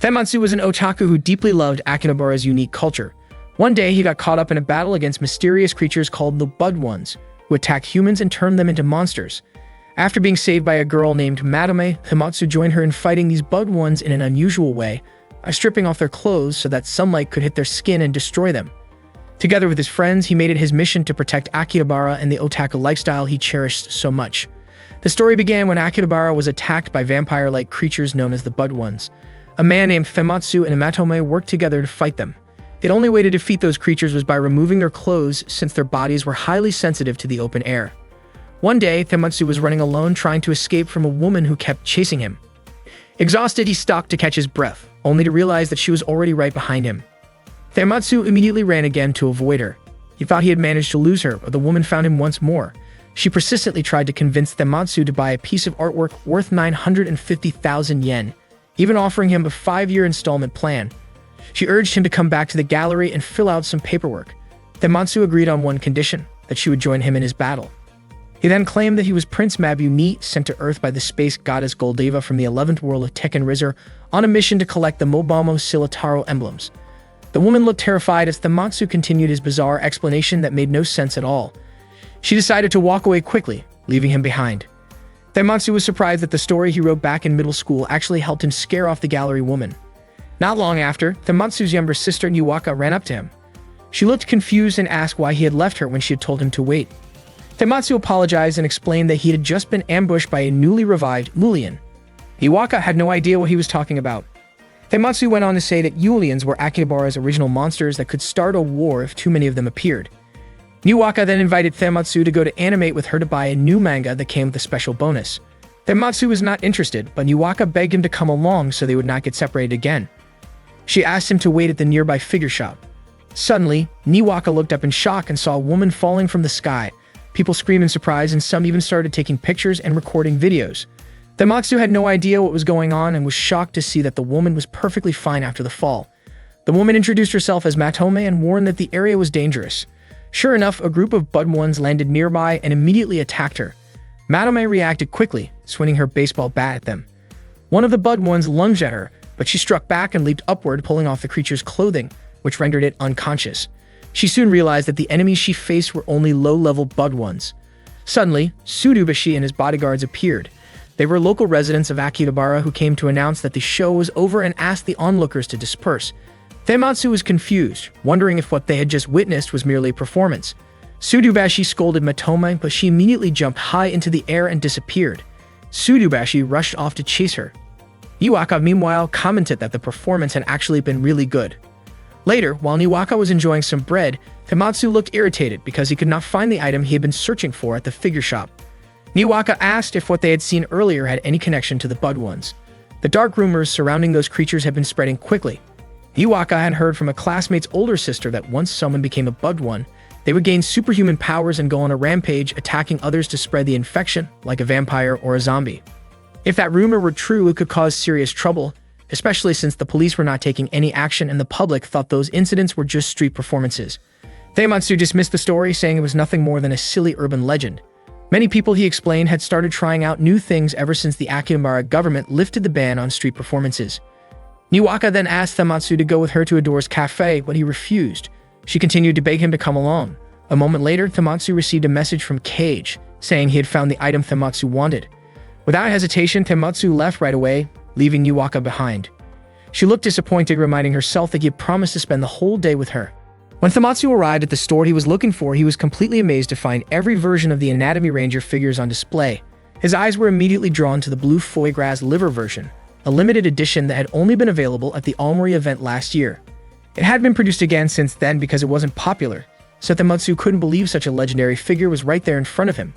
Famitsu was an otaku who deeply loved Akihabara's unique culture. One day, he got caught up in a battle against mysterious creatures called the Bud Ones, who attack humans and turn them into monsters. After being saved by a girl named Madame, Famitsu joined her in fighting these Bud Ones in an unusual way, by stripping off their clothes so that sunlight could hit their skin and destroy them. Together with his friends, he made it his mission to protect Akihabara and the otaku lifestyle he cherished so much. The story began when Akihabara was attacked by vampire-like creatures known as the Bud Ones. A man named Famitsu and Madame worked together to fight them. The only way to defeat those creatures was by removing their clothes, since their bodies were highly sensitive to the open air. One day, Famitsu was running alone trying to escape from a woman who kept chasing him. Exhausted, he stopped to catch his breath, only to realize that she was already right behind him. Famitsu immediately ran again to avoid her. He thought he had managed to lose her, but the woman found him once more. She persistently tried to convince Famitsu to buy a piece of artwork worth 950,000 yen, even offering him a 5-year installment plan. She urged him to come back to the gallery and fill out some paperwork. Famitsu agreed on one condition, that she would join him in his battle. He then claimed that he was Prince Mabu-ni, sent to Earth by the space goddess Goldeva from the 11th world of Tekken Rizzer, on a mission to collect the Mobamo Silitaro emblems. The woman looked terrified as Famitsu continued his bizarre explanation that made no sense at all. She decided to walk away quickly, leaving him behind. Famitsu was surprised that the story he wrote back in middle school actually helped him scare off the gallery woman. Not long after, Famitsu's younger sister Niwaka ran up to him. She looked confused and asked why he had left her when she had told him to wait. Famitsu apologized and explained that he had just been ambushed by a newly revived Yulian. Niwaka had no idea what he was talking about. Famitsu went on to say that Yulians were Akihabara's original monsters that could start a war if too many of them appeared. Niwaka then invited Famitsu to go to animate with her to buy a new manga that came with a special bonus. Famitsu was not interested, but Niwaka begged him to come along so they would not get separated again. She asked him to wait at the nearby figure shop. Suddenly, Niwaka looked up in shock and saw a woman falling from the sky. People screamed in surprise, and some even started taking pictures and recording videos. Famitsu had no idea what was going on and was shocked to see that the woman was perfectly fine after the fall. The woman introduced herself as Matome and warned that the area was dangerous. Sure enough, a group of Bud Ones landed nearby and immediately attacked her. Matome reacted quickly, swinging her baseball bat at them. One of the Bud Ones lunged at her, but she struck back and leaped upward, pulling off the creature's clothing, which rendered it unconscious. She soon realized that the enemies she faced were only low-level Bud Ones. Suddenly, Tsurubashi and his bodyguards appeared. They were local residents of Akihabara who came to announce that the show was over and asked the onlookers to disperse. Famitsu was confused, wondering if what they had just witnessed was merely a performance. Tsurubashi scolded Matome, but she immediately jumped high into the air and disappeared. Tsurubashi rushed off to chase her. Niwaka, meanwhile, commented that the performance had actually been really good. Later, while Niwaka was enjoying some bread, Famitsu looked irritated because he could not find the item he had been searching for at the figure shop. Niwaka asked if what they had seen earlier had any connection to the Bud Ones. The dark rumors surrounding those creatures had been spreading quickly. Niwaka had heard from a classmate's older sister that once someone became a Bud One, they would gain superhuman powers and go on a rampage, attacking others to spread the infection, like a vampire or a zombie. If that rumor were true, it could cause serious trouble, especially since the police were not taking any action and the public thought those incidents were just street performances. Famitsu dismissed the story, saying it was nothing more than a silly urban legend. Many people, he explained, had started trying out new things ever since the Akihabara government lifted the ban on street performances. Niwaka then asked Famitsu to go with her to Adore's cafe, but he refused. She continued to beg him to come along. A moment later, Famitsu received a message from Cage, saying he had found the item Famitsu wanted. Without hesitation, Famitsu left right away, leaving Niwaka behind. She looked disappointed, reminding herself that he had promised to spend the whole day with her. When Famitsu arrived at the store he was looking for, he was completely amazed to find every version of the Anatomy Ranger figures on display. His eyes were immediately drawn to the blue foie gras liver version, a limited edition that had only been available at the Almori event last year. It had been produced again since then because it wasn't popular, so Famitsu couldn't believe such a legendary figure was right there in front of him.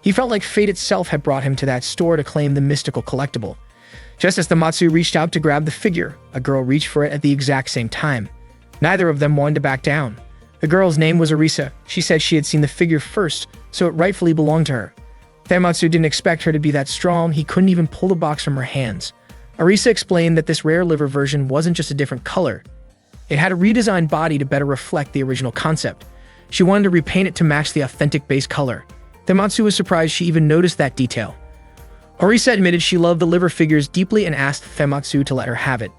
He felt like fate itself had brought him to that store to claim the mystical collectible. Just as Famitsu reached out to grab the figure, a girl reached for it at the exact same time. Neither of them wanted to back down. The girl's name was Arisa. She said she had seen the figure first, so it rightfully belonged to her. Famitsu didn't expect her to be that strong. He couldn't even pull the box from her hands. Arisa explained that this rare liver version wasn't just a different color. It had a redesigned body to better reflect the original concept. She wanted to repaint it to match the authentic base color. Famitsu was surprised she even noticed that detail. Arisa admitted she loved the liver figures deeply and asked Famitsu to let her have it.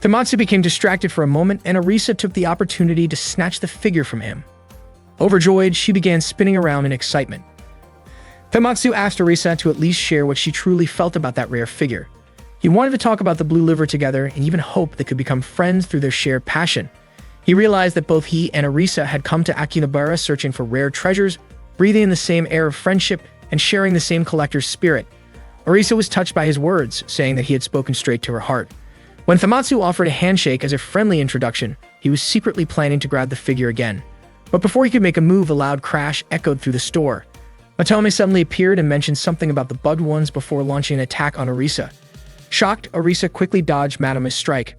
Tematsu became distracted for a moment, and Arisa took the opportunity to snatch the figure from him. Overjoyed, she began spinning around in excitement. Tematsu asked Arisa to at least share what she truly felt about that rare figure. He wanted to talk about the blue liver together and even hope they could become friends through their shared passion. He realized that both he and Arisa had come to Akihabara searching for rare treasures, breathing in the same air of friendship and sharing the same collector's spirit. Arisa was touched by his words, saying that he had spoken straight to her heart. When Tematsu offered a handshake as a friendly introduction, he was secretly planning to grab the figure again. But before he could make a move, a loud crash echoed through the store. Matome suddenly appeared and mentioned something about the Bud Ones before launching an attack on Arisa. Shocked, Arisa quickly dodged Matome's strike.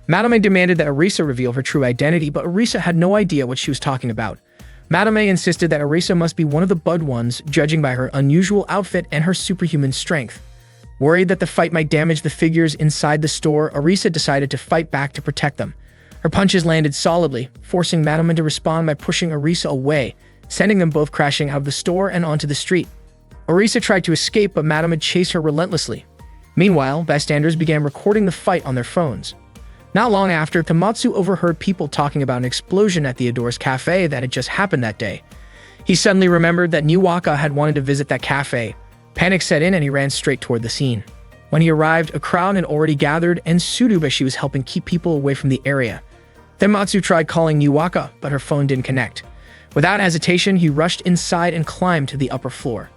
Matome demanded that Arisa reveal her true identity, but Arisa had no idea what she was talking about. Matome insisted that Arisa must be one of the Bud Ones, judging by her unusual outfit and her superhuman strength. Worried that the fight might damage the figures inside the store, Arisa decided to fight back to protect them. Her punches landed solidly, forcing Matome to respond by pushing Arisa away, sending them both crashing out of the store and onto the street. Arisa tried to escape, but Matome chased her relentlessly. Meanwhile, bystanders began recording the fight on their phones. Not long after, Tematsu overheard people talking about an explosion at the Adores Cafe that had just happened that day. He suddenly remembered that Niwaka had wanted to visit that cafe. Panic set in and he ran straight toward the scene. When he arrived, a crowd had already gathered, and Tsuruba she was helping keep people away from the area. Tematsu tried calling Niwaka, but her phone didn't connect. Without hesitation, he rushed inside and climbed to the upper floor.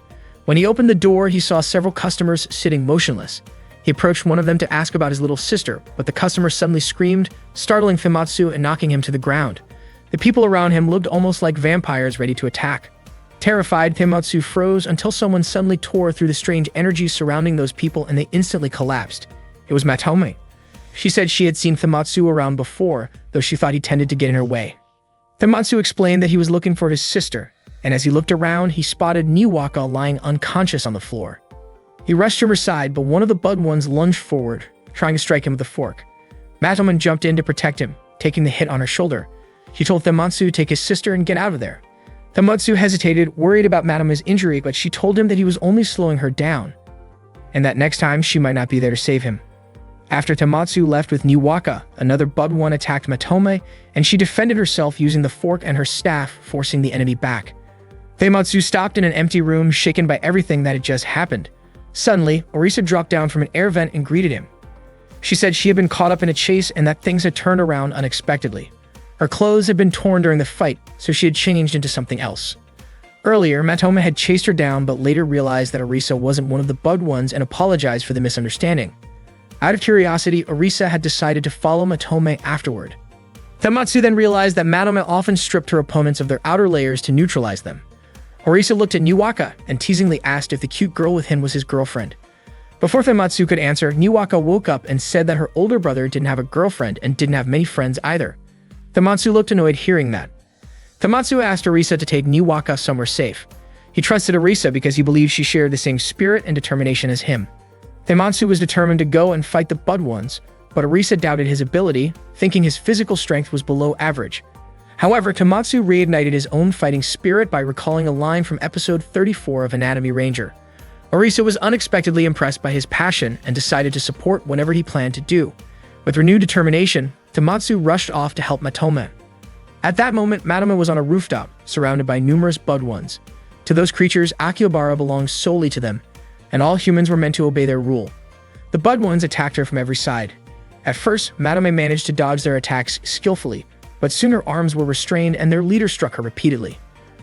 When he opened the door, he saw several customers sitting motionless. He approached one of them to ask about his little sister, but the customer suddenly screamed, startling Tematsu and knocking him to the ground. The people around him looked almost like vampires ready to attack. Terrified, Tematsu froze until someone suddenly tore through the strange energy surrounding those people and they instantly collapsed. It was Matome. She said she had seen Tematsu around before, though she thought he tended to get in her way. Tematsu explained that he was looking for his sister, and as he looked around, he spotted Niwaka lying unconscious on the floor. He rushed to her side, but one of the Bud Ones lunged forward, trying to strike him with a fork. Matome jumped in to protect him, taking the hit on her shoulder. She told Tematsu to take his sister and get out of there. Tematsu hesitated, worried about Matome's injury, but she told him that he was only slowing her down, and that next time she might not be there to save him. After Tematsu left with Niwaka, another Bud One attacked Matome, and she defended herself using the fork and her staff, forcing the enemy back. Tematsu stopped in an empty room, shaken by everything that had just happened. Suddenly, Arisa dropped down from an air vent and greeted him. She said she had been caught up in a chase and that things had turned around unexpectedly. Her clothes had been torn during the fight, so she had changed into something else. Earlier, Matome had chased her down, but later realized that Arisa wasn't one of the Bud Ones and apologized for the misunderstanding. Out of curiosity, Arisa had decided to follow Matome afterward. Tematsu then realized that Matome often stripped her opponents of their outer layers to neutralize them. Arisa looked at Niwaka and teasingly asked if the cute girl with him was his girlfriend. Before Tematsu could answer, Niwaka woke up and said that her older brother didn't have a girlfriend and didn't have many friends either. Tematsu looked annoyed hearing that. Tematsu asked Arisa to take Niwaka somewhere safe. He trusted Arisa because he believed she shared the same spirit and determination as him. Tematsu was determined to go and fight the Bud Ones, but Arisa doubted his ability, thinking his physical strength was below average. However, Tematsu reignited his own fighting spirit by recalling a line from episode 34 of Anatomy Ranger. Arisa was unexpectedly impressed by his passion and decided to support whatever he planned to do. With renewed determination, Tematsu rushed off to help Matome. At that moment, Matome was on a rooftop, surrounded by numerous Bud Ones. To those creatures, Akihabara belonged solely to them, and all humans were meant to obey their rule. The Bud Ones attacked her from every side. At first, Matome managed to dodge their attacks skillfully, but soon her arms were restrained and their leader struck her repeatedly.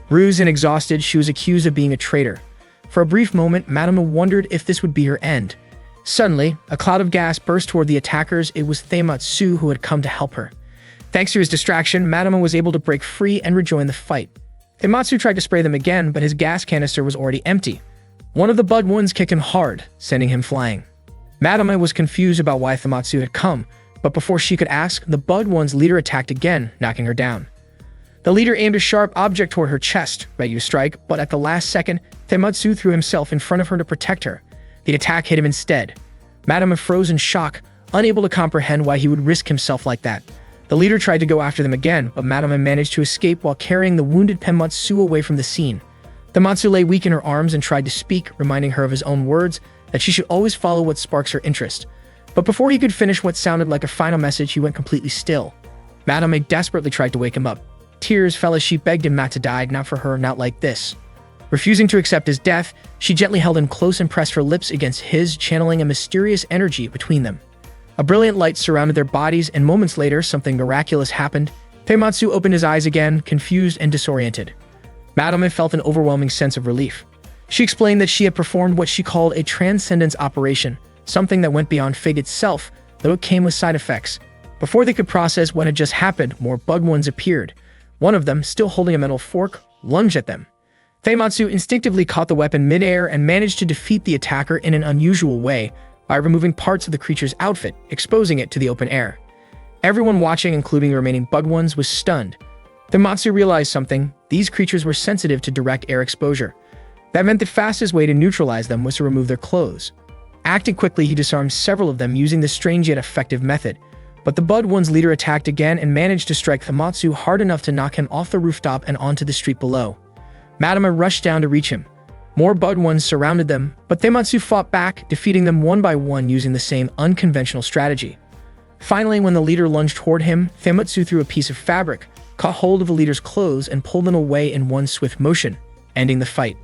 Bruised and exhausted, she was accused of being a traitor. For a brief moment, Matome wondered if this would be her end. Suddenly, a cloud of gas burst toward the attackers. It was Tematsu who had come to help her. Thanks to his distraction, Matome was able to break free and rejoin the fight. Tematsu tried to spray them again, but his gas canister was already empty. One of the Bud Ones kicked him hard, sending him flying. Matome was confused about why Tematsu had come, but before she could ask, the Bud One's leader attacked again, knocking her down. The leader aimed a sharp object toward her chest, ready to strike, but at the last second, Tematsu threw himself in front of her to protect her. The attack hit him instead. Matome froze in shock, unable to comprehend why he would risk himself like that. The leader tried to go after them again, but Matome managed to escape while carrying the wounded Tematsu away from the scene. Tematsu lay weak in her arms and tried to speak, reminding her of his own words, that she should always follow what sparks her interest. But before he could finish what sounded like a final message, he went completely still. Madame desperately tried to wake him up. Tears fell as she begged him not to die, not for her, not like this. Refusing to accept his death, she gently held him close and pressed her lips against his, channeling a mysterious energy between them. A brilliant light surrounded their bodies, and moments later, something miraculous happened. Feimatsu opened his eyes again, confused and disoriented. Madame felt an overwhelming sense of relief. She explained that she had performed what she called a transcendence operation, something that went beyond fate itself, though it came with side effects. Before they could process what had just happened, more bug ones appeared. One of them, still holding a metal fork, lunged at them. Feimatsu instinctively caught the weapon midair and managed to defeat the attacker in an unusual way by removing parts of the creature's outfit, exposing it to the open air. Everyone watching, including the remaining bug ones, was stunned. Feimatsu realized something: these creatures were sensitive to direct air exposure. That meant the fastest way to neutralize them was to remove their clothes. Acting quickly, he disarmed several of them using this strange yet effective method. But the Bud One's leader attacked again and managed to strike Feimatsu hard enough to knock him off the rooftop and onto the street below. Madame rushed down to reach him. More Bud Ones surrounded them, but Feimatsu fought back, defeating them one by one using the same unconventional strategy. Finally, when the leader lunged toward him, Feimatsu threw a piece of fabric, caught hold of the leader's clothes, and pulled them away in one swift motion, ending the fight.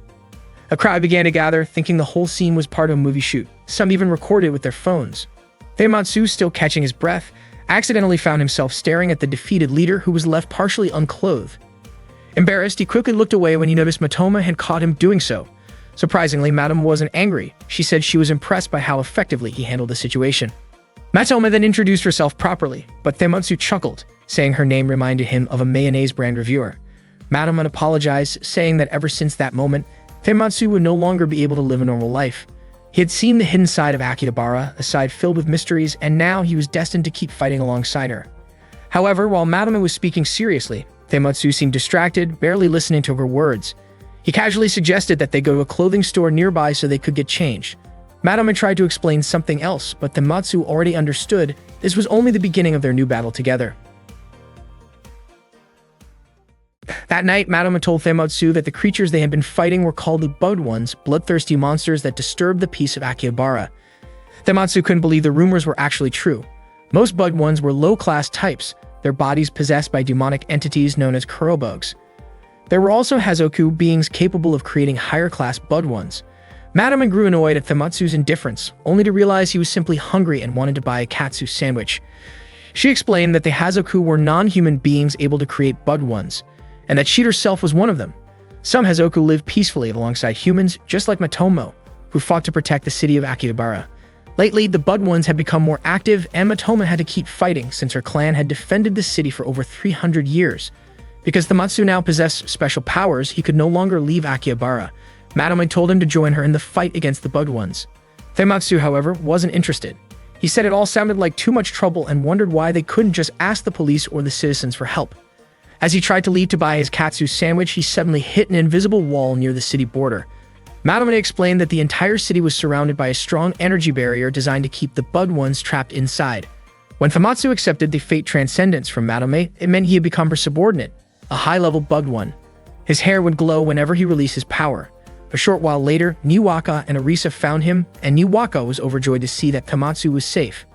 A crowd began to gather, thinking the whole scene was part of a movie shoot. Some even recorded it with their phones. Feimatsu, still catching his breath, accidentally found himself staring at the defeated leader, who was left partially unclothed. Embarrassed, he quickly looked away when he noticed Matoma had caught him doing so. Surprisingly, Madame wasn't angry. She said she was impressed by how effectively he handled the situation. Matoma then introduced herself properly, but Feimatsu chuckled, saying her name reminded him of a mayonnaise brand reviewer. Madame apologized, saying that ever since that moment, Feimatsu would no longer be able to live a normal life. He had seen the hidden side of Akihabara, a side filled with mysteries, and now he was destined to keep fighting alongside her. However, while Madame was speaking seriously, Feimatsu seemed distracted, barely listening to her words. He casually suggested that they go to a clothing store nearby so they could get changed. Madame tried to explain something else, but Feimatsu already understood this was only the beginning of their new battle together. That night, Madame told Feimatsu that the creatures they had been fighting were called the Bud Ones, bloodthirsty monsters that disturbed the peace of Akihabara. Feimatsu couldn't believe the rumors were actually true. Most Bud Ones were low-class types, their bodies possessed by demonic entities known as kurobugs. There were also Hazoku, beings capable of creating higher-class Bud Ones. Madame grew annoyed at Feimatsu's indifference, only to realize he was simply hungry and wanted to buy a katsu sandwich. She explained that the Hazoku were non-human beings able to create Bud Ones, and that she herself was one of them. Some Hazoku lived peacefully alongside humans, just like Matoma, who fought to protect the city of Akihabara. Lately, the Bud Ones had become more active, and Matoma had to keep fighting since her clan had defended the city for over 300 years. Because Feimatsu now possessed special powers, he could no longer leave Akihabara. Madame told him to join her in the fight against the Bud Ones. Feimatsu, however, wasn't interested. He said it all sounded like too much trouble and wondered why they couldn't just ask the police or the citizens for help. As he tried to leave to buy his katsu sandwich, he suddenly hit an invisible wall near the city border. Madame explained that the entire city was surrounded by a strong energy barrier designed to keep the Bud Ones trapped inside. When Feimatsu accepted the fate transcendence from Madame, it meant he had become her subordinate, a high-level Bud One. His hair would glow whenever he released his power. A short while later, Niwaka and Arisa found him, and Niwaka was overjoyed to see that Feimatsu was safe.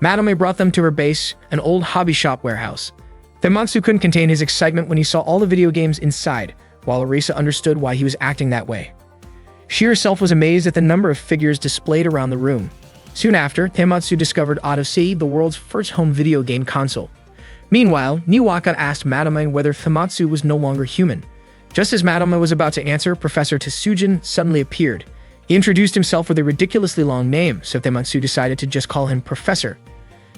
Madame brought them to her base, an old hobby shop warehouse. Feimatsu couldn't contain his excitement when he saw all the video games inside, while Arisa understood why he was acting that way. She herself was amazed at the number of figures displayed around the room. Soon after, Feimatsu discovered Odyssey, the world's first home video game console. Meanwhile, Niwaka asked Madame whether Feimatsu was no longer human. Just as Madame was about to answer, Professor Tsujin suddenly appeared. He introduced himself with a ridiculously long name, so Feimatsu decided to just call him Professor.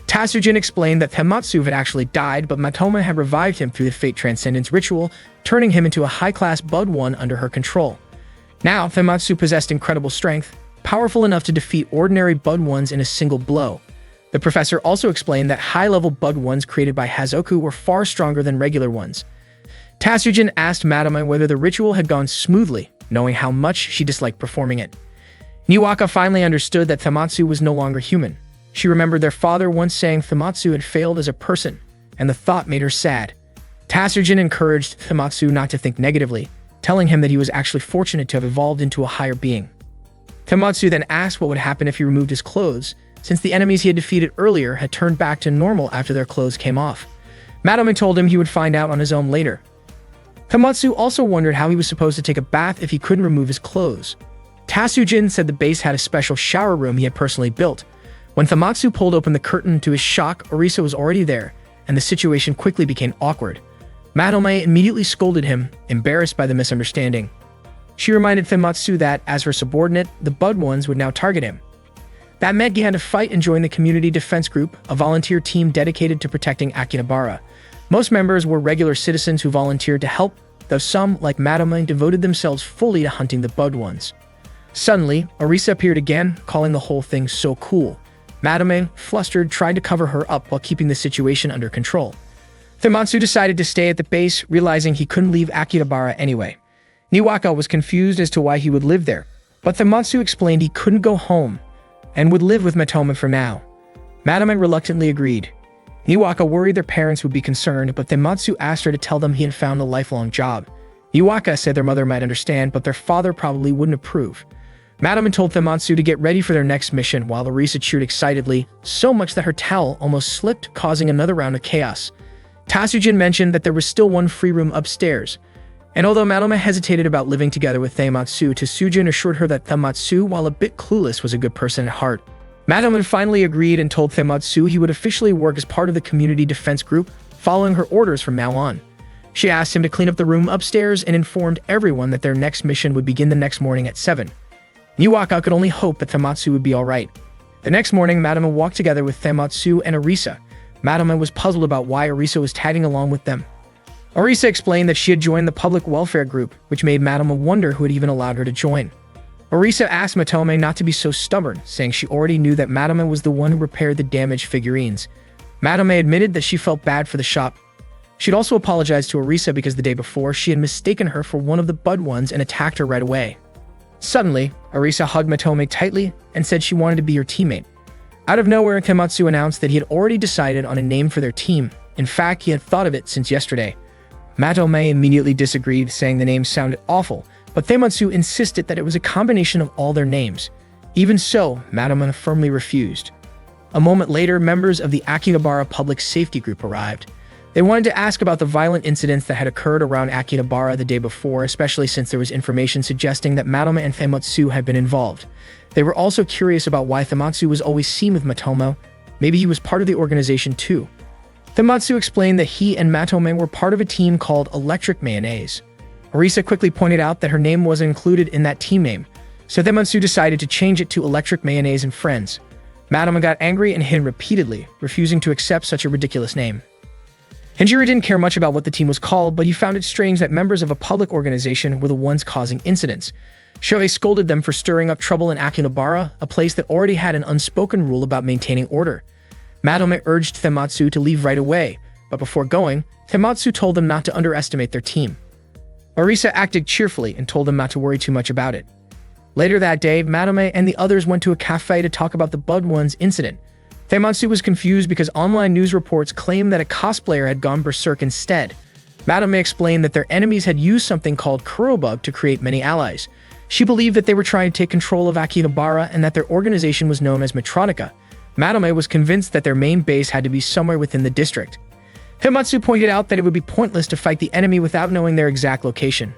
Tsujin explained that Feimatsu had actually died, but Matoma had revived him through the Fate Transcendence ritual, turning him into a high-class Bud One under her control. Now, Feimatsu possessed incredible strength, powerful enough to defeat ordinary Bud Ones in a single blow. The professor also explained that high-level Bud Ones created by Hazoku were far stronger than regular ones. Tsujin asked Madame whether the ritual had gone smoothly, knowing how much she disliked performing it. Niwaka finally understood that Feimatsu was no longer human. She remembered their father once saying Feimatsu had failed as a person, and the thought made her sad. Tsujin encouraged Feimatsu not to think negatively, telling him that he was actually fortunate to have evolved into a higher being. Feimatsu then asked what would happen if he removed his clothes, since the enemies he had defeated earlier had turned back to normal after their clothes came off. Madome told him he would find out on his own later. Tamatsu also wondered how he was supposed to take a bath if he couldn't remove his clothes. Tatsujin said the base had a special shower room he had personally built. When Tamatsu pulled open the curtain, to his shock, Orisa was already there, and the situation quickly became awkward. Madome immediately scolded him, embarrassed by the misunderstanding. She reminded Tamatsu that, as her subordinate, the Bud Ones would now target him. That meant he had to fight and join the Community Defense Group, a volunteer team dedicated to protecting Akihabara. Most members were regular citizens who volunteered to help, though some, like Madome, devoted themselves fully to hunting the Bud Ones. Suddenly, Orisa appeared again, calling the whole thing so cool. Madome, flustered, tried to cover her up while keeping the situation under control. Tamatsu decided to stay at the base, realizing he couldn't leave Akihabara anyway. Niwaka was confused as to why he would live there, but Tamatsu explained he couldn't go home and would live with Matome for now. Madome reluctantly agreed. Niwaka worried their parents would be concerned, but Tamatsu asked her to tell them he had found a lifelong job. Niwaka said their mother might understand, but their father probably wouldn't approve. Madome told Tamatsu to get ready for their next mission, while Orisa cheered excitedly, so much that her towel almost slipped, causing another round of chaos. Tatsujin mentioned that there was still one free room upstairs, and although Madome hesitated about living together with Tamatsu, Tatsujin assured her that Tamatsu, while a bit clueless, was a good person at heart. Madome finally agreed and told Tamatsu he would officially work as part of the Community Defense Group, following her orders from now on. She asked him to clean up the room upstairs and informed everyone that their next mission would begin the next morning at 7. Niwaka could only hope that Tamatsu would be alright. The next morning, Madome walked together with Tamatsu and Orisa. Madome was puzzled about why Orisa was tagging along with them. Orisa explained that she had joined the public welfare group, which made Madome wonder who had even allowed her to join. Orisa asked Matome not to be so stubborn, saying she already knew that Madome was the one who repaired the damaged figurines. Madome admitted that she felt bad for the shop. She'd also apologized to Orisa because the day before she had mistaken her for one of the Bud Ones and attacked her right away. Suddenly, Orisa hugged Matome tightly and said she wanted to be her teammate. Out of nowhere, Tamatsu announced that he had already decided on a name for their team. In fact, he had thought of it since yesterday. Matome immediately disagreed, saying the name sounded awful, but Tamatsu insisted that it was a combination of all their names. Even so, Madome firmly refused. A moment later, members of the Akihabara Public Safety Group arrived. They wanted to ask about the violent incidents that had occurred around Akihabara the day before, especially since there was information suggesting that Madome and Tamatsu had been involved. They were also curious about why Tamatsu was always seen with Matome. Maybe he was part of the organization too. Tamatsu explained that he and Matome were part of a team called Electric Mayonnaise. Orisa quickly pointed out that her name wasn't included in that team name, so Tamatsu decided to change it to Electric Mayonnaise and Friends. Madome got angry and hit him repeatedly, refusing to accept such a ridiculous name. Hinjiro didn't care much about what the team was called, but he found it strange that members of a public organization were the ones causing incidents. Shohei scolded them for stirring up trouble in Akihabara, a place that already had an unspoken rule about maintaining order. Madome urged Tamatsu to leave right away, but before going, Tamatsu told them not to underestimate their team. Orisa acted cheerfully and told them not to worry too much about it. Later that day, Madome and the others went to a cafe to talk about the Bud Ones incident. Tamatsu was confused because online news reports claimed that a cosplayer had gone berserk instead. Madome explained that their enemies had used something called Kurobug to create many allies. She believed that they were trying to take control of Akihabara and that their organization was known as Metronica. Madome was convinced that their main base had to be somewhere within the district. Tamatsu pointed out that it would be pointless to fight the enemy without knowing their exact location.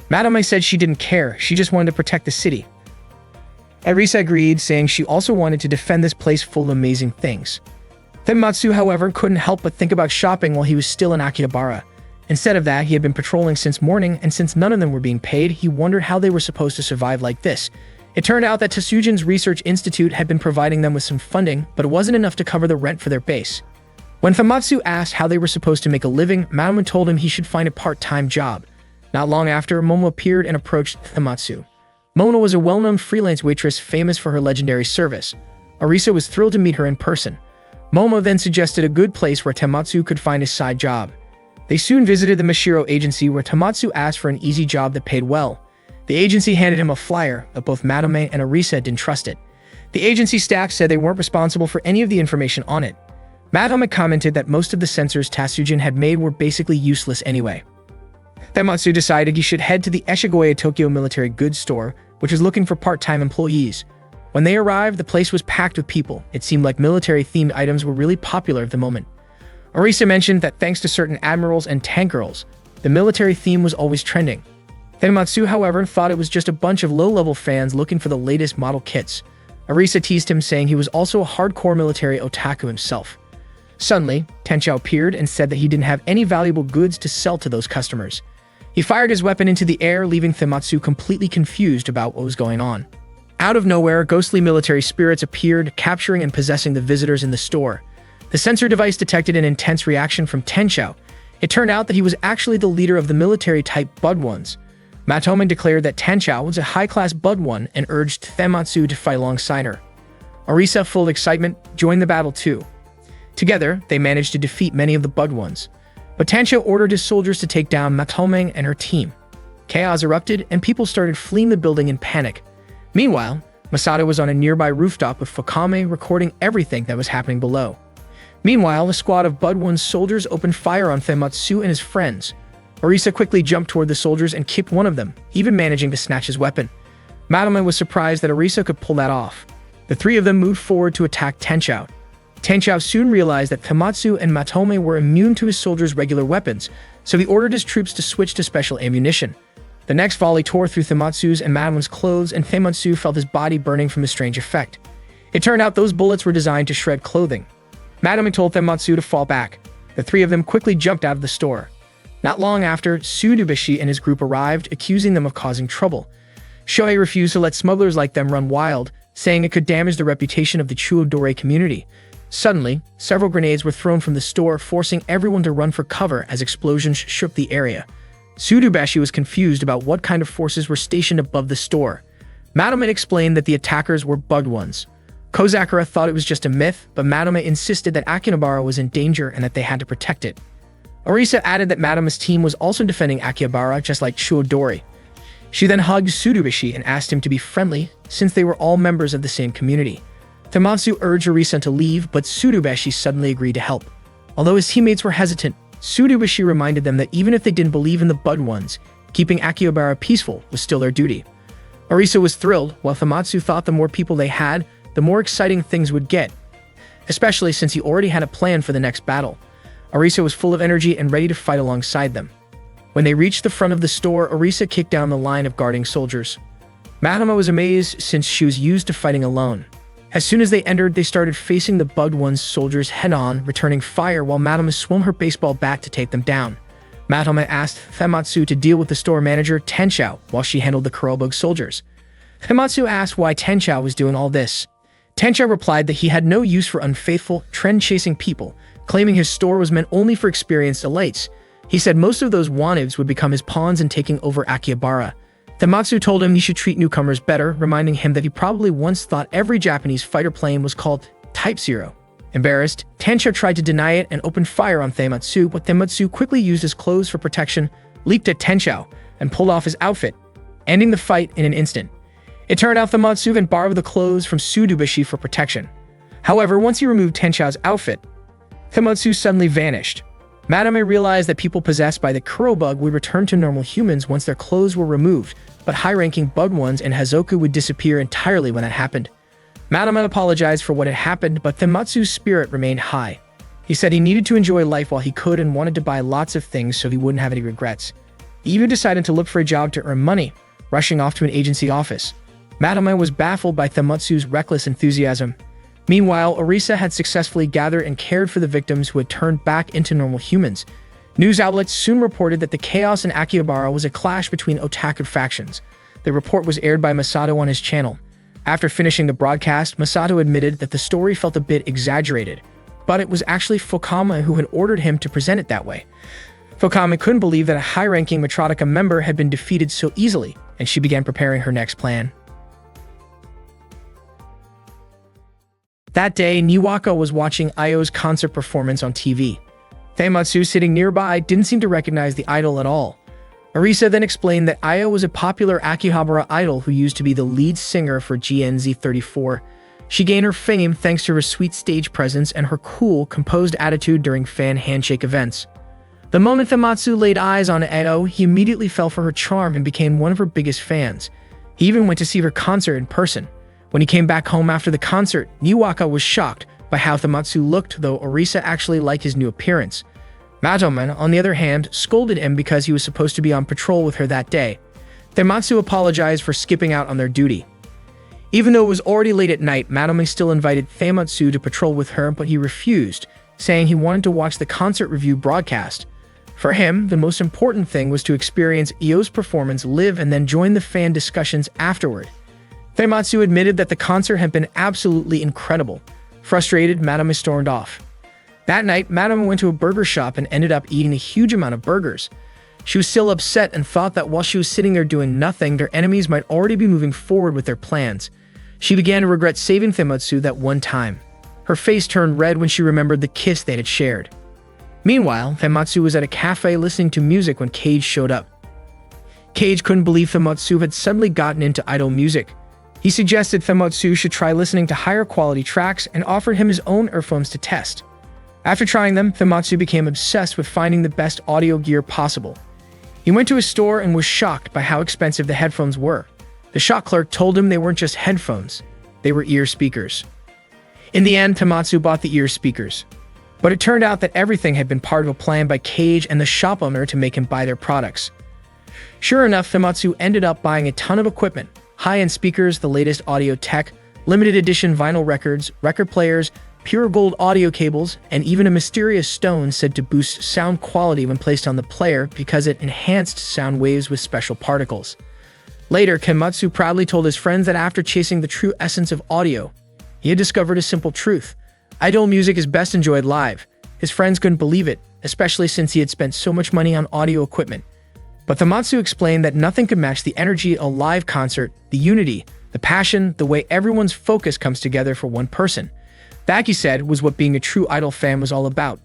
Madome said she didn't care, she just wanted to protect the city. Orisa agreed, saying she also wanted to defend this place full of amazing things. Tamatsu, however, couldn't help but think about shopping while he was still in Akihabara. Instead of that, he had been patrolling since morning, and since none of them were being paid, he wondered how they were supposed to survive like this. It turned out that Tatsujin's research institute had been providing them with some funding, but it wasn't enough to cover the rent for their base. When Tamatsu asked how they were supposed to make a living, Madome told him he should find a part-time job. Not long after, Momo appeared and approached Tamatsu. Momo was a well-known freelance waitress famous for her legendary service. Orisa was thrilled to meet her in person. Momo then suggested a good place where Tamatsu could find a side job. They soon visited the Mashiro agency, where Tamatsu asked for an easy job that paid well. The agency handed him a flyer, but both Madome and Orisa didn't trust it. The agency staff said they weren't responsible for any of the information on it. Madome commented that most of the censors Tatsujin had made were basically useless anyway. Tamatsu decided he should head to the Eshigoya Tokyo Military Goods Store, which was looking for part-time employees. When they arrived, the place was packed with people. It seemed like military-themed items were really popular at the moment. Orisa mentioned that thanks to certain admirals and tank girls, the military theme was always trending. Tematsu, however, thought it was just a bunch of low-level fans looking for the latest model kits. Orisa teased him, saying he was also a hardcore military otaku himself. Suddenly, Tenchao appeared and said that he didn't have any valuable goods to sell to those customers. He fired his weapon into the air, leaving Tematsu completely confused about what was going on. Out of nowhere, ghostly military spirits appeared, capturing and possessing the visitors in the store. The sensor device detected an intense reaction from Tenchao. It turned out that he was actually the leader of the military-type Bud Ones. Matome declared that Tenchao was a high-class Bud One and urged Tematsu to fight alongside her. Orisa, full of excitement, joined the battle too. Together, they managed to defeat many of the Bud Ones. But Tenchao ordered his soldiers to take down Matome and her team. Chaos erupted, and people started fleeing the building in panic. Meanwhile, Masato was on a nearby rooftop with Fukame recording everything that was happening below. Meanwhile, a squad of Bud One's soldiers opened fire on Tematsu and his friends. Orisa quickly jumped toward the soldiers and kicked one of them, even managing to snatch his weapon. Matome was surprised that Orisa could pull that off. The three of them moved forward to attack Tenchao. Tenchao soon realized that Tematsu and Matome were immune to his soldiers' regular weapons, so he ordered his troops to switch to special ammunition. The next volley tore through Tematsu's and Matome's clothes, and Tematsu felt his body burning from the strange effect. It turned out those bullets were designed to shred clothing. Matome told Tematsu to fall back. The three of them quickly jumped out of the store. Not long after, Tsurubashi and his group arrived, accusing them of causing trouble. Shohei refused to let smugglers like them run wild, saying it could damage the reputation of the Chuodore community. Suddenly, several grenades were thrown from the store, forcing everyone to run for cover as explosions shook the area. Tsurubashi was confused about what kind of forces were stationed above the store. Matome explained that the attackers were Bud Ones. Kozakura thought it was just a myth, but Matome insisted that Akihabara was in danger and that they had to protect it. Orisa added that Matome's team was also defending Akihabara, just like Chuodori. She then hugged Tsurubashi and asked him to be friendly, since they were all members of the same community. Tematsu urged Orisa to leave, but Tsurubashi suddenly agreed to help. Although his teammates were hesitant, Tsurubashi reminded them that even if they didn't believe in the Bud Ones, keeping Akihabara peaceful was still their duty. Orisa was thrilled, while Tematsu thought the more people they had, the more exciting things would get, especially since he already had a plan for the next battle. Orisa was full of energy and ready to fight alongside them. When they reached the front of the store, Orisa kicked down the line of guarding soldiers. Matome was amazed since she was used to fighting alone. As soon as they entered, they started facing the Bud One's soldiers head-on, returning fire while Matome swung her baseball bat to take them down. Matome asked Tematsu to deal with the store manager, Tenchao, while she handled the Kurobug soldiers. Tematsu asked why Tenchao was doing all this. Tenchao replied that he had no use for unfaithful, trend-chasing people, claiming his store was meant only for experienced elites. He said most of those wannaves would become his pawns in taking over Akihabara. Tematsu told him he should treat newcomers better, reminding him that he probably once thought every Japanese fighter plane was called Type 0. Embarrassed, Tenchao tried to deny it and opened fire on Tematsu, but Tematsu quickly used his clothes for protection, leaped at Tenchao, and pulled off his outfit, ending the fight in an instant. It turned out Tematsu then borrowed the clothes from Tsurubashi for protection. However, once he removed Tenchao's outfit, Tematsu suddenly vanished. Matome realized that people possessed by the Kurobug would return to normal humans once their clothes were removed, but high-ranking Bud Ones and Hazoku would disappear entirely when that happened. Matome apologized for what had happened, but Tematsu's spirit remained high. He said he needed to enjoy life while he could and wanted to buy lots of things so he wouldn't have any regrets. He even decided to look for a job to earn money, rushing off to an agency office. Matome was baffled by Tematsu's reckless enthusiasm. Meanwhile, Orisa had successfully gathered and cared for the victims who had turned back into normal humans. News outlets soon reported that the chaos in Akihabara was a clash between otaku factions. The report was aired by Masato on his channel. After finishing the broadcast, Masato admitted that the story felt a bit exaggerated, but it was actually Fukame who had ordered him to present it that way. Fukame couldn't believe that a high-ranking Matronica member had been defeated so easily, and she began preparing her next plan. That day, Niwaka was watching Ayo's concert performance on TV. Tematsu, sitting nearby, didn't seem to recognize the idol at all. Orisa then explained that Ayo was a popular Akihabara idol who used to be the lead singer for GNZ34. She gained her fame thanks to her sweet stage presence and her cool, composed attitude during fan handshake events. The moment Tematsu laid eyes on Ayo, he immediately fell for her charm and became one of her biggest fans. He even went to see her concert in person. When he came back home after the concert, Niwaka was shocked by how Famitsu looked, though Orisa actually liked his new appearance. Matome, on the other hand, scolded him because he was supposed to be on patrol with her that day. Famitsu apologized for skipping out on their duty. Even though it was already late at night, Matome still invited Famitsu to patrol with her, but he refused, saying he wanted to watch the concert review broadcast. For him, the most important thing was to experience Io's performance live and then join the fan discussions afterward. Famitsu admitted that the concert had been absolutely incredible. Frustrated, Matome stormed off. That night, Matome went to a burger shop and ended up eating a huge amount of burgers. She was still upset and thought that while she was sitting there doing nothing, their enemies might already be moving forward with their plans. She began to regret saving Famitsu that one time. Her face turned red when she remembered the kiss they had shared. Meanwhile, Famitsu was at a cafe listening to music when Cage showed up. Cage couldn't believe Famitsu had suddenly gotten into idol music. He suggested Famitsu should try listening to higher quality tracks and offered him his own earphones to test. After trying them, Famitsu became obsessed with finding the best audio gear possible. He went to a store and was shocked by how expensive the headphones were. The shop clerk told him they weren't just headphones, they were ear speakers. In the end, Famitsu bought the ear speakers. But it turned out that everything had been part of a plan by Cage and the shop owner to make him buy their products. Sure enough, Famitsu ended up buying a ton of equipment, high-end speakers, the latest audio tech, limited edition vinyl records, record players, pure gold audio cables, and even a mysterious stone said to boost sound quality when placed on the player because it enhanced sound waves with special particles. Later, Famitsu proudly told his friends that after chasing the true essence of audio, he had discovered a simple truth. Idol music is best enjoyed live. His friends couldn't believe it, especially since he had spent so much money on audio equipment. But Famitsu explained that nothing could match the energy at a live concert, the unity, the passion, the way everyone's focus comes together for one person. That, he said, was what being a true idol fan was all about.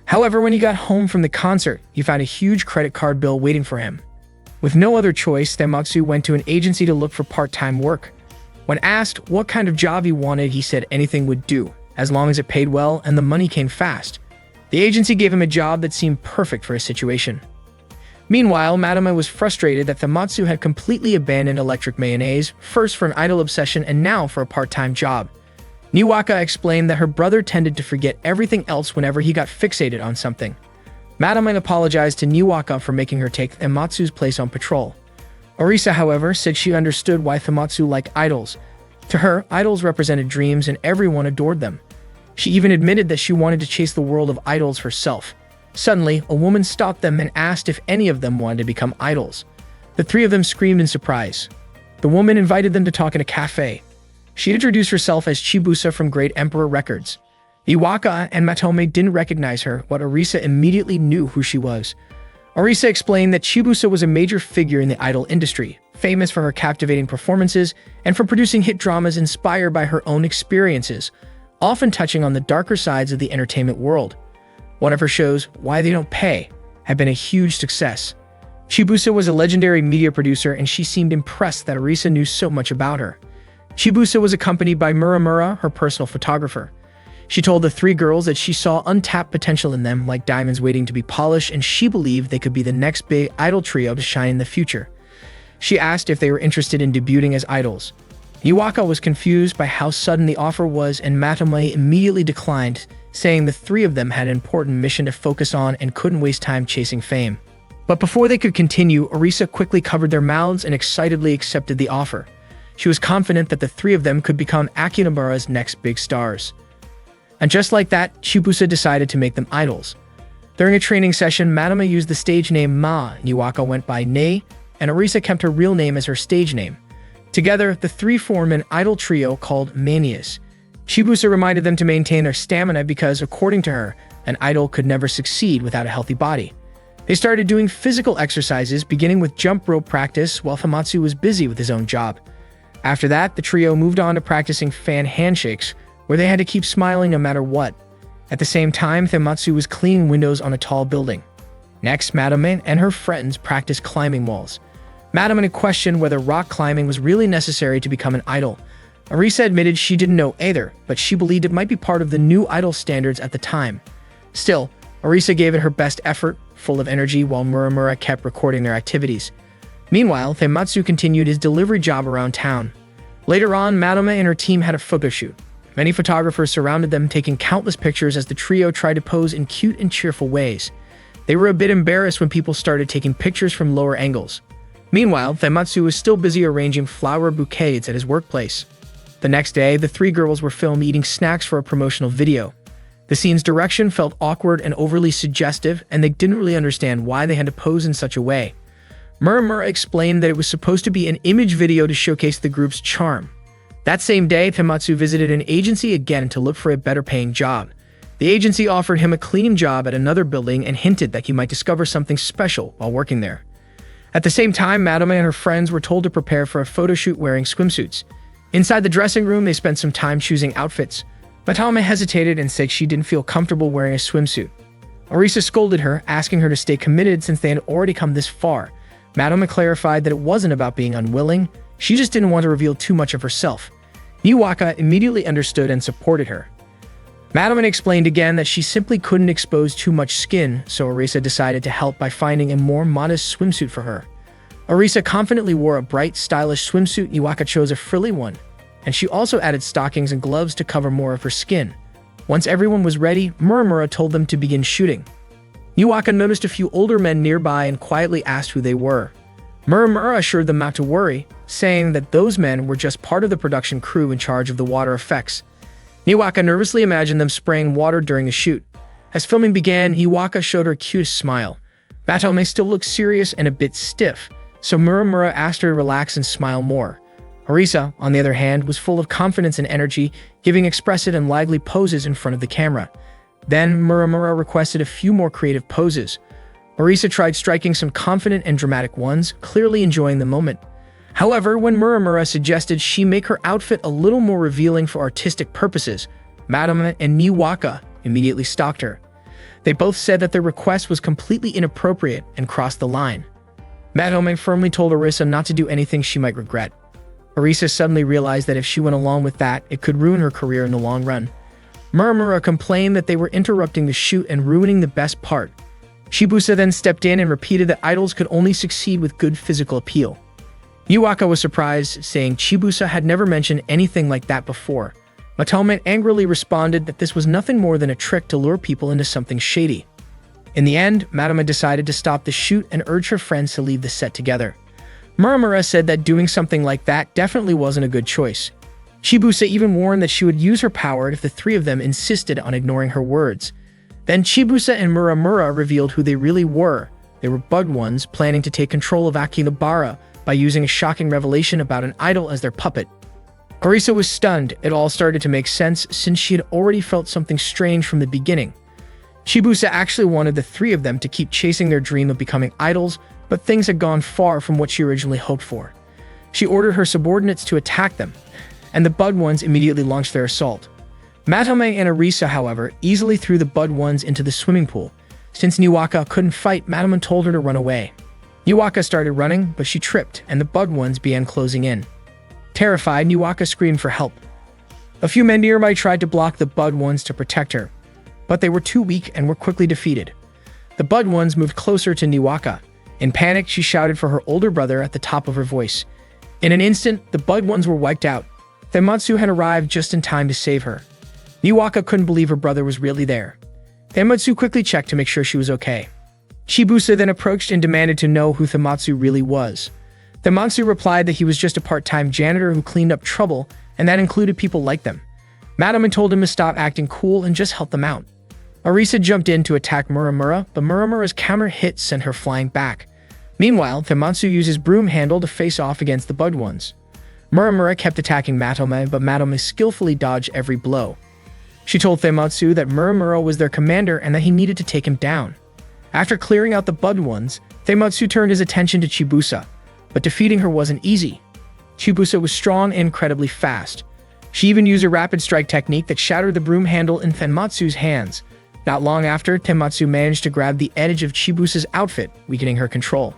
However, when he got home from the concert, he found a huge credit card bill waiting for him. With no other choice, Famitsu went to an agency to look for part-time work. When asked what kind of job he wanted, he said anything would do, as long as it paid well and the money came fast. The agency gave him a job that seemed perfect for his situation. Meanwhile, Matome was frustrated that Famitsu had completely abandoned electric mayonnaise, first for an idol obsession and now for a part-time job. Niwaka explained that her brother tended to forget everything else whenever he got fixated on something. Matome apologized to Niwaka for making her take Famitsu's place on patrol. Orisa, however, said she understood why Famitsu liked idols. To her, idols represented dreams and everyone adored them. She even admitted that she wanted to chase the world of idols herself. Suddenly, a woman stopped them and asked if any of them wanted to become idols. The three of them screamed in surprise. The woman invited them to talk in a cafe. She introduced herself as Chibusa from Great Emperor Records. Iwaka and Matome didn't recognize her, but Orisa immediately knew who she was. Orisa explained that Chibusa was a major figure in the idol industry, famous for her captivating performances and for producing hit dramas inspired by her own experiences, often touching on the darker sides of the entertainment world. One of her shows, Why They Don't Pay, had been a huge success. Chibusa was a legendary media producer and she seemed impressed that Orisa knew so much about her. Chibusa was accompanied by Muramura, her personal photographer. She told the three girls that she saw untapped potential in them, like diamonds waiting to be polished, and she believed they could be the next big idol trio to shine in the future. She asked if they were interested in debuting as idols. Niwaka was confused by how sudden the offer was, and Matome immediately declined, saying the three of them had an important mission to focus on and couldn't waste time chasing fame. But before they could continue, Orisa quickly covered their mouths and excitedly accepted the offer. She was confident that the three of them could become Akihabara's next big stars. And just like that, Chibusa decided to make them idols. During a training session, Matome used the stage name Ma, Niwaka went by Ne, and Orisa kept her real name as her stage name. Together, the three formed an idol trio called Manias. Chibusa reminded them to maintain their stamina because, according to her, an idol could never succeed without a healthy body. They started doing physical exercises, beginning with jump rope practice while Famitsu was busy with his own job. After that, the trio moved on to practicing fan handshakes, where they had to keep smiling no matter what. At the same time, Famitsu was cleaning windows on a tall building. Next, Matome and her friends practiced climbing walls. Matome questioned whether rock climbing was really necessary to become an idol. Orisa admitted she didn't know either, but she believed it might be part of the new idol standards at the time. Still, Orisa gave it her best effort, full of energy, while Muramura kept recording their activities. Meanwhile, Famitsu continued his delivery job around town. Later on, Madame and her team had a photo shoot. Many photographers surrounded them, taking countless pictures as the trio tried to pose in cute and cheerful ways. They were a bit embarrassed when people started taking pictures from lower angles. Meanwhile, Feimatsu was still busy arranging flower bouquets at his workplace. The next day, the three girls were filmed eating snacks for a promotional video. The scene's direction felt awkward and overly suggestive, and they didn't really understand why they had to pose in such a way. Muramura explained that it was supposed to be an image video to showcase the group's charm. That same day, Feimatsu visited an agency again to look for a better-paying job. The agency offered him a cleaning job at another building and hinted that he might discover something special while working there. At the same time, Madame and her friends were told to prepare for a photo shoot wearing swimsuits. Inside the dressing room, they spent some time choosing outfits. Madame hesitated and said she didn't feel comfortable wearing a swimsuit. Orisa scolded her, asking her to stay committed since they had already come this far. Madame clarified that it wasn't about being unwilling, she just didn't want to reveal too much of herself. Niwaka immediately understood and supported her. Madame explained again that she simply couldn't expose too much skin, so Orisa decided to help by finding a more modest swimsuit for her. Orisa confidently wore a bright, stylish swimsuit. Niwaka chose a frilly one, and she also added stockings and gloves to cover more of her skin. Once everyone was ready, Muramura told them to begin shooting. Niwaka noticed a few older men nearby and quietly asked who they were. Muramura assured them not to worry, saying that those men were just part of the production crew in charge of the water effects. Niwaka nervously imagined them spraying water during the shoot. As filming began, Niwaka showed her cutest smile. Matome still looked serious and a bit stiff, so Muramura asked her to relax and smile more. Orisa, on the other hand, was full of confidence and energy, giving expressive and lively poses in front of the camera. Then, Muramura requested a few more creative poses. Orisa tried striking some confident and dramatic ones, clearly enjoying the moment. However, when Muramura suggested she make her outfit a little more revealing for artistic purposes, Madame and Niwaka immediately stopped her. They both said that their request was completely inappropriate and crossed the line. Madame firmly told Orisa not to do anything she might regret. Orisa suddenly realized that if she went along with that, it could ruin her career in the long run. Muramura complained that they were interrupting the shoot and ruining the best part. Chibusa then stepped in and repeated that idols could only succeed with good physical appeal. Niwaka was surprised, saying Chibusa had never mentioned anything like that before. Matome angrily responded that this was nothing more than a trick to lure people into something shady. In the end, Madame decided to stop the shoot and urge her friends to leave the set together. Muramura said that doing something like that definitely wasn't a good choice. Chibusa even warned that she would use her power if the three of them insisted on ignoring her words. Then Chibusa and Muramura revealed who they really were. They were Bud Ones, planning to take control of Akihabara by using a shocking revelation about an idol as their puppet. Orisa was stunned. It all started to make sense since she had already felt something strange from the beginning. Chibusa actually wanted the three of them to keep chasing their dream of becoming idols, but things had gone far from what she originally hoped for. She ordered her subordinates to attack them, and the Bud Ones immediately launched their assault. Matome and Orisa, however, easily threw the Bud Ones into the swimming pool. Since Niwaka couldn't fight, Matome told her to run away. Niwaka started running, but she tripped, and the Bud Ones began closing in. Terrified, Niwaka screamed for help. A few men nearby tried to block the Bud Ones to protect her, but they were too weak and were quickly defeated. The Bud Ones moved closer to Niwaka. In panic, she shouted for her older brother at the top of her voice. In an instant, the Bud Ones were wiped out. Feimatsu had arrived just in time to save her. Niwaka couldn't believe her brother was really there. Feimatsu quickly checked to make sure she was okay. Chibusa then approached and demanded to know who Feimatsu really was. Feimatsu replied that he was just a part-time janitor who cleaned up trouble, and that included people like them. Madame told him to stop acting cool and just help them out. Orisa jumped in to attack Muramura, but Muramura's counter hit sent her flying back. Meanwhile, Feimatsu used his broom handle to face off against the Bud Ones. Muramura kept attacking Matome, but Matome skillfully dodged every blow. She told Feimatsu that Muramura was their commander and that he needed to take him down. After clearing out the Bud Ones, Feimatsu turned his attention to Chibusa, but defeating her wasn't easy. Chibusa was strong and incredibly fast. She even used a rapid strike technique that shattered the broom handle in Feimatsu's hands. Not long after, Feimatsu managed to grab the edge of Chibusa's outfit, weakening her control.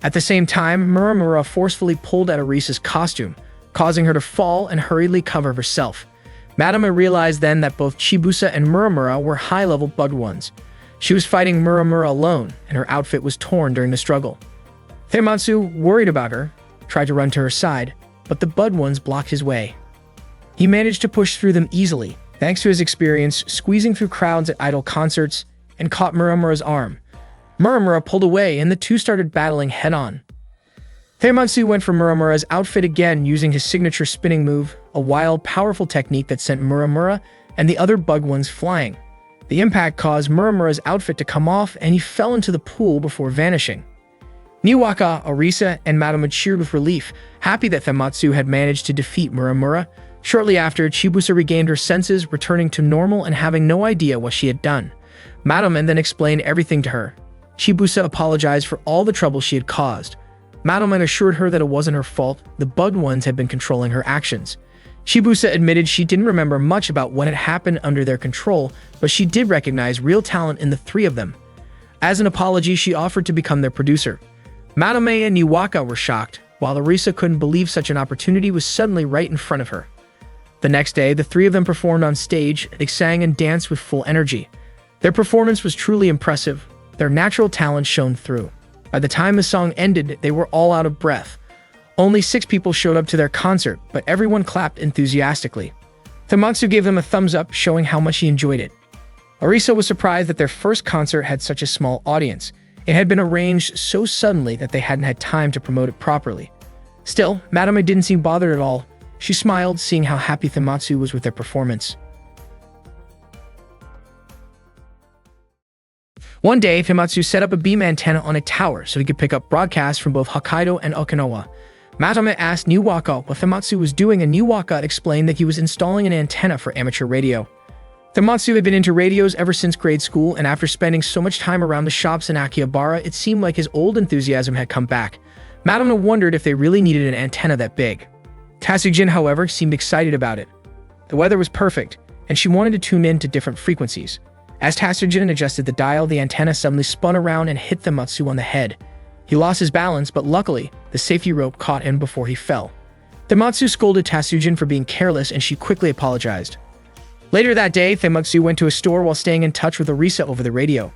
At the same time, Muramura forcefully pulled at Orisa's costume, causing her to fall and hurriedly cover herself. Madame realized then that both Chibusa and Muramura were high-level Bud Ones. She was fighting Muramura alone, and her outfit was torn during the struggle. Feimatsu, worried about her, tried to run to her side, but the Bud ones blocked his way. He managed to push through them easily, thanks to his experience squeezing through crowds at idol concerts, and caught Muramura's arm. Muramura pulled away and the two started battling head-on. Feimatsu went for Muramura's outfit again using his signature spinning move, a wild, powerful technique that sent Muramura and the other Bug ones flying. The impact caused Muramura's outfit to come off and he fell into the pool before vanishing. Niwaka, Orisa, and Madama cheered with relief, happy that Feimatsu had managed to defeat Muramura. Shortly after, Chibusa regained her senses, returning to normal and having no idea what she had done. Madama then explained everything to her. Chibusa apologized for all the trouble she had caused. Madama assured her that it wasn't her fault, the Bug ones had been controlling her actions. Chibusa admitted she didn't remember much about what had happened under their control, but she did recognize real talent in the three of them. As an apology, she offered to become their producer. Madame and Niwaka were shocked, while Orisa couldn't believe such an opportunity was suddenly right in front of her. The next day, the three of them performed on stage. They sang and danced with full energy. Their performance was truly impressive. Their natural talent shone through. By the time the song ended, they were all out of breath. Only 6 people showed up to their concert, but everyone clapped enthusiastically. Feimatsu gave them a thumbs up, showing how much he enjoyed it. Orisa was surprised that their first concert had such a small audience. It had been arranged so suddenly that they hadn't had time to promote it properly. Still, Madame didn't seem bothered at all. She smiled, seeing how happy Feimatsu was with their performance. One day, Feimatsu set up a beam antenna on a tower so he could pick up broadcasts from both Hokkaido and Okinawa. Madame asked Niwaka what Feimatsu was doing, and Niwaka explained that he was installing an antenna for amateur radio. Feimatsu had been into radios ever since grade school, and after spending so much time around the shops in Akihabara, it seemed like his old enthusiasm had come back. Madame wondered if they really needed an antenna that big. Tatsujin, however, seemed excited about it. The weather was perfect, and she wanted to tune in to different frequencies. As Tatsujin adjusted the dial, the antenna suddenly spun around and hit Feimatsu on the head. He lost his balance, but luckily, the safety rope caught him before he fell. Feimatsu scolded Tatsujin for being careless, and she quickly apologized. Later that day, Feimatsu went to a store while staying in touch with Orisa over the radio.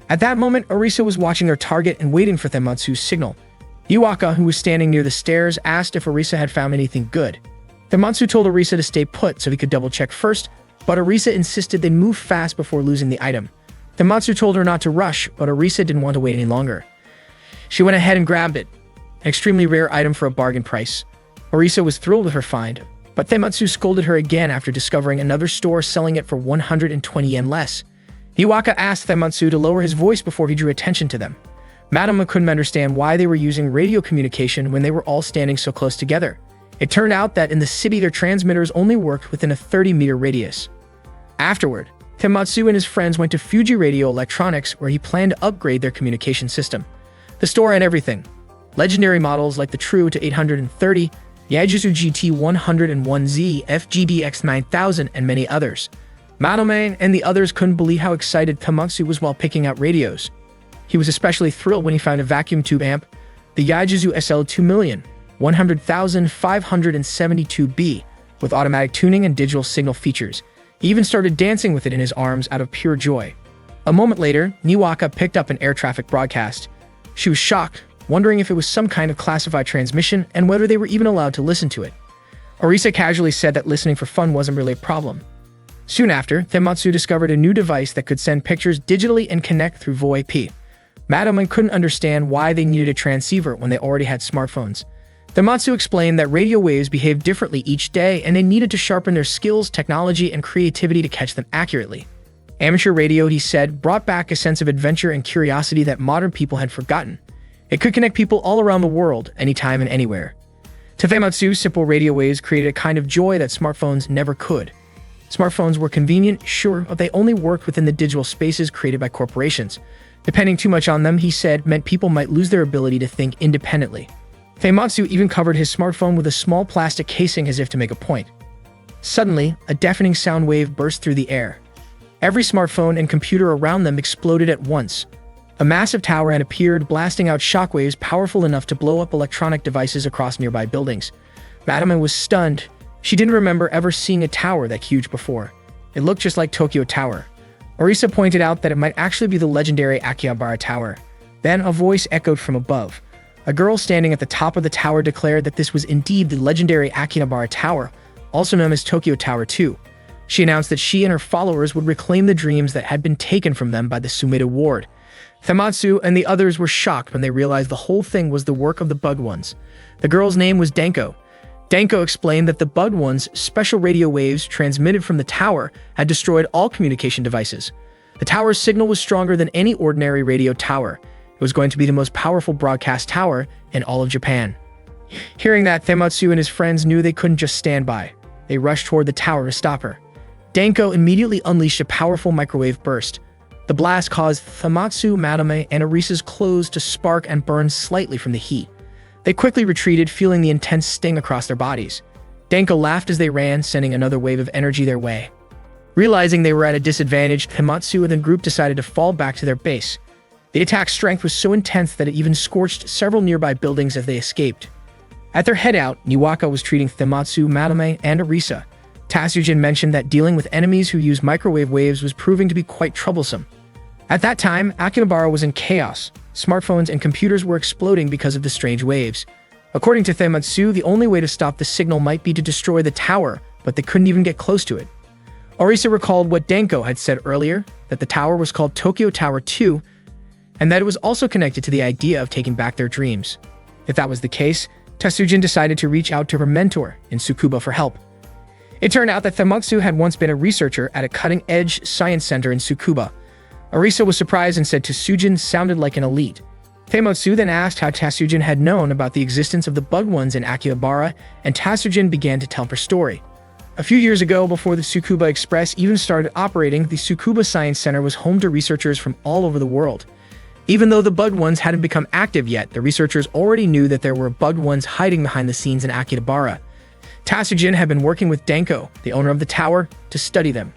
At that moment, Orisa was watching their target and waiting for Feimatsu's signal. Niwaka, who was standing near the stairs, asked if Orisa had found anything good. Feimatsu told Orisa to stay put so he could double-check first, but Orisa insisted they move fast before losing the item. Feimatsu told her not to rush, but Orisa didn't want to wait any longer. She went ahead and grabbed it, an extremely rare item for a bargain price. Orisa was thrilled with her find, but Feimatsu scolded her again after discovering another store selling it for 120 yen less. Niwaka asked Feimatsu to lower his voice before he drew attention to them. Madama couldn't understand why they were using radio communication when they were all standing so close together. It turned out that in the city their transmitters only worked within a 30-meter radius. Afterward, Feimatsu and his friends went to Fuji Radio Electronics, where he planned to upgrade their communication system. The store had everything. Legendary models like the True to 830, Yaejizu GT 101Z, FGDX 9000, and many others. Madame and the others couldn't believe how excited Feimatsu was while picking out radios. He was especially thrilled when he found a vacuum tube amp, the Yaejizu SL 2,100,572B, with automatic tuning and digital signal features. He even started dancing with it in his arms out of pure joy. A moment later, Niwaka picked up an air traffic broadcast. She was shocked, wondering if it was some kind of classified transmission and whether they were even allowed to listen to it. Orisa casually said that listening for fun wasn't really a problem. Soon after, Feimatsu discovered a new device that could send pictures digitally and connect through VoIP. Madame couldn't understand why they needed a transceiver when they already had smartphones. Feimatsu explained that radio waves behaved differently each day and they needed to sharpen their skills, technology, and creativity to catch them accurately. Amateur radio, he said, brought back a sense of adventure and curiosity that modern people had forgotten. It could connect people all around the world, anytime and anywhere. To Feimatsu, simple radio waves created a kind of joy that smartphones never could. Smartphones were convenient, sure, but they only worked within the digital spaces created by corporations. Depending too much on them, he said, meant people might lose their ability to think independently. Feimatsu even covered his smartphone with a small plastic casing as if to make a point. Suddenly, a deafening sound wave burst through the air. Every smartphone and computer around them exploded at once. A massive tower had appeared, blasting out shockwaves powerful enough to blow up electronic devices across nearby buildings. Madame was stunned. She didn't remember ever seeing a tower that huge before. It looked just like Tokyo Tower. Orisa pointed out that it might actually be the legendary Akihabara Tower. Then a voice echoed from above. A girl standing at the top of the tower declared that this was indeed the legendary Akihabara Tower, also known as Tokyo Tower 2. She announced that she and her followers would reclaim the dreams that had been taken from them by the Sumida Ward. Famitsu and the others were shocked when they realized the whole thing was the work of the Bug Ones. The girl's name was Denko. Denko explained that the Bug Ones' special radio waves transmitted from the tower had destroyed all communication devices. The tower's signal was stronger than any ordinary radio tower. It was going to be the most powerful broadcast tower in all of Japan. Hearing that, Famitsu and his friends knew they couldn't just stand by. They rushed toward the tower to stop her. Denko immediately unleashed a powerful microwave burst. The blast caused Famitsu, Madame, and Arisa's clothes to spark and burn slightly from the heat. They quickly retreated, feeling the intense sting across their bodies. Denko laughed as they ran, sending another wave of energy their way. Realizing they were at a disadvantage, Famitsu and the group decided to fall back to their base. The attack's strength was so intense that it even scorched several nearby buildings as they escaped. At their head-out, Niwaka was treating Famitsu, Madame, and Arisa. Tatsujin mentioned that dealing with enemies who use microwave waves was proving to be quite troublesome. At that time, Akihabara was in chaos. Smartphones and computers were exploding because of the strange waves. According to Famitsu, the only way to stop the signal might be to destroy the tower, but they couldn't even get close to it. Arisa recalled what Denko had said earlier, that the tower was called Tokyo Tower 2, and that it was also connected to the idea of taking back their dreams. If that was the case, Tatsujin decided to reach out to her mentor in Tsukuba for help. It turned out that Famitsu had once been a researcher at a cutting-edge science center in Tsukuba. Arisa was surprised and said Tatsujin sounded like an elite. Famitsu then asked how Tatsujin had known about the existence of the Bug Ones in Akihabara, and Tatsujin began to tell her story. A few years ago, before the Tsukuba Express even started operating, the Tsukuba Science Center was home to researchers from all over the world. Even though the Bug Ones hadn't become active yet, the researchers already knew that there were Bug Ones hiding behind the scenes in Akihabara. Tatsujin had been working with Denko, the owner of the tower, to study them.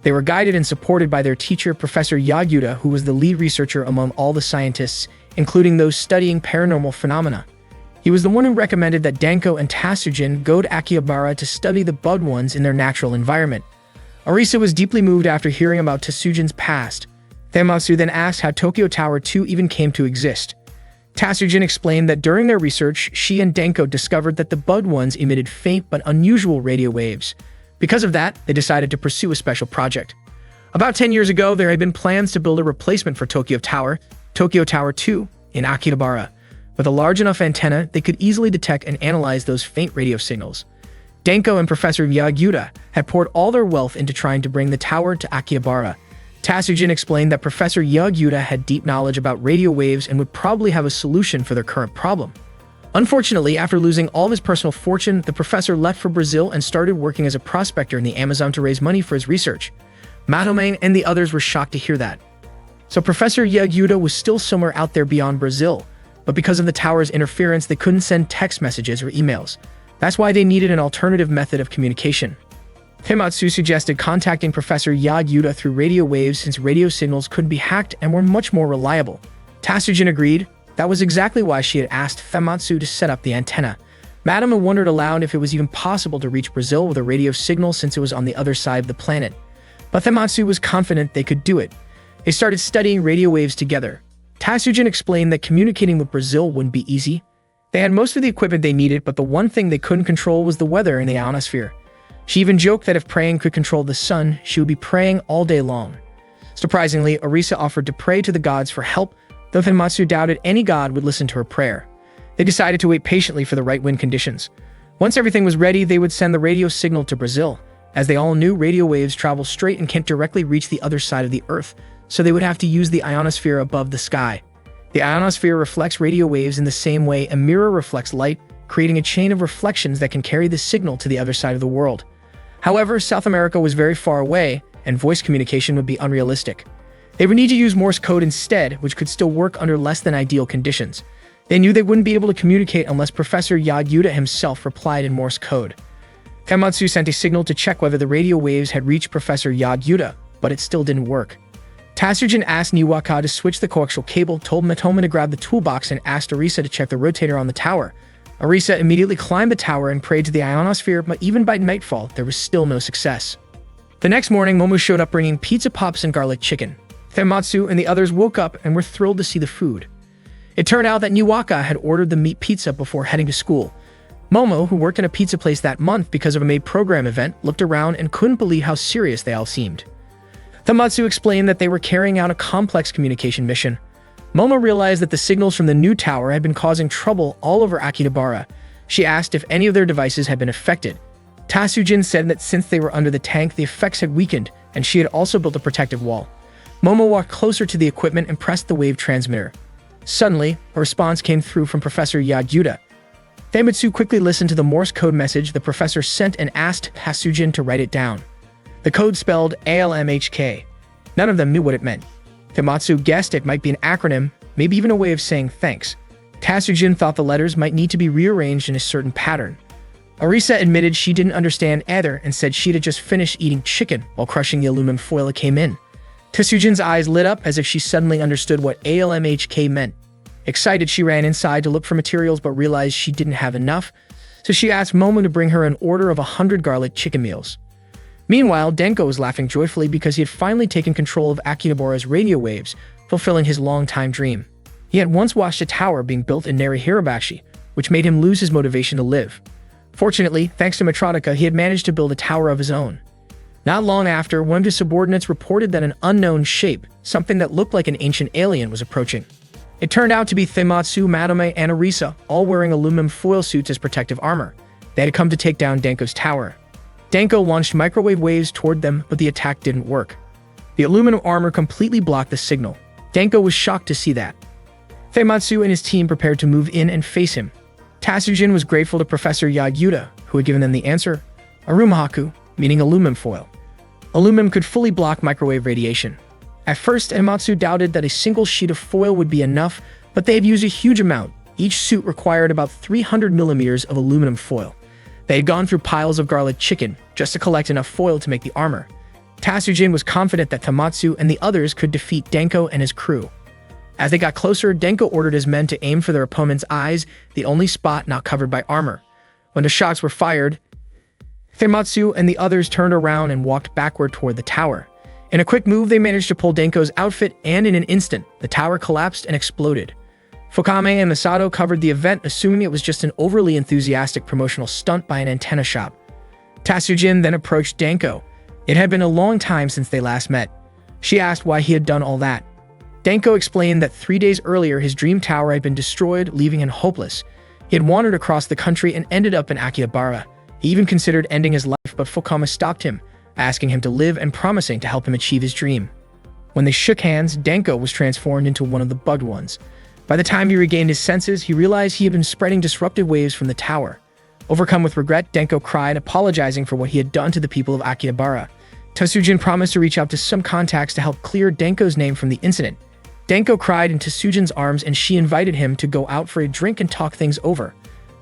They were guided and supported by their teacher, Professor Yagyuta, who was the lead researcher among all the scientists, including those studying paranormal phenomena. He was the one who recommended that Denko and Tatsujin go to Akihabara to study the Bug Ones in their natural environment. Arisa was deeply moved after hearing about Tatsujin's past. Famitsu then asked how Tokyo Tower 2 even came to exist. Tatsujin explained that during their research, she and Denko discovered that the Bug Ones emitted faint but unusual radio waves. Because of that, they decided to pursue a special project. About 10 years ago, there had been plans to build a replacement for Tokyo Tower 2, in Akihabara. With a large enough antenna, they could easily detect and analyze those faint radio signals. Denko and Professor Yagyuta had poured all their wealth into trying to bring the tower to Akihabara. Tatsujin explained that Professor Yagyuta had deep knowledge about radio waves and would probably have a solution for their current problem. Unfortunately, after losing all of his personal fortune, the professor left for Brazil and started working as a prospector in the Amazon to raise money for his research. Madame and the others were shocked to hear that. So Professor Yagyuta was still somewhere out there beyond Brazil, but because of the tower's interference, they couldn't send text messages or emails. That's why they needed an alternative method of communication. Famitsu suggested contacting Professor Yagyuta through radio waves since radio signals could be hacked and were much more reliable. Tatsujin agreed. That was exactly why she had asked Famitsu to set up the antenna. Madame wondered aloud if it was even possible to reach Brazil with a radio signal since it was on the other side of the planet. But Famitsu was confident they could do it. They started studying radio waves together. Tatsujin explained that communicating with Brazil wouldn't be easy. They had most of the equipment they needed, but the one thing they couldn't control was the weather in the ionosphere. She even joked that if praying could control the sun, she would be praying all day long. Surprisingly, Arisa offered to pray to the gods for help, though Famitsu doubted any god would listen to her prayer. They decided to wait patiently for the right wind conditions. Once everything was ready, they would send the radio signal to Brazil. As they all knew, radio waves travel straight and can't directly reach the other side of the Earth, so they would have to use the ionosphere above the sky. The ionosphere reflects radio waves in the same way a mirror reflects light, creating a chain of reflections that can carry the signal to the other side of the world. However, South America was very far away, and voice communication would be unrealistic. They would need to use Morse code instead, which could still work under less than ideal conditions. They knew they wouldn't be able to communicate unless Professor Yagyuta himself replied in Morse code. Famitsu sent a signal to check whether the radio waves had reached Professor Yagyuta, but it still didn't work. Tatsujin asked Niwaka to switch the coaxial cable, told Matoma to grab the toolbox, and asked Arisa to check the rotator on the tower. Arisa immediately climbed the tower and prayed to the ionosphere, but even by nightfall, there was still no success. The next morning, Momo showed up bringing pizza pops and garlic chicken. Famitsu and the others woke up and were thrilled to see the food. It turned out that Niwaka had ordered the meat pizza before heading to school. Momo, who worked in a pizza place that month because of a maid program event, looked around and couldn't believe how serious they all seemed. Tamatsu explained that they were carrying out a complex communication mission. Momo realized that the signals from the new tower had been causing trouble all over Akihabara. She asked if any of their devices had been affected. Tasujin said that since they were under the tank, the effects had weakened, and she had also built a protective wall. Momo walked closer to the equipment and pressed the wave transmitter. Suddenly, a response came through from Professor Yagyuta. Tamatsu quickly listened to the Morse code message the professor sent and asked Tasujin to write it down. The code spelled ALMHK. None of them knew what it meant. Tamatsu guessed it might be an acronym, maybe even a way of saying thanks. Tasujin thought the letters might need to be rearranged in a certain pattern. Arisa admitted she didn't understand either and said she'd just finished eating chicken while crushing the aluminum foil that came in. Tasujin's eyes lit up as if she suddenly understood what ALMHK meant. Excited, she ran inside to look for materials but realized she didn't have enough, so she asked Momo to bring her an order of 100 garlic chicken meals. Meanwhile, Denko was laughing joyfully because he had finally taken control of Akihabara's radio waves, fulfilling his long-time dream. He had once watched a tower being built in Narihirabashi, which made him lose his motivation to live. Fortunately, thanks to Matronica, he had managed to build a tower of his own. Not long after, one of his subordinates reported that an unknown shape, something that looked like an ancient alien, was approaching. It turned out to be Tamatsu, Madame, and Arisa, all wearing aluminum foil suits as protective armor. They had come to take down Denko's tower. Denko launched microwave waves toward them, but the attack didn't work. The aluminum armor completely blocked the signal. Denko was shocked to see that. Tamatsu and his team prepared to move in and face him. Tasujin was grateful to Professor Yagyuta, who had given them the answer, Arumahaku, meaning aluminum foil. Aluminum could fully block microwave radiation. At first, Tamatsu doubted that a single sheet of foil would be enough, but they had used a huge amount. Each suit required about 300 millimeters of aluminum foil. They had gone through piles of garlic chicken just to collect enough foil to make the armor. Tasujin was confident that Tamatsu and the others could defeat Denko and his crew. As they got closer, Denko ordered his men to aim for their opponent's eyes, the only spot not covered by armor. When the shots were fired, Tamatsu and the others turned around and walked backward toward the tower. In a quick move, they managed to pull Denko's outfit, and in an instant, the tower collapsed and exploded. Fukame and Masato covered the event, assuming it was just an overly enthusiastic promotional stunt by an antenna shop. Tasujin then approached Denko. It had been a long time since they last met. She asked why he had done all that. Denko explained that 3 days earlier his dream tower had been destroyed, leaving him hopeless. He had wandered across the country and ended up in Akihabara. He even considered ending his life, but Fukame stopped him, asking him to live and promising to help him achieve his dream. When they shook hands, Denko was transformed into one of the bugged ones. By the time he regained his senses, he realized he had been spreading disruptive waves from the tower. Overcome with regret, Denko cried, apologizing for what he had done to the people of Akihabara. Tasujin promised to reach out to some contacts to help clear Denko's name from the incident. Denko cried in Tasujin's arms and she invited him to go out for a drink and talk things over.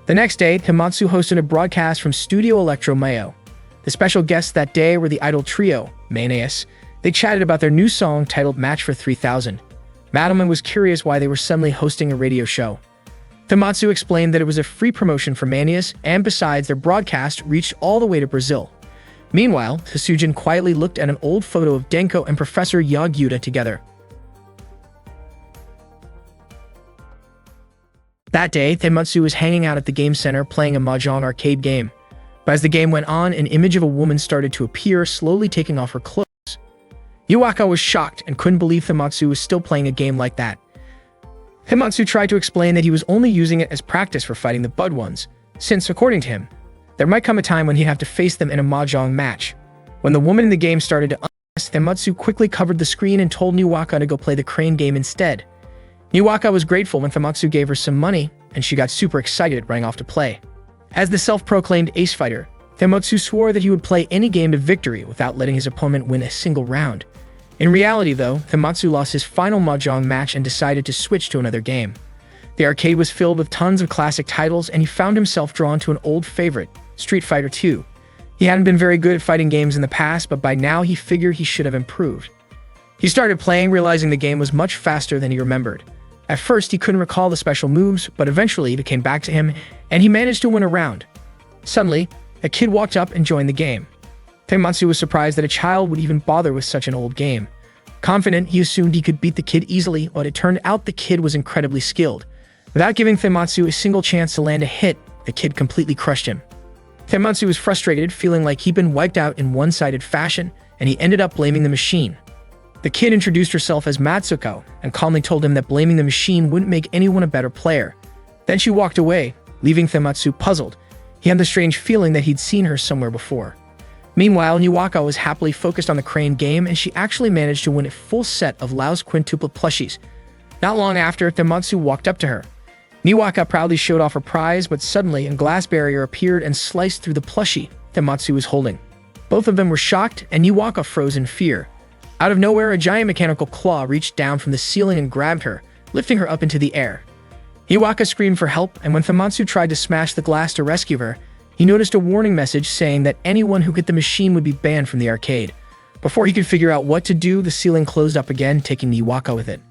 The next day, Tamatsu hosted a broadcast from Studio Electro Mayo. The special guests that day were the idol trio, Maneus. They chatted about their new song titled Match for 3000. Madelman was curious why they were suddenly hosting a radio show. Tamatsu explained that it was a free promotion for Maneus, and besides, their broadcast reached all the way to Brazil. Meanwhile, Tasujin quietly looked at an old photo of Denko and Professor Yagyuta together. That day, Tamatsu was hanging out at the game center playing a mahjong arcade game. But as the game went on, an image of a woman started to appear, slowly taking off her clothes. Yuaka was shocked and couldn't believe Tamatsu was still playing a game like that. Tamatsu tried to explain that he was only using it as practice for fighting the Bud ones, since, according to him, there might come a time when he'd have to face them in a mahjong match. When the woman in the game started to undress, Tamatsu quickly covered the screen and told Niwaka to go play the crane game instead. Niwaka was grateful when Tamatsu gave her some money, and she got super excited running off to play. As the self-proclaimed ace fighter, Tamatsu swore that he would play any game to victory without letting his opponent win a single round. In reality, though, Tamatsu lost his final mahjong match and decided to switch to another game. The arcade was filled with tons of classic titles, and he found himself drawn to an old favorite, Street Fighter II. He hadn't been very good at fighting games in the past, but by now he figured he should have improved. He started playing, realizing the game was much faster than he remembered. At first, he couldn't recall the special moves, but eventually it came back to him, and he managed to win a round. Suddenly, a kid walked up and joined the game. Tamatsu was surprised that a child would even bother with such an old game. Confident, he assumed he could beat the kid easily, but it turned out the kid was incredibly skilled. Without giving Tematsu a single chance to land a hit, the kid completely crushed him. Tematsu was frustrated, feeling like he'd been wiped out in one-sided fashion, and he ended up blaming the machine. The kid introduced herself as Matsuko and calmly told him that blaming the machine wouldn't make anyone a better player. Then she walked away, leaving Tematsu puzzled. He had the strange feeling that he'd seen her somewhere before. Meanwhile, Niwaka was happily focused on the crane game, and she actually managed to win a full set of Lao's quintuplet plushies. Not long after, Tematsu walked up to her. Niwaka proudly showed off her prize, but suddenly a glass barrier appeared and sliced through the plushie Tematsu was holding. Both of them were shocked, and Niwaka froze in fear. Out of nowhere, a giant mechanical claw reached down from the ceiling and grabbed her, lifting her up into the air. Niwaka screamed for help, and when Tematsu tried to smash the glass to rescue her, he noticed a warning message saying that anyone who hit the machine would be banned from the arcade. Before he could figure out what to do, the ceiling closed up again, taking Niwaka with it.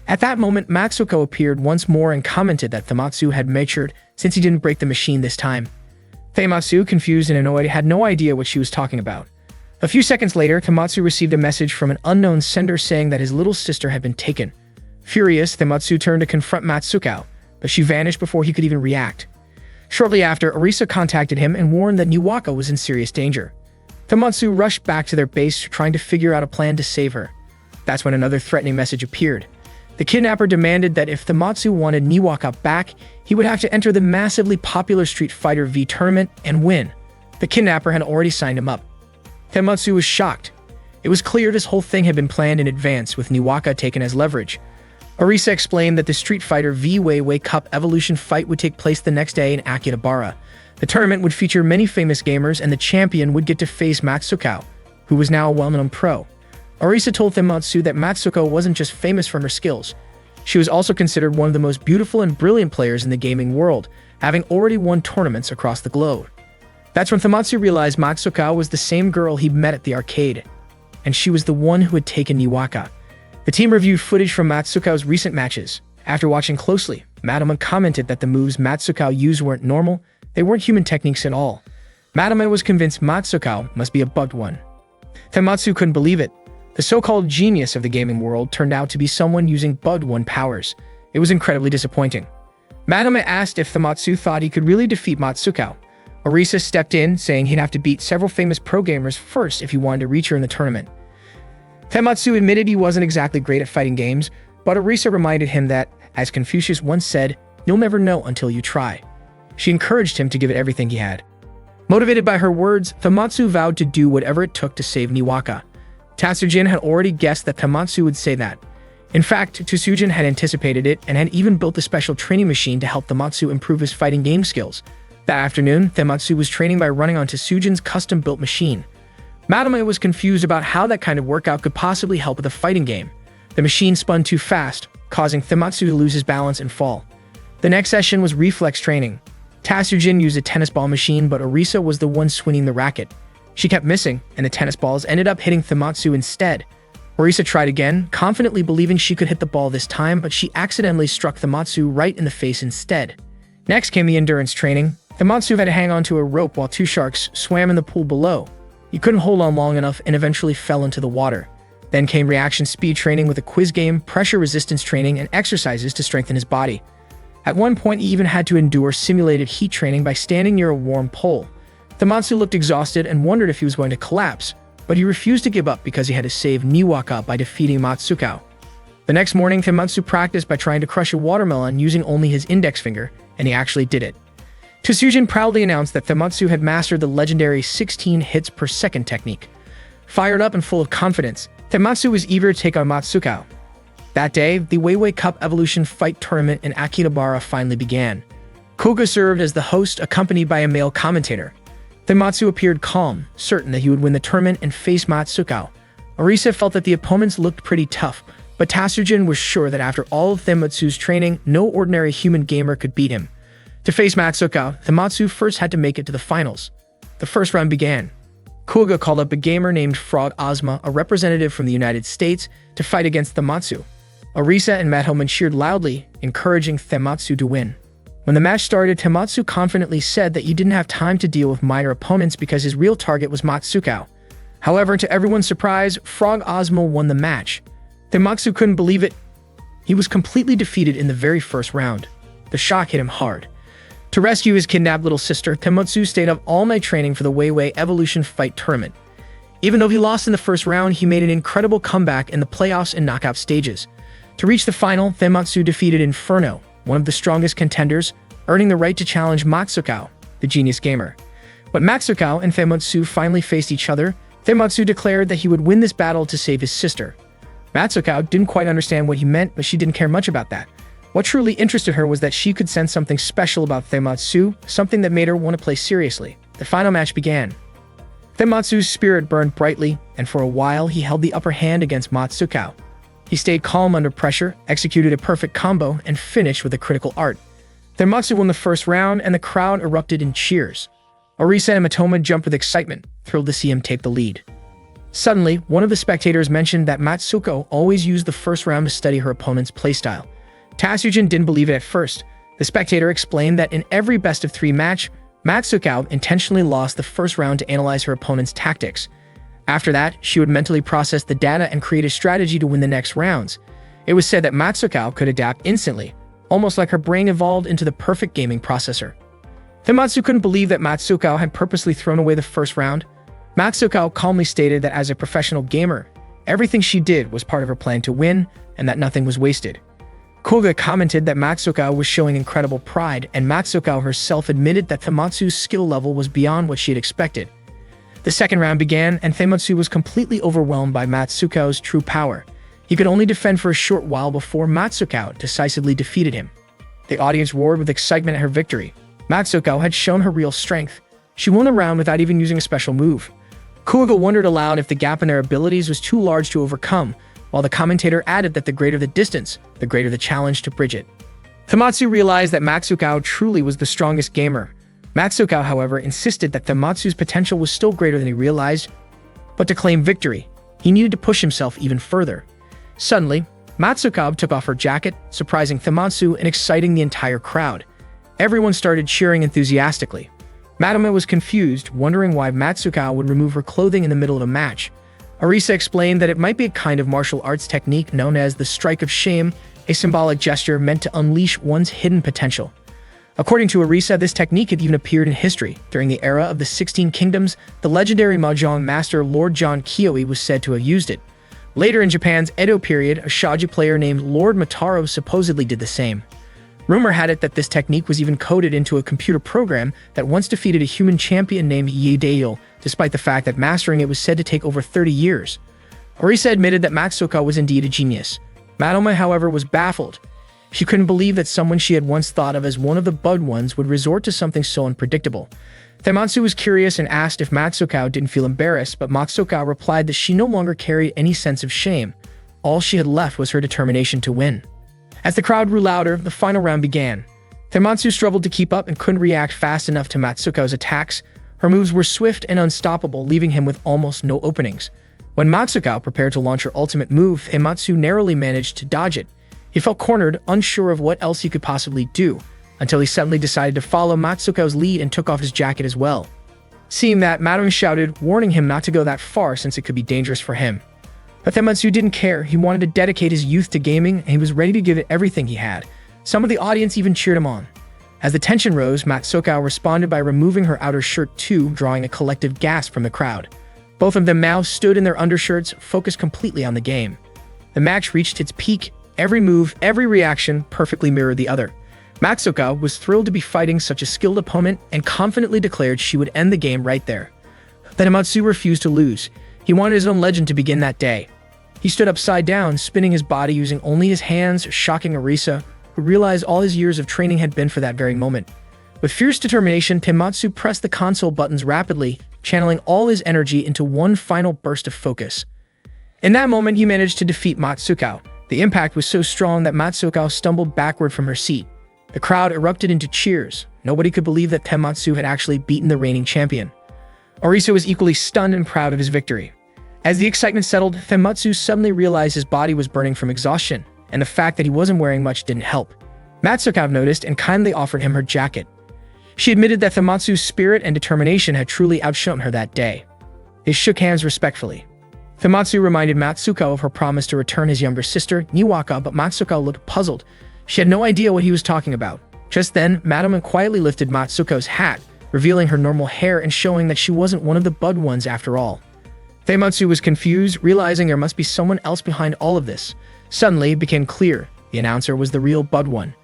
At that moment, Matsuko appeared once more and commented that Tematsu had matured since he didn't break the machine this time. Tematsu, confused and annoyed, had no idea what she was talking about. A few seconds later, Tematsu received a message from an unknown sender saying that his little sister had been taken. Furious, Tematsu turned to confront Matsuko, but she vanished before he could even react. Shortly after, Arisa contacted him and warned that Niwaka was in serious danger. Tematsu rushed back to their base, trying to figure out a plan to save her. That's when another threatening message appeared. The kidnapper demanded that if Tematsu wanted Niwaka back, he would have to enter the massively popular Street Fighter V tournament and win. The kidnapper had already signed him up. Tematsu was shocked. It was clear this whole thing had been planned in advance, with Niwaka taken as leverage. Arisa explained that the Street Fighter V Weiwei Cup Evolution fight would take place the next day in Akihabara. The tournament would feature many famous gamers, and the champion would get to face Matsuko, who was now a well-known pro. Arisa told Tematsu that Matsuko wasn't just famous for her skills. She was also considered one of the most beautiful and brilliant players in the gaming world, having already won tournaments across the globe. That's when Tematsu realized Matsuko was the same girl he'd met at the arcade, and she was the one who had taken Niwaka. The team reviewed footage from Matsuko's recent matches. After watching closely, Madama commented that the moves Matsuko used weren't normal, they weren't human techniques at all. Madama was convinced Matsuko must be a bugged one. Tematsu couldn't believe it. The so-called genius of the gaming world turned out to be someone using bugged one powers. It was incredibly disappointing. Madama asked if Tematsu thought he could really defeat Matsuko. Arisa stepped in, saying he'd have to beat several famous pro gamers first if he wanted to reach her in the tournament. Tematsu admitted he wasn't exactly great at fighting games, but Arisa reminded him that, as Confucius once said, "You'll never know until you try." She encouraged him to give it everything he had. Motivated by her words, Tematsu vowed to do whatever it took to save Niwaka. Tatsujin had already guessed that Tematsu would say that. In fact, Tatsujin had anticipated it and had even built a special training machine to help Tematsu improve his fighting game skills. That afternoon, Tematsu was training by running on Tatsujin's custom-built machine. Madama was confused about how that kind of workout could possibly help with a fighting game. The machine spun too fast, causing Tematsu to lose his balance and fall. The next session was reflex training. Tatsujin used a tennis ball machine, but Arisa was the one swinging the racket. She kept missing, and the tennis balls ended up hitting Tematsu instead. Arisa tried again, confidently believing she could hit the ball this time, but she accidentally struck Tematsu right in the face instead. Next came the endurance training. Tematsu had to hang onto a rope while two sharks swam in the pool below. He couldn't hold on long enough and eventually fell into the water. Then came reaction speed training with a quiz game, pressure resistance training, and exercises to strengthen his body. At one point, he even had to endure simulated heat training by standing near a warm pole. Tematsu looked exhausted and wondered if he was going to collapse, but he refused to give up because he had to save Niwaka by defeating Matsuko. The next morning, Tematsu practiced by trying to crush a watermelon using only his index finger, and he actually did it. Tatsujin proudly announced that Tematsu had mastered the legendary 16 hits per second technique. Fired up and full of confidence, Tematsu was eager to take on Matsuko. That day, the Weiwei Cup Evolution Fight Tournament in Akihabara finally began. Koga served as the host, accompanied by a male commentator. Tematsu appeared calm, certain that he would win the tournament and face Matsuko. Arisa felt that the opponents looked pretty tough, but Tatsujin was sure that after all of Tematsu's training, no ordinary human gamer could beat him. To face Matsuko, Tematsu first had to make it to the finals. The first round began. Koga called up a gamer named Frog Ozma, a representative from the United States, to fight against Tematsu. Arisa and Madhoman cheered loudly, encouraging Tematsu to win. When the match started, Tematsu confidently said that he didn't have time to deal with minor opponents because his real target was Matsuko. However, to everyone's surprise, Frog Ozmo won the match. Tematsu couldn't believe it. He was completely defeated in the very first round. The shock hit him hard. To rescue his kidnapped little sister, Tematsu stayed up all night training for the Weiwei Evolution Fight Tournament. Even though he lost in the first round, he made an incredible comeback in the playoffs and knockout stages. To reach the final, Tematsu defeated Inferno, one of the strongest contenders, earning the right to challenge Matsukao, the genius gamer. When Matsukao and Tematsu finally faced each other, Tematsu declared that he would win this battle to save his sister. Matsukao didn't quite understand what he meant, but she didn't care much about that. What truly interested her was that she could sense something special about Tematsu, something that made her want to play seriously. The final match began. Tematsu's spirit burned brightly, and for a while he held the upper hand against Matsukao. He stayed calm under pressure, executed a perfect combo, and finished with a critical art. Tematsu won the first round, and the crowd erupted in cheers. Orisa and Matoma jumped with excitement, thrilled to see him take the lead. Suddenly, one of the spectators mentioned that Matsuko always used the first round to study her opponent's playstyle. Tatsujin didn't believe it at first. The spectator explained that in every best-of-3 match, Matsukao intentionally lost the first round to analyze her opponent's tactics. After that, she would mentally process the data and create a strategy to win the next rounds. It was said that Matsukao could adapt instantly, almost like her brain evolved into the perfect gaming processor. Tematsu couldn't believe that Matsukao had purposely thrown away the first round. Matsukao calmly stated that as a professional gamer, everything she did was part of her plan to win, and that nothing was wasted. Koga commented that Matsukao was showing incredible pride, and Matsukao herself admitted that Tematsu's skill level was beyond what she had expected. The second round began, and Tematsu was completely overwhelmed by Matsukao's true power. He could only defend for a short while before Matsukao decisively defeated him. The audience roared with excitement at her victory. Matsukao had shown her real strength. She won the round without even using a special move. Koga wondered aloud if the gap in their abilities was too large to overcome, while the commentator added that the greater the distance, the greater the challenge to bridge it. Tematsu realized that Matsukao truly was the strongest gamer. Matsukao, however, insisted that Tematsu's potential was still greater than he realized, but to claim victory, he needed to push himself even further. Suddenly, Matsukao took off her jacket, surprising Tematsu and exciting the entire crowd. Everyone started cheering enthusiastically. Matoma was confused, wondering why Matsukao would remove her clothing in the middle of a match. Orisa explained that it might be a kind of martial arts technique known as the strike of shame, a symbolic gesture meant to unleash one's hidden potential. According to Orisa, this technique had even appeared in history. During the era of the 16 Kingdoms, the legendary mahjong master Lord John Kioi was said to have used it. Later in Japan's Edo period, a shogi player named Lord Mataro supposedly did the same. Rumor had it that this technique was even coded into a computer program that once defeated a human champion named Yedail, despite the fact that mastering it was said to take over 30 years. Orisa admitted that Matsuko was indeed a genius. Matoma, however, was baffled. She couldn't believe that someone she had once thought of as one of the Bud Ones would resort to something so unpredictable. Tematsu was curious and asked if Matsukao didn't feel embarrassed, but Matsukao replied that she no longer carried any sense of shame. All she had left was her determination to win. As the crowd grew louder, the final round began. Tematsu struggled to keep up and couldn't react fast enough to Matsukao's attacks. Her moves were swift and unstoppable, leaving him with almost no openings. When Matsukao prepared to launch her ultimate move, Tematsu narrowly managed to dodge it. He felt cornered, unsure of what else he could possibly do, until he suddenly decided to follow Matsukao's lead and took off his jacket as well. Seeing that, Matoma shouted, warning him not to go that far since it could be dangerous for him. But Tematsu didn't care. He wanted to dedicate his youth to gaming, and he was ready to give it everything he had. Some of the audience even cheered him on. As the tension rose, Matsukao responded by removing her outer shirt too, drawing a collective gasp from the crowd. Both of them now stood in their undershirts, focused completely on the game. The match reached its peak. Every move, every reaction perfectly mirrored the other. Matsukao was thrilled to be fighting such a skilled opponent and confidently declared she would end the game right there. But Tematsu refused to lose. He wanted his own legend to begin that day. He stood upside down, spinning his body using only his hands, shocking Orisa, who realized all his years of training had been for that very moment. With fierce determination, Tematsu pressed the console buttons rapidly, channeling all his energy into one final burst of focus. In that moment, he managed to defeat Matsukao. The impact was so strong that Matsukao stumbled backward from her seat. The crowd erupted into cheers. Nobody could believe that Tematsu had actually beaten the reigning champion. Orisa was equally stunned and proud of his victory. As the excitement settled, Tematsu suddenly realized his body was burning from exhaustion, and the fact that he wasn't wearing much didn't help. Matsukao noticed and kindly offered him her jacket. She admitted that Tematsu's spirit and determination had truly outshone her that day. They shook hands respectfully. Tematsu reminded Matsuko of her promise to return his younger sister, Niwaka, but Matsuko looked puzzled. She had no idea what he was talking about. Just then, Madame quietly lifted Matsuko's hat, revealing her normal hair and showing that she wasn't one of the Bud ones after all. Tematsu was confused, realizing there must be someone else behind all of this. Suddenly, it became clear the announcer was the real Bud one.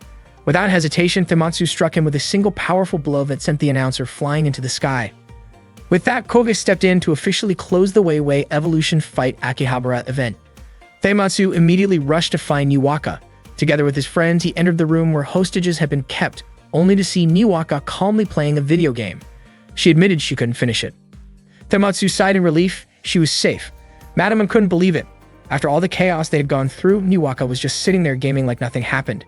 Without hesitation, Tematsu struck him with a single powerful blow that sent the announcer flying into the sky. With that, Koga stepped in to officially close the Weiwei Evolution Fight Akihabara event. Tematsu immediately rushed to find Niwaka. Together with his friends, he entered the room where hostages had been kept, only to see Niwaka calmly playing a video game. She admitted she couldn't finish it. Tematsu sighed in relief. She was safe. Madame couldn't believe it. After all the chaos they had gone through, Niwaka was just sitting there gaming like nothing happened.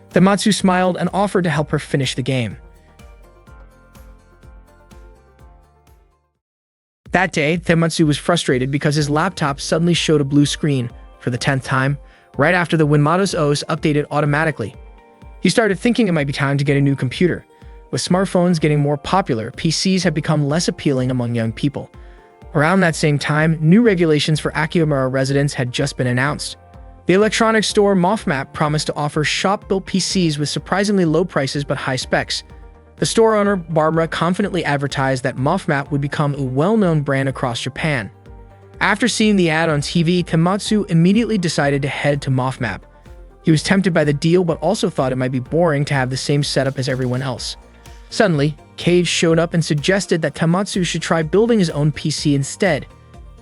Tematsu smiled and offered to help her finish the game. That day, Tematsu was frustrated because his laptop suddenly showed a blue screen for the 10th time, right after the Winmato's OS updated automatically. He started thinking it might be time to get a new computer. With smartphones getting more popular, PCs have become less appealing among young people. Around that same time, new regulations for Akihabara residents had just been announced. The electronics store MoffMap promised to offer shop-built PCs with surprisingly low prices but high specs. The store owner, Barbara, confidently advertised that MoffMap would become a well-known brand across Japan. After seeing the ad on TV, Tematsu immediately decided to head to MoffMap. He was tempted by the deal but also thought it might be boring to have the same setup as everyone else. Suddenly, Cage showed up and suggested that Tematsu should try building his own PC instead.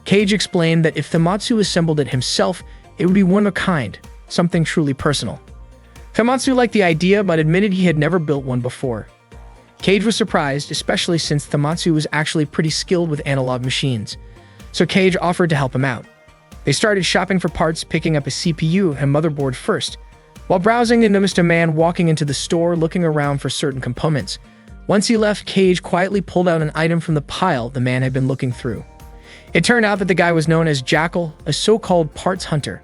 Cage explained that if Tematsu assembled it himself, it would be one of a kind, something truly personal. Tematsu liked the idea but admitted he had never built one before. Cage was surprised, especially since Tematsu was actually pretty skilled with analog machines. So Cage offered to help him out. They started shopping for parts, picking up a CPU and motherboard first. While browsing, they noticed a man walking into the store looking around for certain components. Once he left, Cage quietly pulled out an item from the pile the man had been looking through. It turned out that the guy was known as Jackal, a so-called parts hunter.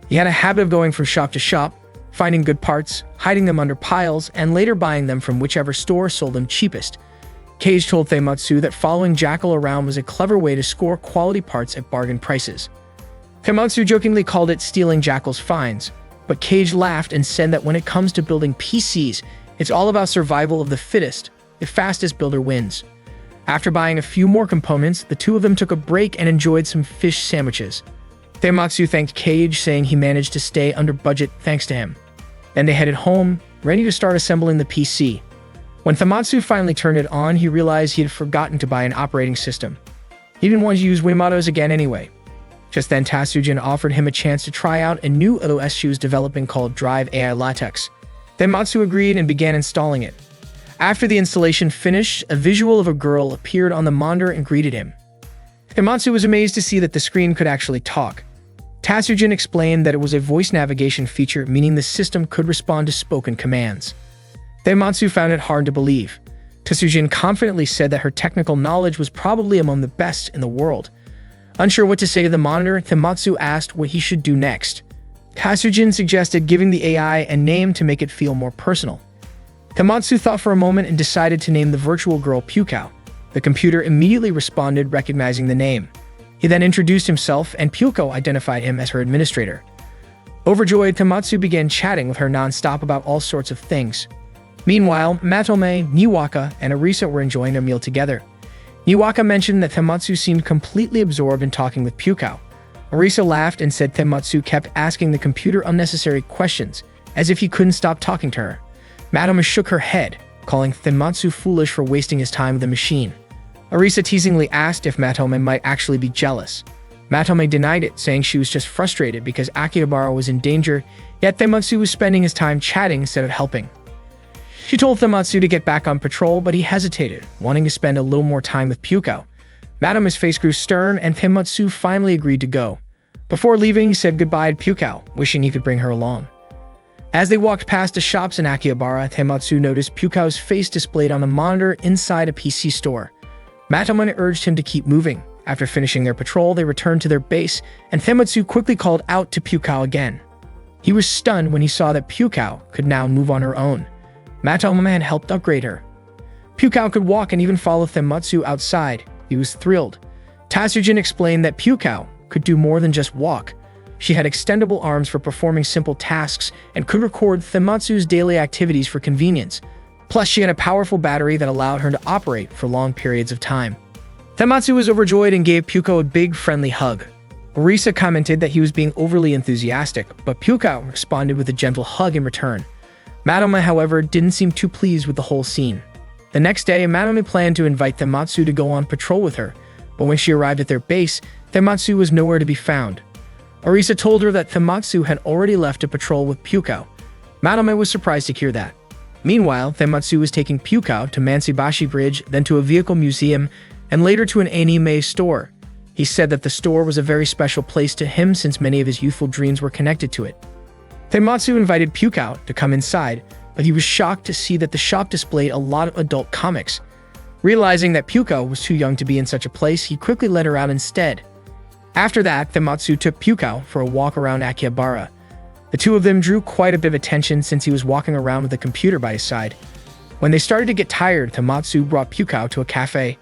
He had a habit of going from shop to shop, finding good parts, hiding them under piles, and later buying them from whichever store sold them cheapest. Cage told Tematsu that following Jackal around was a clever way to score quality parts at bargain prices. Tematsu jokingly called it stealing Jackal's finds, but Cage laughed and said that when it comes to building PCs, it's all about survival of the fittest. The fastest builder wins. After buying a few more components, the two of them took a break and enjoyed some fish sandwiches. Tematsu thanked Cage, saying he managed to stay under budget thanks to him. Then they headed home, ready to start assembling the PC. When Tematsu finally turned it on, he realized he had forgotten to buy an operating system. He didn't want to use Winmato's again anyway. Just then, Tatsujin offered him a chance to try out a new OS she was developing called Drive AI Latex. Tematsu agreed and began installing it. After the installation finished, a visual of a girl appeared on the monitor and greeted him. Tematsu was amazed to see that the screen could actually talk. Tatsujin explained that it was a voice navigation feature, meaning the system could respond to spoken commands. Tematsu found it hard to believe. Tatsujin confidently said that her technical knowledge was probably among the best in the world. Unsure what to say to the monitor, Tematsu asked what he should do next. Tatsujin suggested giving the AI a name to make it feel more personal. Tematsu thought for a moment and decided to name the virtual girl Pukao. The computer immediately responded, recognizing the name. He then introduced himself, and Pukao identified him as her administrator. Overjoyed, Tematsu began chatting with her non-stop about all sorts of things. Meanwhile, Matome, Niwaka, and Arisa were enjoying a meal together. Niwaka mentioned that Tematsu seemed completely absorbed in talking with Pukao. Arisa laughed and said Tematsu kept asking the computer unnecessary questions, as if he couldn't stop talking to her. Matome shook her head, calling Tematsu foolish for wasting his time with the machine. Arisa teasingly asked if Matome might actually be jealous. Matome denied it, saying she was just frustrated because Akihabara was in danger, yet Tematsu was spending his time chatting instead of helping. She told Tematsu to get back on patrol, but he hesitated, wanting to spend a little more time with Pukao. Matome's face grew stern, and Tematsu finally agreed to go. Before leaving, he said goodbye to Pukao, wishing he could bring her along. As they walked past the shops in Akihabara, Tematsu noticed Pukao's face displayed on the monitor inside a PC store. Matome urged him to keep moving. After finishing their patrol, they returned to their base, and Tematsu quickly called out to Pukao again. He was stunned when he saw that Pukao could now move on her own. Matome had helped upgrade her. Pukao could walk and even follow Tematsu outside. He was thrilled. Tatsujin explained that Pyukao could do more than just walk. She had extendable arms for performing simple tasks and could record Thematsu's daily activities for convenience. Plus, she had a powerful battery that allowed her to operate for long periods of time. Thematsu was overjoyed and gave Pyukao a big, friendly hug. Orisa commented that he was being overly enthusiastic, but Pyukao responded with a gentle hug in return. Madame, however, didn't seem too pleased with the whole scene. The next day, Madame planned to invite Thematsu to go on patrol with her, but when she arrived at their base, Thematsu was nowhere to be found. Orisa told her that Thematsu had already left to patrol with Pyukao. Madame was surprised to hear that. Meanwhile, Thematsu was taking Pyukao to Mansubashi Bridge, then to a vehicle museum, and later to an anime store. He said that the store was a very special place to him since many of his youthful dreams were connected to it. Thematsu invited Pyukao to come inside, but he was shocked to see that the shop displayed a lot of adult comics. Realizing that Pyukao was too young to be in such a place, he quickly let her out instead. After that, Thematsu took Pyukao for a walk around Akihabara. The two of them drew quite a bit of attention since he was walking around with a computer by his side. When they started to get tired, Thematsu brought Pyukao to a cafe.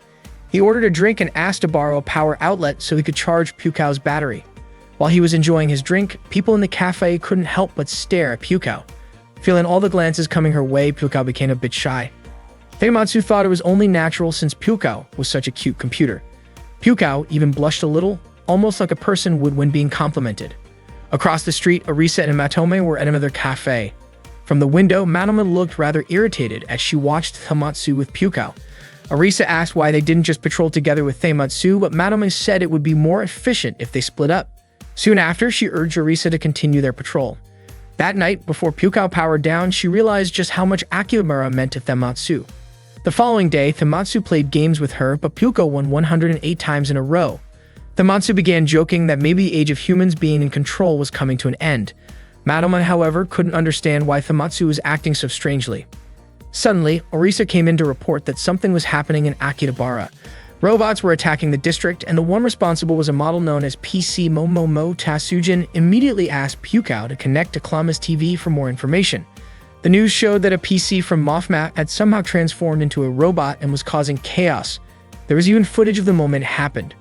He ordered a drink and asked to borrow a power outlet so he could charge Pyukao's battery. While he was enjoying his drink, people in the cafe couldn't help but stare at Pyukao. Feeling all the glances coming her way, Pyukao became a bit shy. Thematsu thought it was only natural since Pyukao was such a cute computer. Pyukao even blushed a little, almost like a person would when being complimented. Across the street, Orisa and Matome were at another cafe. From the window, Matome looked rather irritated as she watched Thematsu with Pyukao. Orisa asked why they didn't just patrol together with Thematsu, but Matome said it would be more efficient if they split up. Soon after, she urged Orisa to continue their patrol. That night, before Pyukao powered down, she realized just how much Akihabara meant to Thematsu. The following day, Thematsu played games with her, but Pyukao won 108 times in a row. Thematsu began joking that maybe the age of humans being in control was coming to an end. Matome, however, couldn't understand why Thematsu was acting so strangely. Suddenly, Orisa came in to report that something was happening in Akihabara. Robots were attacking the district, and the one responsible was a model known as PC Momomo. Tatsujin immediately asked Pyukao to connect to Klama's TV for more information. The news showed that a PC from Mothmat had somehow transformed into a robot and was causing chaos. There was even footage of the moment it happened.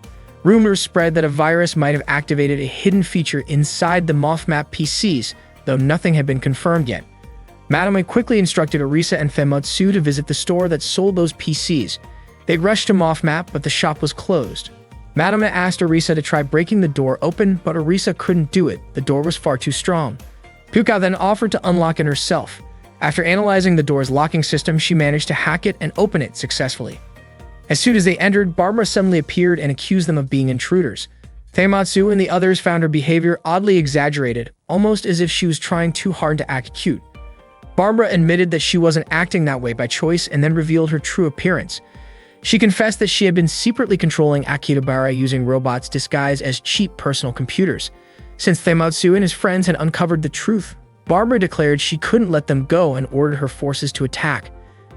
Rumors spread that a virus might have activated a hidden feature inside the Mothmat PCs, though nothing had been confirmed yet. Matome quickly instructed Orisa and Thematsu to visit the store that sold those PCs. They rushed to Mothmat, but the shop was closed. Matome asked Orisa to try breaking the door open, but Orisa couldn't do it. The door was far too strong. Pyukao then offered to unlock it herself. After analyzing the door's locking system, she managed to hack it and open it successfully. As soon as they entered, Barbara suddenly appeared and accused them of being intruders. Thematsu and the others found her behavior oddly exaggerated, almost as if she was trying too hard to act cute. Barbara admitted that she wasn't acting that way by choice and then revealed her true appearance. She confessed that she had been secretly controlling Akihabara using robots disguised as cheap personal computers. Since Thematsu and his friends had uncovered the truth, Barbara declared she couldn't let them go and ordered her forces to attack.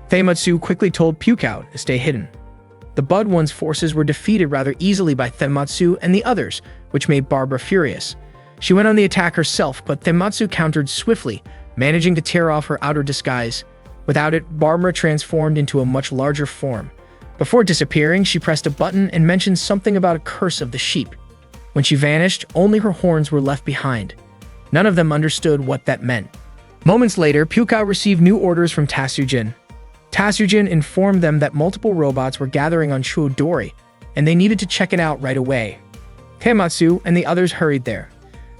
Thematsu quickly told Pyukao to stay hidden. The Bud One's forces were defeated rather easily by Thematsu and the others, which made Barbara furious. She went on the attack herself, but Thematsu countered swiftly, managing to tear off her outer disguise. Without it, Barbara transformed into a much larger form. Before disappearing, she pressed a button and mentioned something about a curse of the sheep. When she vanished, only her horns were left behind. None of them understood what that meant. Moments later, Pyukao received new orders from Tatsujin. Tatsujin informed them that multiple robots were gathering on Chuodori, and they needed to check it out right away. Thematsu and the others hurried there.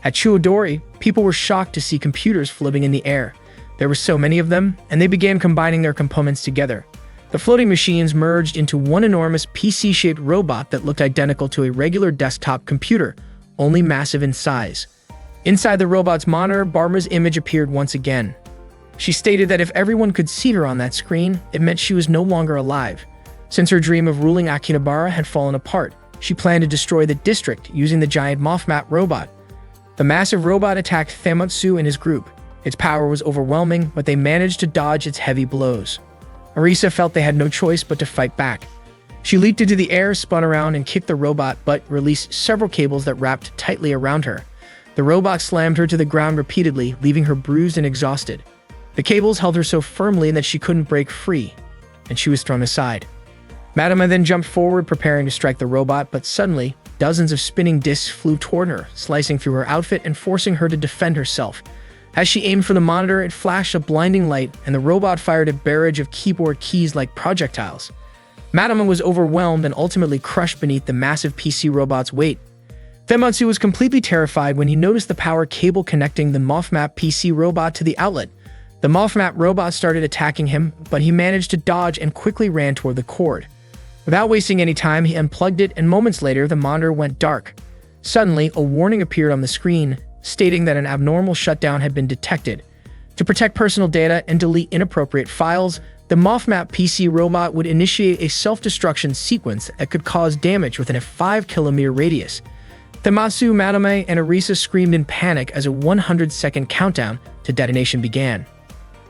At Chuodori, people were shocked to see computers floating in the air. There were so many of them, and they began combining their components together. The floating machines merged into one enormous PC-shaped robot that looked identical to a regular desktop computer, only massive in size. Inside the robot's monitor, Barbara's image appeared once again. She stated that if everyone could see her on that screen, it meant she was no longer alive. Since her dream of ruling Akihabara had fallen apart, she planned to destroy the district using the giant Mothmat robot. The massive robot attacked Thematsu and his group. Its power was overwhelming, but they managed to dodge its heavy blows. Orisa felt they had no choice but to fight back. She leaped into the air, spun around, and kicked the robot, but released several cables that wrapped tightly around her. The robot slammed her to the ground repeatedly, leaving her bruised and exhausted. The cables held her so firmly that she couldn't break free, and she was thrown aside. Madama then jumped forward, preparing to strike the robot, but suddenly, dozens of spinning discs flew toward her, slicing through her outfit and forcing her to defend herself. As she aimed for the monitor, it flashed a blinding light, and the robot fired a barrage of keyboard keys like projectiles. Madama was overwhelmed and ultimately crushed beneath the massive PC robot's weight. Tematsu was completely terrified when he noticed the power cable connecting the MOFMAP PC robot to the outlet. The MOFMAP robot started attacking him, but he managed to dodge and quickly ran toward the cord. Without wasting any time, he unplugged it, and moments later, the monitor went dark. Suddenly, a warning appeared on the screen, stating that an abnormal shutdown had been detected. To protect personal data and delete inappropriate files, the MOFMAP PC robot would initiate a self-destruction sequence that could cause damage within a 5-kilometer radius. Tematsu, Madame, and Arisa screamed in panic as a 100-second countdown to detonation began.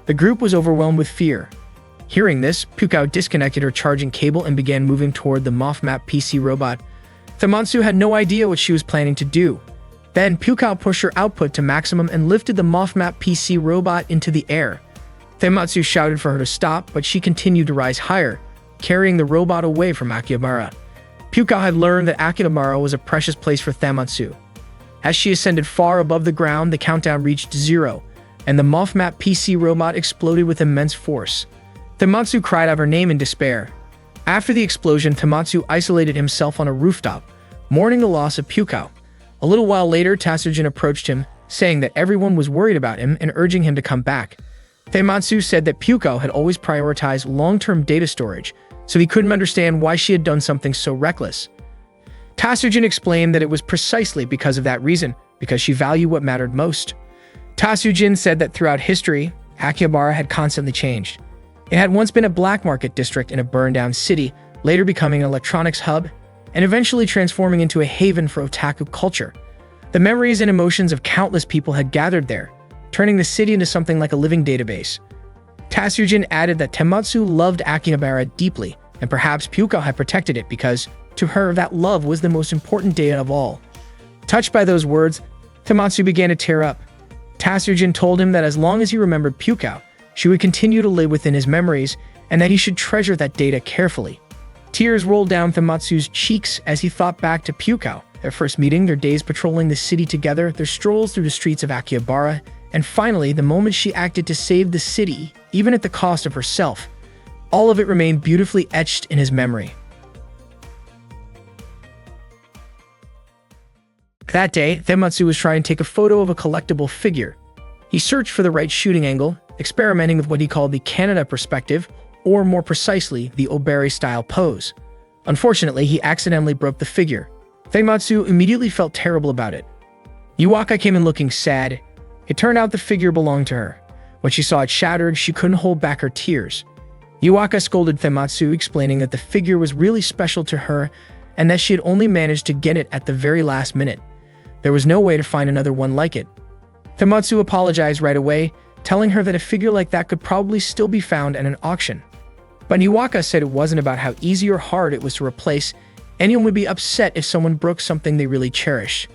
The group was overwhelmed with fear. Hearing this, Pukao disconnected her charging cable and began moving toward the MOFMAP PC robot. Tematsu had no idea what she was planning to do. Then, Pukao pushed her output to maximum and lifted the MOFMAP PC robot into the air. Tematsu shouted for her to stop, but she continued to rise higher, carrying the robot away from Akihabara. Pukao had learned that Akihabara was a precious place for Tematsu. As she ascended far above the ground, the countdown reached 0, and the MOFMAP PC robot exploded with immense force. Tematsu cried out her name in despair. After the explosion, Tematsu isolated himself on a rooftop, mourning the loss of Pukao. A little while later, Tatsujin approached him, saying that everyone was worried about him and urging him to come back. Tematsu said that Pukao had always prioritized long-term data storage, so he couldn't understand why she had done something so reckless. Tatsujin explained that it was precisely because of that reason, because she valued what mattered most. Tatsujin said that throughout history, Akihabara had constantly changed. It had once been a black market district in a burned-down city, later becoming an electronics hub, and eventually transforming into a haven for otaku culture. The memories and emotions of countless people had gathered there, turning the city into something like a living database. Tatsujin added that Tematsu loved Akihabara deeply, and perhaps Pukao had protected it because, to her, that love was the most important data of all. Touched by those words, Tematsu began to tear up. Tatsujin told him that as long as he remembered Pukao, she would continue to live within his memories, and that he should treasure that data carefully. Tears rolled down Tematsu's cheeks as he thought back to Pukao, their first meeting, their days patrolling the city together, their strolls through the streets of Akihabara, and finally, the moment she acted to save the city, even at the cost of herself. All of it remained beautifully etched in his memory. That day, Tematsu was trying to take a photo of a collectible figure. He searched for the right shooting angle, experimenting with what he called the Canada perspective, or more precisely, the Oberi-style pose. Unfortunately, he accidentally broke the figure. Tematsu immediately felt terrible about it. Yuaka came in looking sad. It turned out the figure belonged to her. When she saw it shattered, she couldn't hold back her tears. Yuaka scolded Tematsu, explaining that the figure was really special to her and that she had only managed to get it at the very last minute. There was no way to find another one like it. Tematsu apologized right away, telling her that a figure like that could probably still be found at an auction. But Yuaka said it wasn't about how easy or hard it was to replace. Anyone would be upset if someone broke something they really cherished.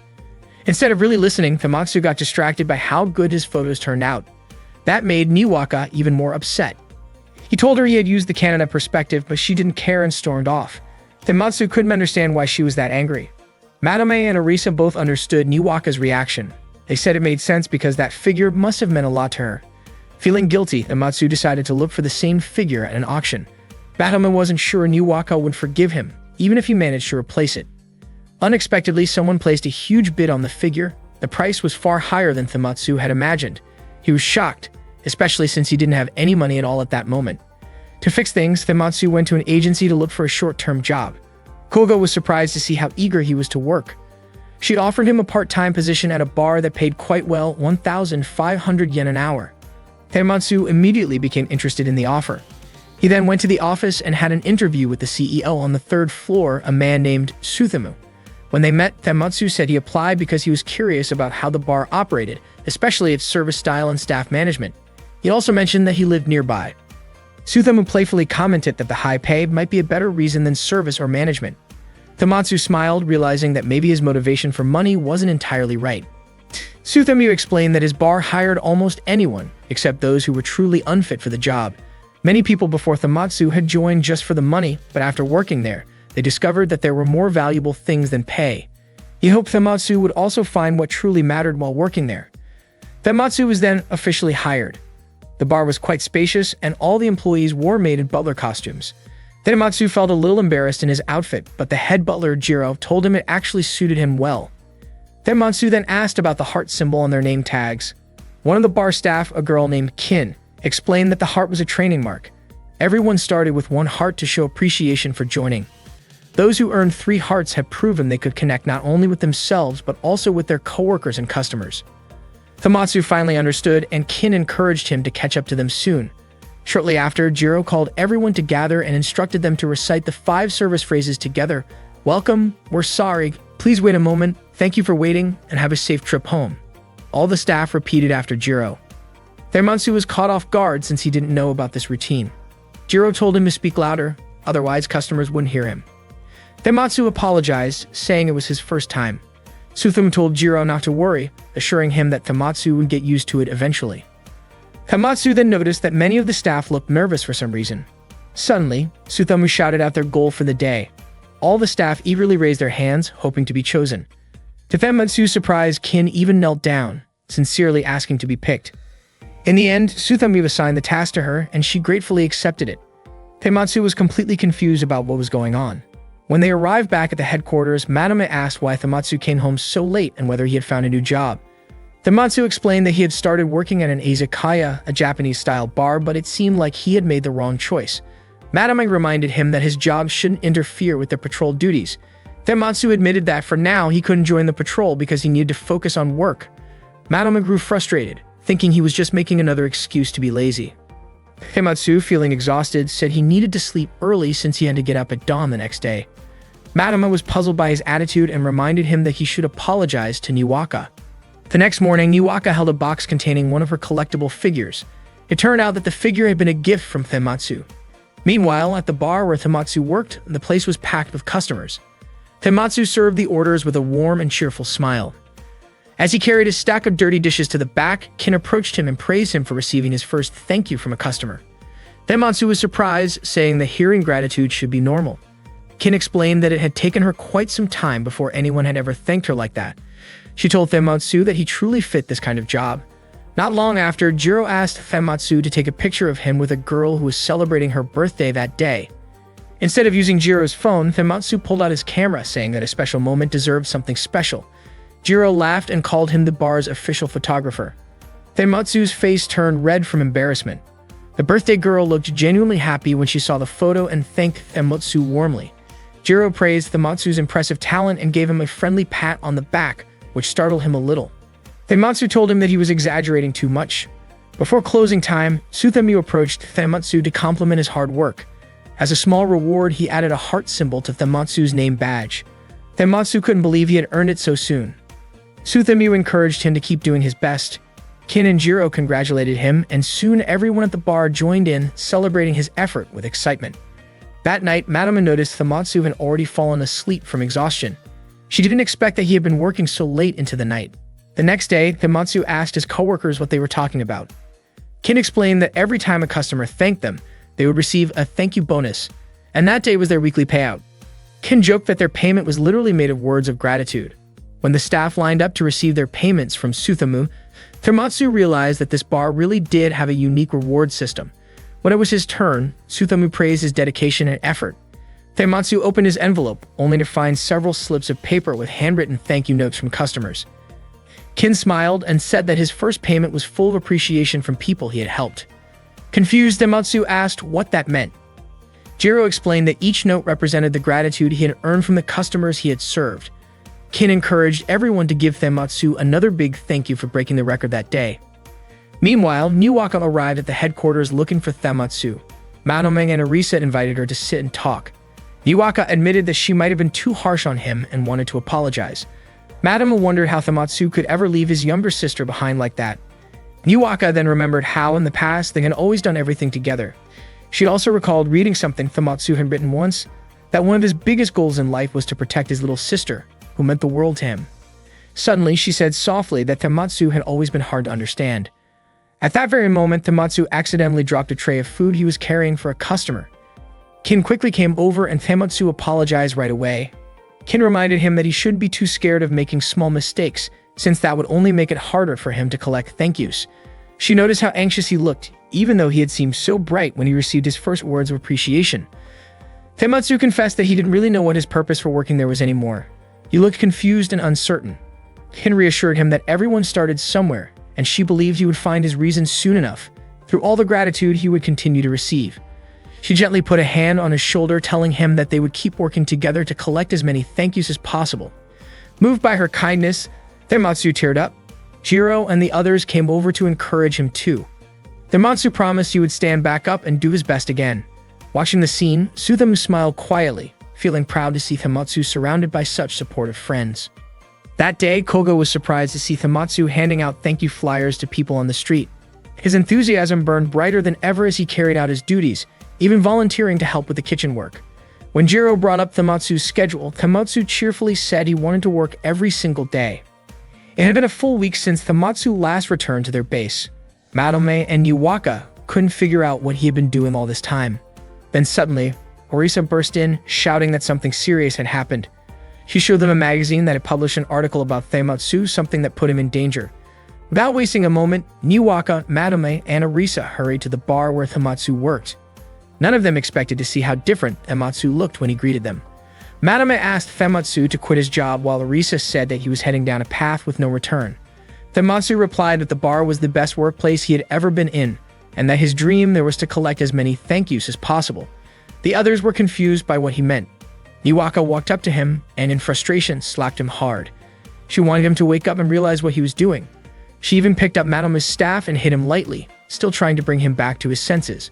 Instead of really listening, Tematsu got distracted by how good his photos turned out. That made Yuaka even more upset. He told her he had used the Canada perspective, but she didn't care and stormed off. Tematsu couldn't understand why she was that angry. Madame and Arisa both understood Yuaka's reaction. They said it made sense because that figure must have meant a lot to her. Feeling guilty, Tematsu decided to look for the same figure at an auction. Madame wasn't sure Yuaka would forgive him, even if he managed to replace it. Unexpectedly, someone placed a huge bid on the figure. The price was far higher than Tematsu had imagined. He was shocked, especially since he didn't have any money at all at that moment. To fix things, Tematsu went to an agency to look for a short-term job. Koga was surprised to see how eager he was to work. She'd offered him a part-time position at a bar that paid quite well, 1,500 yen an hour. Tematsu immediately became interested in the offer. He then went to the office and had an interview with the CEO on the third floor, a man named Suthamu. When they met, Tematsu said he applied because he was curious about how the bar operated, especially its service style and staff management. He also mentioned that he lived nearby. Suthamu playfully commented that the high pay might be a better reason than service or management. Tematsu smiled, realizing that maybe his motivation for money wasn't entirely right. Suthamu explained that his bar hired almost anyone, except those who were truly unfit for the job. Many people before Thamatsu had joined just for the money, but after working there, they discovered that there were more valuable things than pay. He hoped Thamatsu would also find what truly mattered while working there. Thamatsu was then officially hired. The bar was quite spacious, and all the employees wore maid and butler costumes. Thamatsu felt a little embarrassed in his outfit, but the head butler, Jiro, told him it actually suited him well. Thamatsu then asked about the heart symbol on their name tags. One of the bar staff, a girl named Kin, explained that the heart was a training mark. Everyone started with 1 heart to show appreciation for joining. Those who earned 3 hearts have proven they could connect not only with themselves but also with their coworkers and customers. Thamatsu finally understood, and Kin encouraged him to catch up to them soon. Shortly after, Jiro called everyone to gather and instructed them to recite the 5 service phrases together. Welcome, we're sorry, please wait a moment, thank you for waiting, and have a safe trip home. All the staff repeated after Jiro. Thamatsu was caught off guard since he didn't know about this routine. Jiro told him to speak louder, otherwise customers wouldn't hear him. Thamatsu apologized, saying it was his first time. Sutham told Jiro not to worry, assuring him that Thamatsu would get used to it eventually. Thamatsu then noticed that many of the staff looked nervous for some reason. Suddenly, Suthamu shouted out their goal for the day. All the staff eagerly raised their hands, hoping to be chosen. To Thamatsu's surprise, Kin even knelt down, sincerely asking to be picked. In the end, Suthamu assigned the task to her, and she gratefully accepted it. Thamatsu was completely confused about what was going on. When they arrived back at the headquarters, Madame asked why Thamatsu came home so late and whether he had found a new job. Thamatsu explained that he had started working at an izakaya, a Japanese-style bar, but it seemed like he had made the wrong choice. Madame reminded him that his job shouldn't interfere with their patrol duties. Thamatsu admitted that for now he couldn't join the patrol because he needed to focus on work. Madame grew frustrated, thinking he was just making another excuse to be lazy. Thamatsu, feeling exhausted, said he needed to sleep early since he had to get up at dawn the next day. Madame was puzzled by his attitude and reminded him that he should apologize to Niwaka. The next morning, Niwaka held a box containing one of her collectible figures. It turned out that the figure had been a gift from Thamatsu. Meanwhile, at the bar where Thamatsu worked, the place was packed with customers. Thamatsu served the orders with a warm and cheerful smile. As he carried his stack of dirty dishes to the back, Kin approached him and praised him for receiving his first thank you from a customer. Thamatsu was surprised, saying that hearing gratitude should be normal. Kin explained that it had taken her quite some time before anyone had ever thanked her like that. She told Thamatsu that he truly fit this kind of job. Not long after, Jiro asked Thamatsu to take a picture of him with a girl who was celebrating her birthday that day. Instead of using Jiro's phone, Thamatsu pulled out his camera, saying that a special moment deserved something special. Jiro laughed and called him the bar's official photographer. Thamatsu's face turned red from embarrassment. The birthday girl looked genuinely happy when she saw the photo and thanked Thamatsu warmly. Jiro praised Thamatsu's impressive talent and gave him a friendly pat on the back, which startled him a little. Thamatsu told him that he was exaggerating too much. Before closing time, Suthamu approached Thamatsu to compliment his hard work. As a small reward, he added a heart symbol to Thamatsu's name badge. Thamatsu couldn't believe he had earned it so soon. Suthamu encouraged him to keep doing his best. Kin and Jiro congratulated him, and soon everyone at the bar joined in, celebrating his effort with excitement. That night, Madame noticed Thamatsu had already fallen asleep from exhaustion. She didn't expect that he had been working so late into the night. The next day, Thamatsu asked his coworkers what they were talking about. Kin explained that every time a customer thanked them, they would receive a thank you bonus, and that day was their weekly payout. Kin joked that their payment was literally made of words of gratitude. When the staff lined up to receive their payments from Suthamu, Thamatsu realized that this bar really did have a unique reward system. When it was his turn, Suthamu praised his dedication and effort. Thamatsu opened his envelope, only to find several slips of paper with handwritten thank you notes from customers. Kin smiled and said that his first payment was full of appreciation from people he had helped. Confused, Thamatsu asked what that meant. Jiro explained that each note represented the gratitude he had earned from the customers he had served. Kin encouraged everyone to give Thamatsu another big thank you for breaking the record that day. Meanwhile, Niwaka arrived at the headquarters looking for Thamatsu. Manomeng and Arisa invited her to sit and talk. Niwaka admitted that she might have been too harsh on him and wanted to apologize. Madame wondered how Thamatsu could ever leave his younger sister behind like that. Niwaka then remembered how in the past they had always done everything together. She also recalled reading something Thamatsu had written once, that one of his biggest goals in life was to protect his little sister, who meant the world to him. Suddenly, she said softly that Thamatsu had always been hard to understand. At that very moment, Tematsu accidentally dropped a tray of food he was carrying for a customer. Kin quickly came over and Tematsu apologized right away. Kin reminded him that he shouldn't be too scared of making small mistakes, since that would only make it harder for him to collect thank yous. She noticed how anxious he looked, even though he had seemed so bright when he received his first words of appreciation. Tematsu confessed that he didn't really know what his purpose for working there was anymore. He looked confused and uncertain. Kin reassured him that everyone started somewhere, and she believed he would find his reason soon enough, through all the gratitude he would continue to receive. She gently put a hand on his shoulder, telling him that they would keep working together to collect as many thank yous as possible. Moved by her kindness, Tematsu teared up. Jiro and the others came over to encourage him too. Tematsu promised he would stand back up and do his best again. Watching the scene, Suthamu smiled quietly, feeling proud to see Tematsu surrounded by such supportive friends. That day, Koga was surprised to see Tematsu handing out thank you flyers to people on the street. His enthusiasm burned brighter than ever as he carried out his duties, even volunteering to help with the kitchen work. When Jiro brought up Tematsu's schedule, Tematsu cheerfully said he wanted to work every single day. It had been a full week since Tematsu last returned to their base. Madome and Niwaka couldn't figure out what he had been doing all this time. Then suddenly, Orisa burst in, shouting that something serious had happened. She showed them a magazine that had published an article about Tematsu, something that put him in danger. Without wasting a moment, Niwaka, Madome, and Orisa hurried to the bar where Tematsu worked. None of them expected to see how different Tematsu looked when he greeted them. Madame asked Tematsu to quit his job while Orisa said that he was heading down a path with no return. Tematsu replied that the bar was the best workplace he had ever been in, and that his dream there was to collect as many thank yous as possible. The others were confused by what he meant. Niwaka walked up to him and in frustration slapped him hard. She wanted him to wake up and realize what he was doing. She even picked up Madame's staff and hit him lightly, still trying to bring him back to his senses.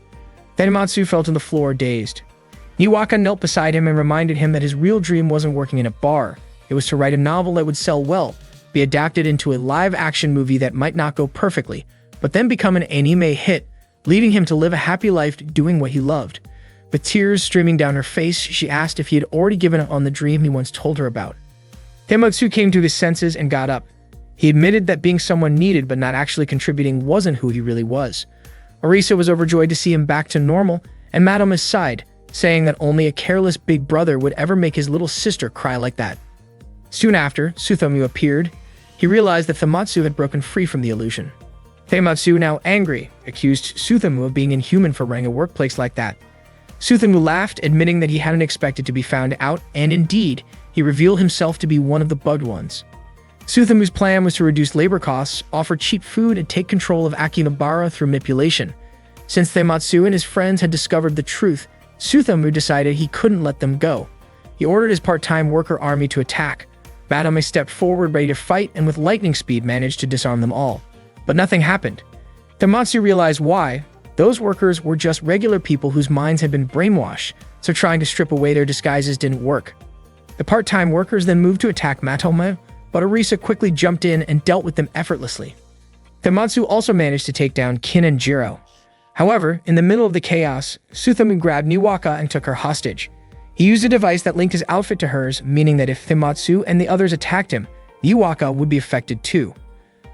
Tematsu fell to the floor dazed. Niwaka knelt beside him and reminded him that his real dream wasn't working in a bar. It was to write a novel that would sell well, be adapted into a live-action movie that might not go perfectly, but then become an anime hit, leading him to live a happy life doing what he loved. With tears streaming down her face, she asked if he had already given up on the dream he once told her about. Tematsu came to his senses and got up. He admitted that being someone needed but not actually contributing wasn't who he really was. Orisa was overjoyed to see him back to normal, and Madame sighed, saying that only a careless big brother would ever make his little sister cry like that. Soon after, Suthamu appeared. He realized that Tematsu had broken free from the illusion. Tematsu, now angry, accused Suthamu of being inhuman for running a workplace like that. Suthamu laughed, admitting that he hadn't expected to be found out, and indeed, he revealed himself to be one of the bugged ones. Suthamu's plan was to reduce labor costs, offer cheap food, and take control of Akihabara through manipulation. Since Tematsu and his friends had discovered the truth, Suthamu decided he couldn't let them go. He ordered his part-time worker army to attack. Madame stepped forward ready to fight and with lightning speed managed to disarm them all. But nothing happened. Tematsu realized why. Those workers were just regular people whose minds had been brainwashed, so trying to strip away their disguises didn't work. The part-time workers then moved to attack Matome, but Orisa quickly jumped in and dealt with them effortlessly. Tematsu also managed to take down Kin and Jiro. However, in the middle of the chaos, Suthamu grabbed Niwaka and took her hostage. He used a device that linked his outfit to hers, meaning that if Tematsu and the others attacked him, Niwaka would be affected too.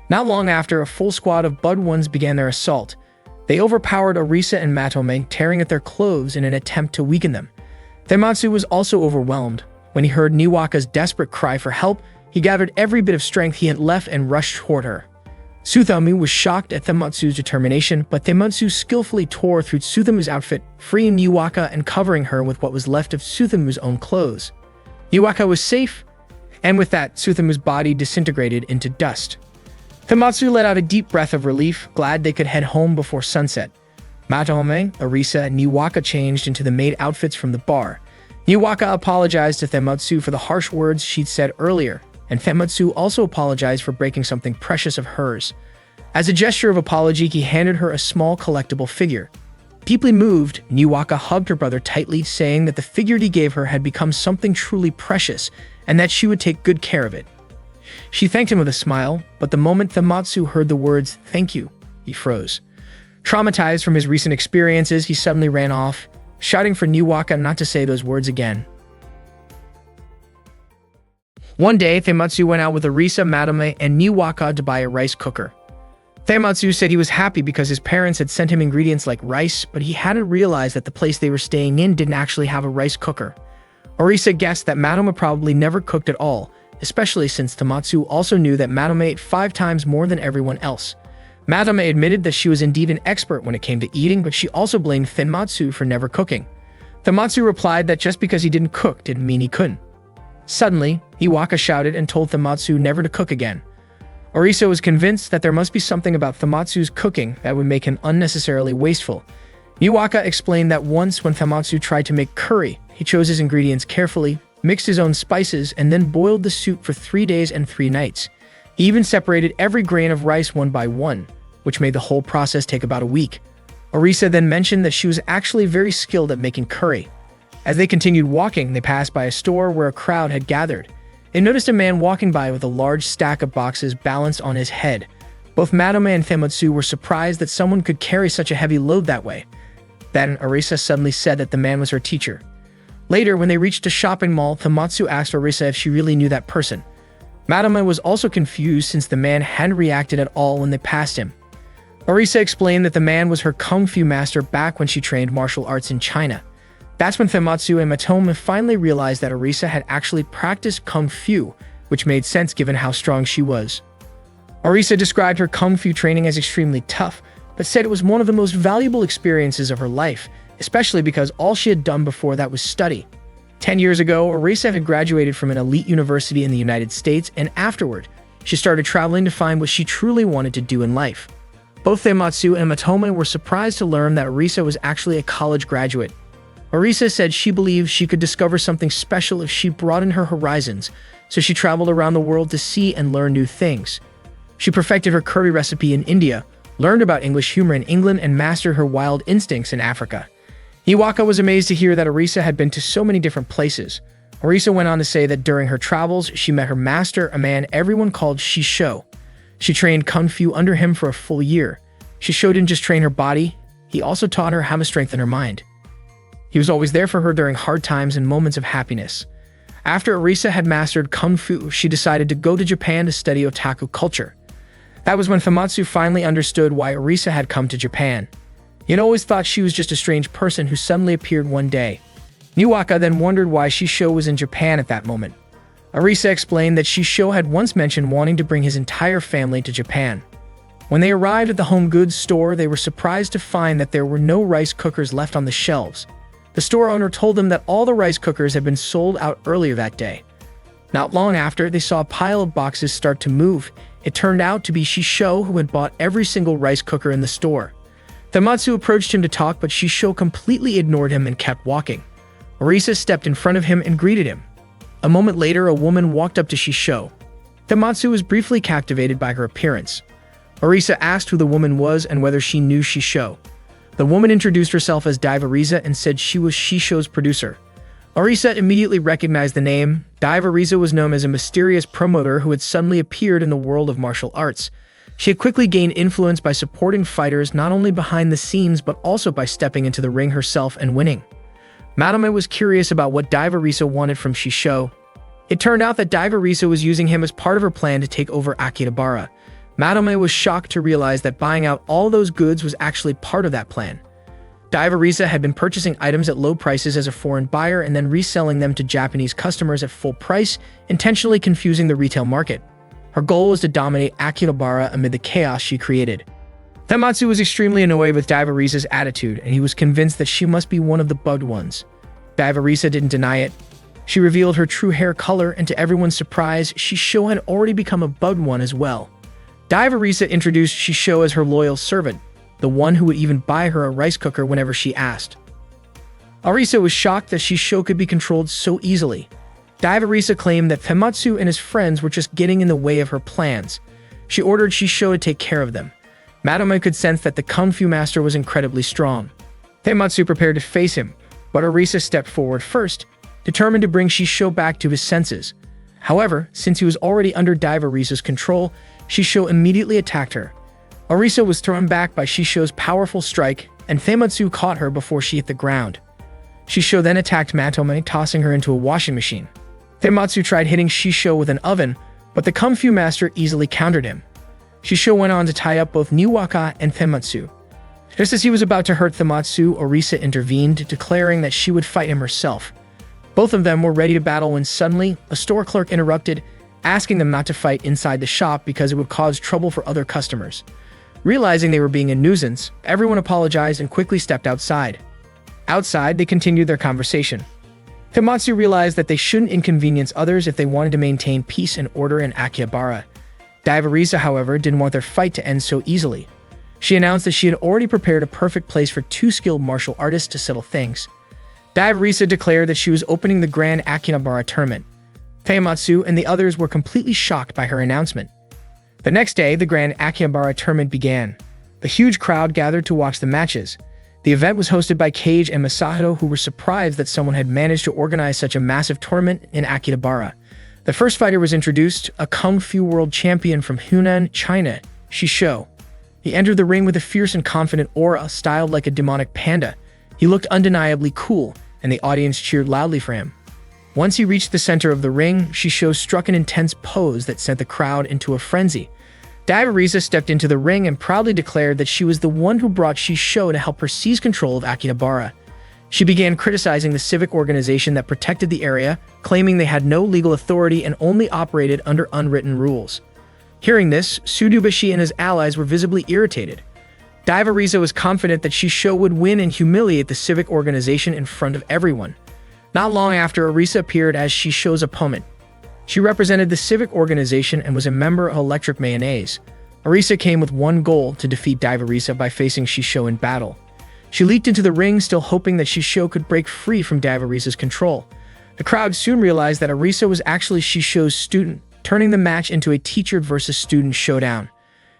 Not long after, a full squad of Bud Ones began their assault. They overpowered Orisa and Matome, tearing at their clothes in an attempt to weaken them. Tematsu was also overwhelmed. When he heard Niwaka's desperate cry for help, he gathered every bit of strength he had left and rushed toward her. Suthamu was shocked at Tematsu's determination, but Tematsu skillfully tore through Suthamu's outfit, freeing Niwaka and covering her with what was left of Suthamu's own clothes. Niwaka was safe, and with that, Suthamu's body disintegrated into dust. Tematsu let out a deep breath of relief, glad they could head home before sunset. Matome, Orisa, and Niwaka changed into the maid outfits from the bar. Niwaka apologized to Tematsu for the harsh words she'd said earlier, and Tematsu also apologized for breaking something precious of hers. As a gesture of apology, he handed her a small collectible figure. Deeply moved, Niwaka hugged her brother tightly, saying that the figure he gave her had become something truly precious, and that she would take good care of it. She thanked him with a smile, but the moment Tematsu heard the words, "Thank you," he froze. Traumatized from his recent experiences, he suddenly ran off, shouting for Niwaka not to say those words again. One day, Tematsu went out with Orisa, Madame, and Niwaka to buy a rice cooker. Taimatsu said he was happy because his parents had sent him ingredients like rice, but he hadn't realized that the place they were staying in didn't actually have a rice cooker. Orisa guessed that Madama probably never cooked at all, especially since Taimatsu also knew that Madama ate 5 times more than everyone else. Madama admitted that she was indeed an expert when it came to eating, but she also blamed Taimatsu for never cooking. Taimatsu replied that just because he didn't cook didn't mean he couldn't. Suddenly, Iwaka shouted and told Taimatsu never to cook again. Orisa was convinced that there must be something about Taimatsu's cooking that would make him unnecessarily wasteful. Iwaka explained that once when Taimatsu tried to make curry, he chose his ingredients carefully, mixed his own spices, and then boiled the soup for 3 days and 3 nights. He even separated every grain of rice one by one, which made the whole process take about a week. Orisa then mentioned that she was actually very skilled at making curry. As they continued walking, they passed by a store where a crowd had gathered. They noticed a man walking by with a large stack of boxes balanced on his head. Both Madama and Taimatsu were surprised that someone could carry such a heavy load that way. Then Orisa suddenly said that the man was her teacher. Later, when they reached a shopping mall, Taimatsu asked Orisa if she really knew that person. Madama was also confused since the man hadn't reacted at all when they passed him. Orisa explained that the man was her kung fu master back when she trained martial arts in China. That's when Taimatsu and Matoma finally realized that Orisa had actually practiced kung fu, which made sense given how strong she was. Orisa described her kung fu training as extremely tough, but said it was one of the most valuable experiences of her life, especially because all she had done before that was study. 10 years ago, Orisa had graduated from an elite university in the United States, and afterward, she started traveling to find what she truly wanted to do in life. Both Taimatsu and Matoma were surprised to learn that Orisa was actually a college graduate. Orisa said she believed she could discover something special if she broadened her horizons, so she traveled around the world to see and learn new things. She perfected her curry recipe in India, learned about English humor in England, and mastered her wild instincts in Africa. Iwaka was amazed to hear that Orisa had been to so many different places. Orisa went on to say that during her travels, she met her master, a man everyone called Shisho. She trained kung fu under him for a full year. Shisho didn't just train her body, he also taught her how to strengthen her mind. He was always there for her during hard times and moments of happiness. After Orisa had mastered kung fu, she decided to go to Japan to study Otaku culture. That was when Taimatsu finally understood why Orisa had come to Japan. He had always thought she was just a strange person who suddenly appeared one day. Iwaka then wondered why Shisho was in Japan at that moment. Orisa explained that Shisho had once mentioned wanting to bring his entire family to Japan. When they arrived at the home goods store, they were surprised to find that there were no rice cookers left on the shelves. The store owner told them that all the rice cookers had been sold out earlier that day. Not long after, they saw a pile of boxes start to move. It turned out to be Shisho, who had bought every single rice cooker in the store. Taimatsu approached him to talk, but Shisho completely ignored him and kept walking. Orisa stepped in front of him and greeted him. A moment later, a woman walked up to Shisho. Taimatsu was briefly captivated by her appearance. Orisa asked who the woman was and whether she knew Shisho. The woman introduced herself as Diva Riza and said she was Shisho's producer. Orisa immediately recognized the name. Diva Riza was known as a mysterious promoter who had suddenly appeared in the world of martial arts. She had quickly gained influence by supporting fighters not only behind the scenes but also by stepping into the ring herself and winning. Madame was curious about what Diva Riza wanted from Shisho. It turned out that Diva Riza was using him as part of her plan to take over Akihabara. Madame was shocked to realize that buying out all those goods was actually part of that plan. Diva Riza had been purchasing items at low prices as a foreign buyer and then reselling them to Japanese customers at full price, intentionally confusing the retail market. Her goal was to dominate Akihabara amid the chaos she created. Taimatsu was extremely annoyed with Diva Riza's attitude, and he was convinced that she must be one of the bugged ones. Diva Riza didn't deny it. She revealed her true hair color, and to everyone's surprise, Shisho had already become a bugged one as well. Diva Riza introduced Shisho as her loyal servant, the one who would even buy her a rice cooker whenever she asked. Orisa was shocked that Shisho could be controlled so easily. Diva Riza claimed that Taimatsu and his friends were just getting in the way of her plans. She ordered Shisho to take care of them. Madame could sense that the Kung Fu master was incredibly strong. Taimatsu prepared to face him, but Orisa stepped forward first, determined to bring Shisho back to his senses. However, since he was already under Diva Riza's control, Shisho immediately attacked her. Orisa was thrown back by Shisho's powerful strike, and Taimatsu caught her before she hit the ground. Shisho then attacked Matome, tossing her into a washing machine. Taimatsu tried hitting Shisho with an oven, but the Kung Fu master easily countered him. Shisho went on to tie up both Niwaka and Thematsu. Just as he was about to hurt Thematsu, Orisa intervened, declaring that she would fight him herself. Both of them were ready to battle when suddenly, a store clerk interrupted, asking them not to fight inside the shop because it would cause trouble for other customers. Realizing they were being a nuisance, everyone apologized and quickly stepped outside. Outside, they continued their conversation. Thematsu realized that they shouldn't inconvenience others if they wanted to maintain peace and order in Akihabara. Orisa, however, didn't want their fight to end so easily. She announced that she had already prepared a perfect place for two skilled martial artists to settle things. Orisa declared that she was opening the Grand Akihabara tournament. Thematsu and the others were completely shocked by her announcement. The next day, the Grand Akihabara tournament began. The huge crowd gathered to watch the matches. The event was hosted by Cage and Masato, who were surprised that someone had managed to organize such a massive tournament in Akihabara. The first fighter was introduced, a Kung Fu world champion from Hunan, China, Shisho. He entered the ring with a fierce and confident aura, styled like a demonic panda. He looked undeniably cool, and the audience cheered loudly for him. Once he reached the center of the ring, Shisho struck an intense pose that sent the crowd into a frenzy. Orisa stepped into the ring and proudly declared that she was the one who brought Shisho to help her seize control of Akihabara. She began criticizing the civic organization that protected the area, claiming they had no legal authority and only operated under unwritten rules. Hearing this, Tsudubashi and his allies were visibly irritated. Orisa was confident that Shisho would win and humiliate the civic organization in front of everyone. Not long after, Orisa appeared as Shisho's opponent. She represented the civic organization and was a member of Electric Mayonnaise. Orisa came with one goal: to defeat Orisa by facing Shisho in battle. She leaped into the ring, still hoping that Shisho could break free from Orisa's control. The crowd soon realized that Orisa was actually Shisho's student, turning the match into a teacher versus student showdown.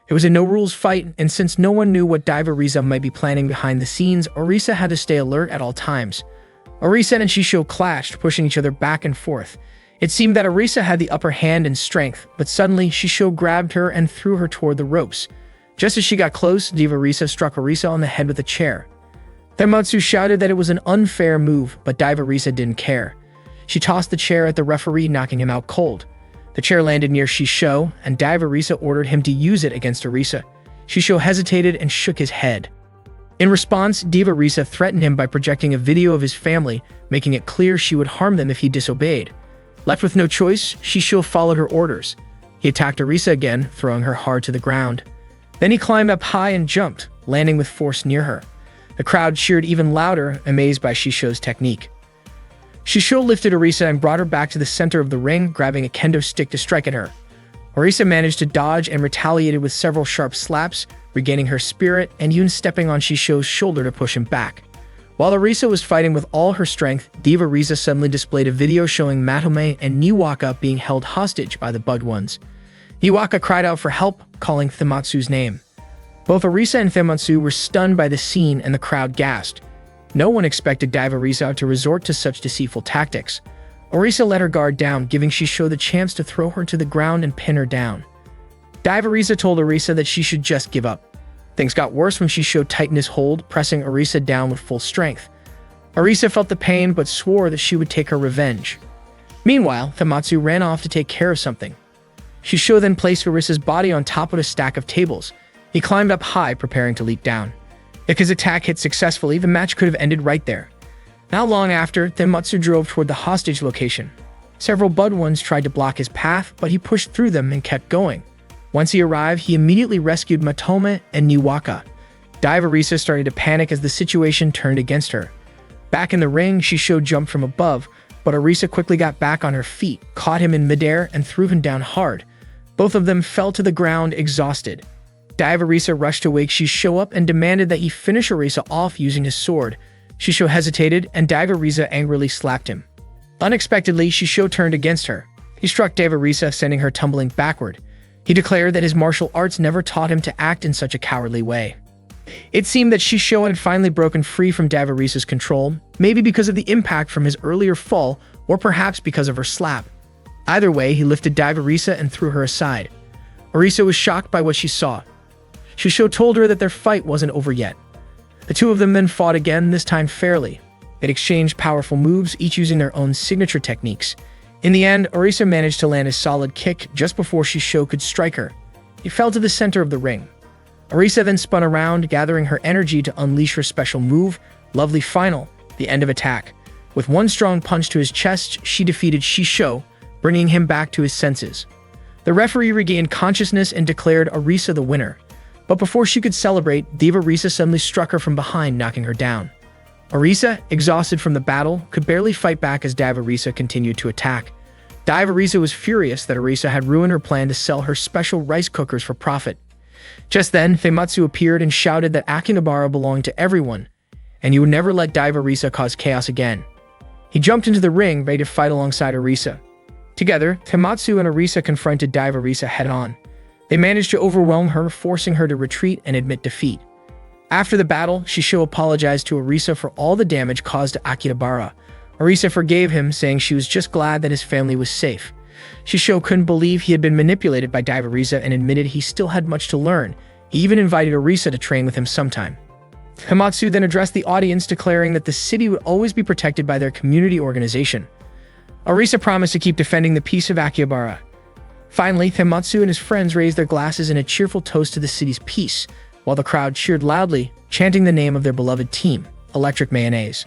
It was a no-rules fight, and since no one knew what Orisa might be planning behind the scenes, Orisa had to stay alert at all times. Orisa and Shisho clashed, pushing each other back and forth. It seemed that Orisa had the upper hand in strength, but suddenly Shisho grabbed her and threw her toward the ropes. Just as she got close, Orisa struck Orisa on the head with a chair. Thematsu shouted that it was an unfair move, but Orisa didn't care. She tossed the chair at the referee, knocking him out cold. The chair landed near Shisho, and Orisa ordered him to use it against Orisa. Shisho hesitated and shook his head. In response, Orisa threatened him by projecting a video of his family, making it clear she would harm them if he disobeyed. Left with no choice, Shisho followed her orders. He attacked Orisa again, throwing her hard to the ground. Then he climbed up high and jumped, landing with force near her. The crowd cheered even louder, amazed by Shisho's technique. Shisho lifted Orisa and brought her back to the center of the ring, grabbing a kendo stick to strike at her. Orisa managed to dodge and retaliated with several sharp slaps, regaining her spirit and even stepping on Shisho's shoulder to push him back. While Orisa was fighting with all her strength, Orisa suddenly displayed a video showing Matome and Niwaka being held hostage by the Bud Ones. Niwaka cried out for help, calling Thematsu's name. Both Orisa and Thematsu were stunned by the scene, and the crowd gasped. No one expected Orisa to resort to such deceitful tactics. Orisa let her guard down, giving Shisho the chance to throw her to the ground and pin her down. Orisa told Orisa that she should just give up. Things got worse when Shisho tightened his hold, pressing Orisa down with full strength. Orisa felt the pain but swore that she would take her revenge. Meanwhile, Thematsu ran off to take care of something. Shisho then placed Orisa's body on top of a stack of tables. He climbed up high, preparing to leap down. If his attack hit successfully, the match could have ended right there. Not long after, Thematsu drove toward the hostage location. Several Bud Ones tried to block his path, but he pushed through them and kept going. Once he arrived, he immediately rescued Matome and Niwaka. Orisa started to panic as the situation turned against her. Back in the ring, Shisho jumped from above, but Orisa quickly got back on her feet, caught him in midair, and threw him down hard. Both of them fell to the ground, exhausted. Orisa rushed to wake Shisho up and demanded that he finish Orisa off using his sword. Shisho hesitated, and Orisa angrily slapped him. Unexpectedly, Shisho turned against her. He struck Orisa, sending her tumbling backward. He declared that his martial arts never taught him to act in such a cowardly way. It seemed that Shisho had finally broken free from Orisa's control, maybe because of the impact from his earlier fall, or perhaps because of her slap. Either way, he lifted Orisa and threw her aside. Orisa was shocked by what she saw. Shisho told her that their fight wasn't over yet. The two of them then fought again, this time fairly. They exchanged powerful moves, each using their own signature techniques. In the end, Orisa managed to land a solid kick just before Shisho could strike her. He fell to the center of the ring. Arisa then spun around, gathering her energy to unleash her special move, Lovely Final, the end of attack. With one strong punch to his chest, she defeated Shisho, bringing him back to his senses. The referee regained consciousness and declared Arisa the winner. But before she could celebrate, Diva Risa suddenly struck her from behind, knocking her down. Arisa, exhausted from the battle, could barely fight back as Diva Risa continued to attack. Diva Risa was furious that Arisa had ruined her plan to sell her special rice cookers for profit. Just then, Feimatsu appeared and shouted that Akihabara belonged to everyone, and he would never let Diva Risa cause chaos again. He jumped into the ring, ready to fight alongside Arisa. Together, Feimatsu and Arisa confronted Diva Risa head-on. They managed to overwhelm her, forcing her to retreat and admit defeat. After the battle, Shisho apologized to Arisa for all the damage caused to Akihabara. Arisa forgave him, saying she was just glad that his family was safe. Shisho couldn't believe he had been manipulated by Diva Risa and admitted he still had much to learn. He even invited Arisa to train with him sometime. Feimatsu then addressed the audience, declaring that the city would always be protected by their community organization. Arisa promised to keep defending the peace of Akihabara. Finally, Feimatsu and his friends raised their glasses in a cheerful toast to the city's peace, while the crowd cheered loudly, chanting the name of their beloved team, Electric Mayonnaise.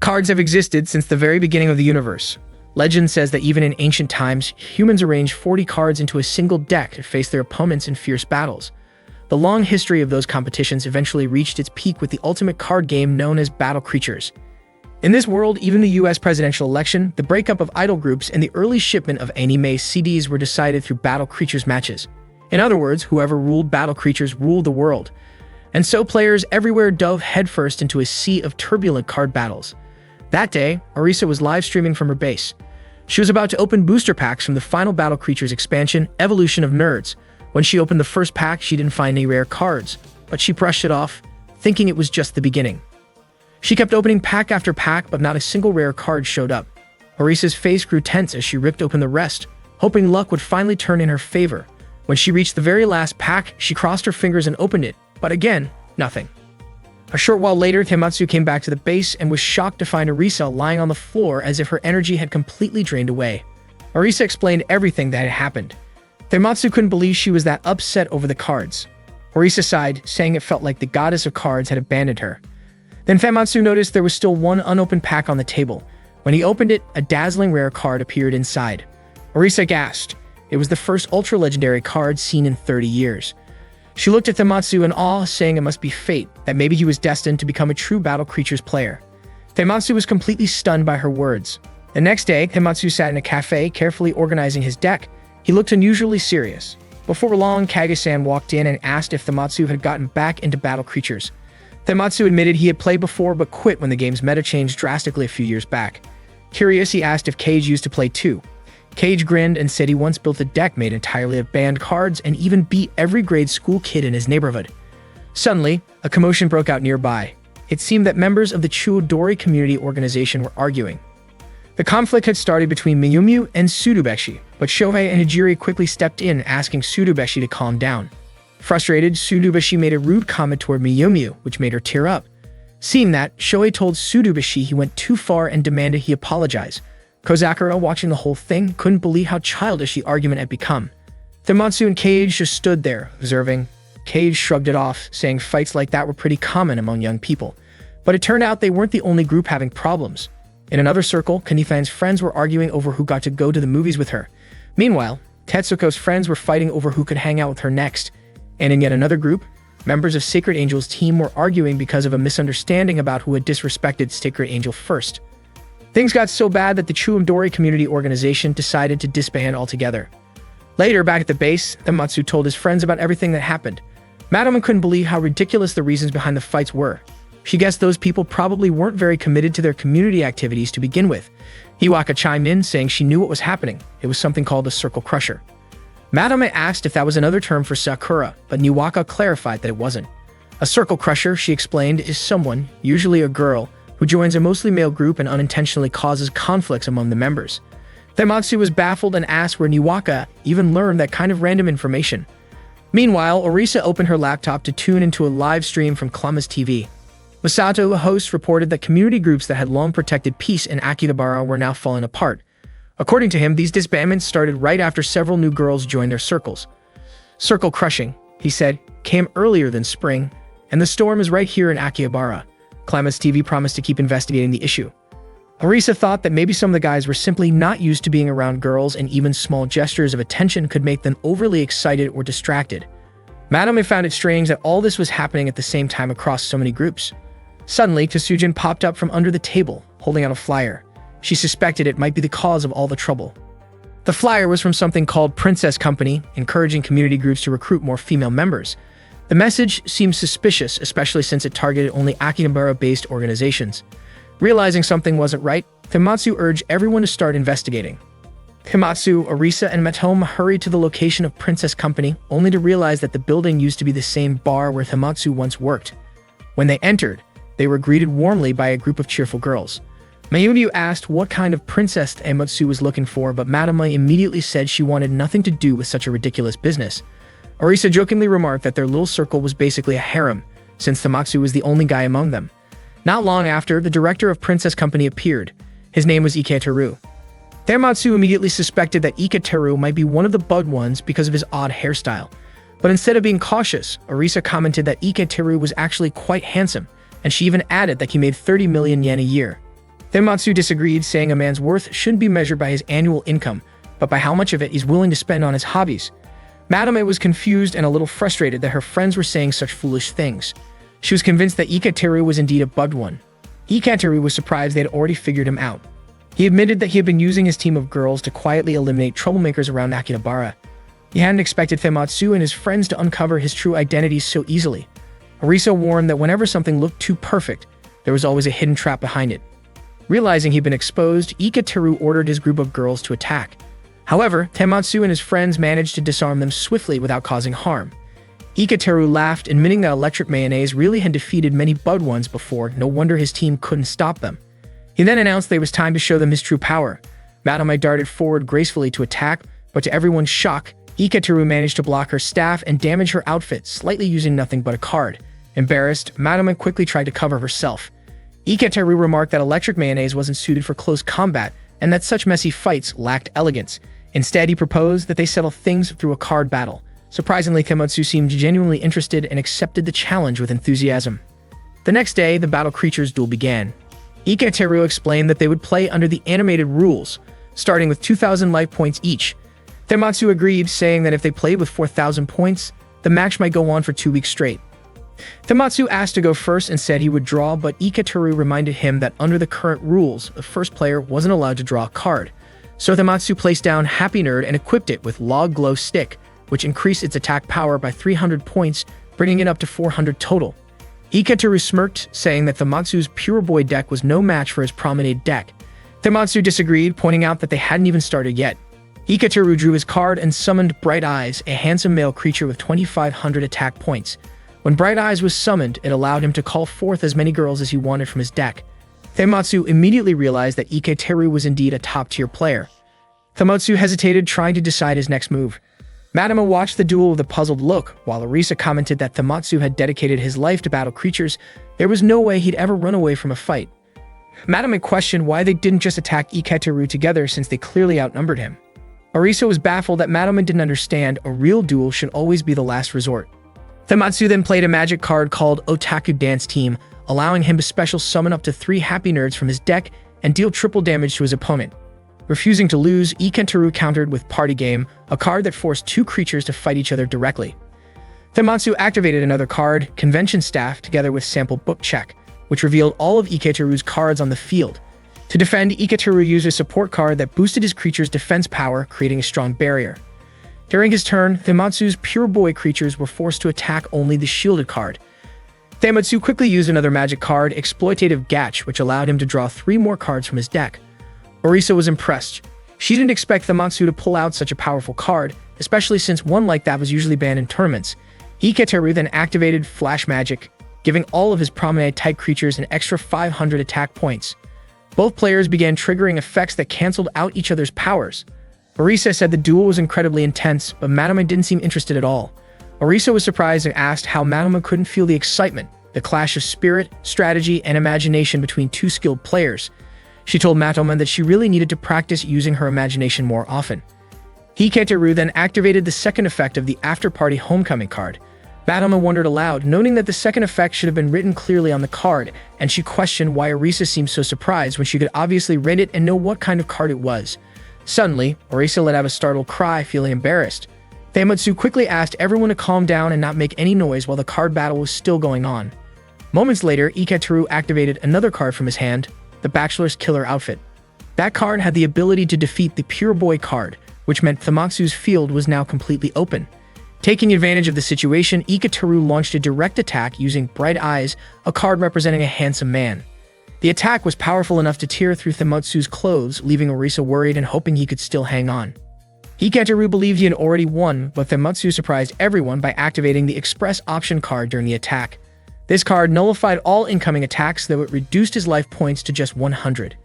Cards have existed since the very beginning of the universe. Legend says that even in ancient times, humans arranged 40 cards into a single deck to face their opponents in fierce battles. The long history of those competitions eventually reached its peak with the ultimate card game known as Battle Creatures. In this world, even the US presidential election, the breakup of idol groups, and the early shipment of anime CDs were decided through Battle Creatures matches. In other words, whoever ruled Battle Creatures ruled the world. And so players everywhere dove headfirst into a sea of turbulent card battles. That day, Arisa was live streaming from her base. She was about to open booster packs from the final Battle Creatures expansion, Evolution of Nerds. When she opened the first pack, she didn't find any rare cards, but she brushed it off, thinking it was just the beginning. She kept opening pack after pack, but not a single rare card showed up. Arisa's face grew tense as she ripped open the rest, hoping luck would finally turn in her favor. When she reached the very last pack, she crossed her fingers and opened it, but again, nothing. A short while later, Feimatsu came back to the base and was shocked to find Arisa lying on the floor as if her energy had completely drained away. Arisa explained everything that had happened. Feimatsu couldn't believe she was that upset over the cards. Arisa sighed, saying it felt like the goddess of cards had abandoned her. Then Feimatsu noticed there was still one unopened pack on the table. When he opened it, a dazzling rare card appeared inside. Arisa gasped. It was the first ultra-legendary card seen in 30 years. She looked at Feimatsu in awe, saying it must be fate, that maybe he was destined to become a true Battle Creatures player. Feimatsu was completely stunned by her words. The next day, Feimatsu sat in a cafe, carefully organizing his deck. He looked unusually serious. Before long, Kage-san walked in and asked if Feimatsu had gotten back into Battle Creatures. Feimatsu admitted he had played before but quit when the game's meta changed drastically a few years back. Curious, he asked if Cage used to play too. Cage grinned and said he once built a deck made entirely of banned cards and even beat every grade school kid in his neighborhood. Suddenly, a commotion broke out nearby. It seemed that members of the Chuodori community organization were arguing. The conflict had started between Miyumu and Tsurubeshi, but Shohei and Hijiri quickly stepped in, asking Tsurubeshi to calm down. Frustrated, Tsurubeshi made a rude comment toward Miyumu, which made her tear up. Seeing that, Shohei told Tsurubeshi he went too far and demanded he apologize. Kozakura, watching the whole thing, couldn't believe how childish the argument had become. Feimatsu and Cage just stood there, observing. Cage shrugged it off, saying fights like that were pretty common among young people. But it turned out they weren't the only group having problems. In another circle, Kanifan's friends were arguing over who got to go to the movies with her. Meanwhile, Tetsuko's friends were fighting over who could hang out with her next. And in yet another group, members of Sacred Angel's team were arguing because of a misunderstanding about who had disrespected Sacred Angel first. Things got so bad that the Chuodori community organization decided to disband altogether. Later, back at the base, Feimatsu told his friends about everything that happened. Madama couldn't believe how ridiculous the reasons behind the fights were. She guessed those people probably weren't very committed to their community activities to begin with. Hiwaka chimed in, saying she knew what was happening. It was something called a circle crusher. Madama asked if that was another term for Sakura, but Niwaka clarified that it wasn't. A circle crusher, she explained, is someone, usually a girl, who joins a mostly male group and unintentionally causes conflicts among the members. Feimatsu was baffled and asked where Niwaka even learned that kind of random information. Meanwhile, Arisa opened her laptop to tune into a live stream from Klama's TV. Masato, a host, reported that community groups that had long protected peace in Akihabara were now falling apart. According to him, these disbandments started right after several new girls joined their circles. Circle crushing, he said, came earlier than spring, and the storm is right here in Akihabara. Climax TV promised to keep investigating the issue. Arisa thought that maybe some of the guys were simply not used to being around girls, and even small gestures of attention could make them overly excited or distracted. Madame found it strange that all this was happening at the same time across so many groups. Suddenly, Tasujin popped up from under the table, holding out a flyer. She suspected it might be the cause of all the trouble. The flyer was from something called Princess Company, encouraging community groups to recruit more female members. The message seemed suspicious, especially since it targeted only Akihabara-based organizations. Realizing something wasn't right, Himatsu urged everyone to start investigating. Himatsu, Arisa, and Matoma hurried to the location of Princess Company, only to realize that the building used to be the same bar where Himatsu once worked. When they entered, they were greeted warmly by a group of cheerful girls. Mayumi asked what kind of princess Himatsu was looking for, but Madame immediately said she wanted nothing to do with such a ridiculous business. Arisa jokingly remarked that their little circle was basically a harem, since Himatsu was the only guy among them. Not long after, the director of Princess Company appeared. His name was Iketeru. Himatsu immediately suspected that Iketeru might be one of the bud ones because of his odd hairstyle. But instead of being cautious, Arisa commented that Iketeru was actually quite handsome, and she even added that he made 30 million yen a year. Himatsu disagreed, saying a man's worth shouldn't be measured by his annual income, but by how much of it he's willing to spend on his hobbies. Madame was confused and a little frustrated that her friends were saying such foolish things. She was convinced that Iketeru was indeed a bud one. Iketeru was surprised they had already figured him out. He admitted that he had been using his team of girls to quietly eliminate troublemakers around Akihabara. He hadn't expected Himatsu and his friends to uncover his true identity so easily. Arisa warned that whenever something looked too perfect, there was always a hidden trap behind it. Realizing he'd been exposed, Iketeru ordered his group of girls to attack. However, Himatsu and his friends managed to disarm them swiftly without causing harm. Iketeru laughed, admitting that Electric Mayonnaise really had defeated many bud ones before. No wonder his team couldn't stop them. He then announced that it was time to show them his true power. Madame darted forward gracefully to attack, but to everyone's shock, Iketeru managed to block her staff and damage her outfit, slightly using nothing but a card. Embarrassed, Madame quickly tried to cover herself. Iketeru remarked that Electric Mayonnaise wasn't suited for close combat and that such messy fights lacked elegance. Instead, he proposed that they settle things through a card battle. Surprisingly, Himatsu seemed genuinely interested and accepted the challenge with enthusiasm. The next day, the battle creatures duel began. Iketeru explained that they would play under the animated rules, starting with 2,000 life points each. Himatsu agreed, saying that if they played with 4,000 points, the match might go on for 2 weeks straight. Himatsu asked to go first and said he would draw, but Iketeru reminded him that under the current rules, the first player wasn't allowed to draw a card. So Himatsu placed down Happy Nerd and equipped it with Log Glow Stick, which increased its attack power by 300 points, bringing it up to 400 total. Iketeru smirked, saying that Himatsu's Pure Boy deck was no match for his Promenade deck. Himatsu disagreed, pointing out that they hadn't even started yet. Iketeru drew his card and summoned Bright Eyes, a handsome male creature with 2,500 attack points. When Bright Eyes was summoned, it allowed him to call forth as many girls as he wanted from his deck. Himatsu immediately realized that Iketeru was indeed a top-tier player. Himatsu hesitated, trying to decide his next move. Madama watched the duel with a puzzled look, while Arisa commented that Himatsu had dedicated his life to battle creatures. There was no way he'd ever run away from a fight. Madama questioned why they didn't just attack Iketeru together since they clearly outnumbered him. Arisa was baffled that Madama didn't understand a real duel should always be the last resort. Himatsu then played a magic card called Otaku Dance Team, allowing him to special summon up to 3 Happy Nerds from his deck and deal triple damage to his opponent. Refusing to lose, Iketeru countered with Party Game, a card that forced 2 creatures to fight each other directly. Himatsu activated another card, Convention Staff, together with Sample Book Check, which revealed all of Iketeru's cards on the field. To defend, Iketeru used a support card that boosted his creature's defense power, creating a strong barrier. During his turn, Himatsu's Pure Boy creatures were forced to attack only the shielded card. Himatsu quickly used another magic card, Exploitative Gatch, which allowed him to draw 3 more cards from his deck. Arisa was impressed. She didn't expect Himatsu to pull out such a powerful card, especially since one like that was usually banned in tournaments. Iketeru then activated Flash Magic, giving all of his Promenade-type creatures an extra 500 attack points. Both players began triggering effects that canceled out each other's powers. Arisa said the duel was incredibly intense, but Madama didn't seem interested at all. Arisa was surprised and asked how Madama couldn't feel the excitement, the clash of spirit, strategy, and imagination between 2 skilled players. She told Matoma that she really needed to practice using her imagination more often. Hikateru then activated the second effect of the after-party homecoming card. Matoma wondered aloud, noting that the second effect should have been written clearly on the card, and she questioned why Orisa seemed so surprised when she could obviously read it and know what kind of card it was. Suddenly, Orisa let out a startled cry, feeling embarrassed. Famitsu quickly asked everyone to calm down and not make any noise while the card battle was still going on. Moments later, Hikateru activated another card from his hand, the Bachelor's Killer Outfit. That card had the ability to defeat the Pure Boy card, which meant Famitsu's field was now completely open. Taking advantage of the situation, Hikateru launched a direct attack using Bright Eyes, a card representing a handsome man. The attack was powerful enough to tear through Famitsu's clothes, leaving Orisa worried and hoping he could still hang on. Hikateru believed he had already won, but Famitsu surprised everyone by activating the Express Option card during the attack. This card nullified all incoming attacks, though it reduced his life points to just 100.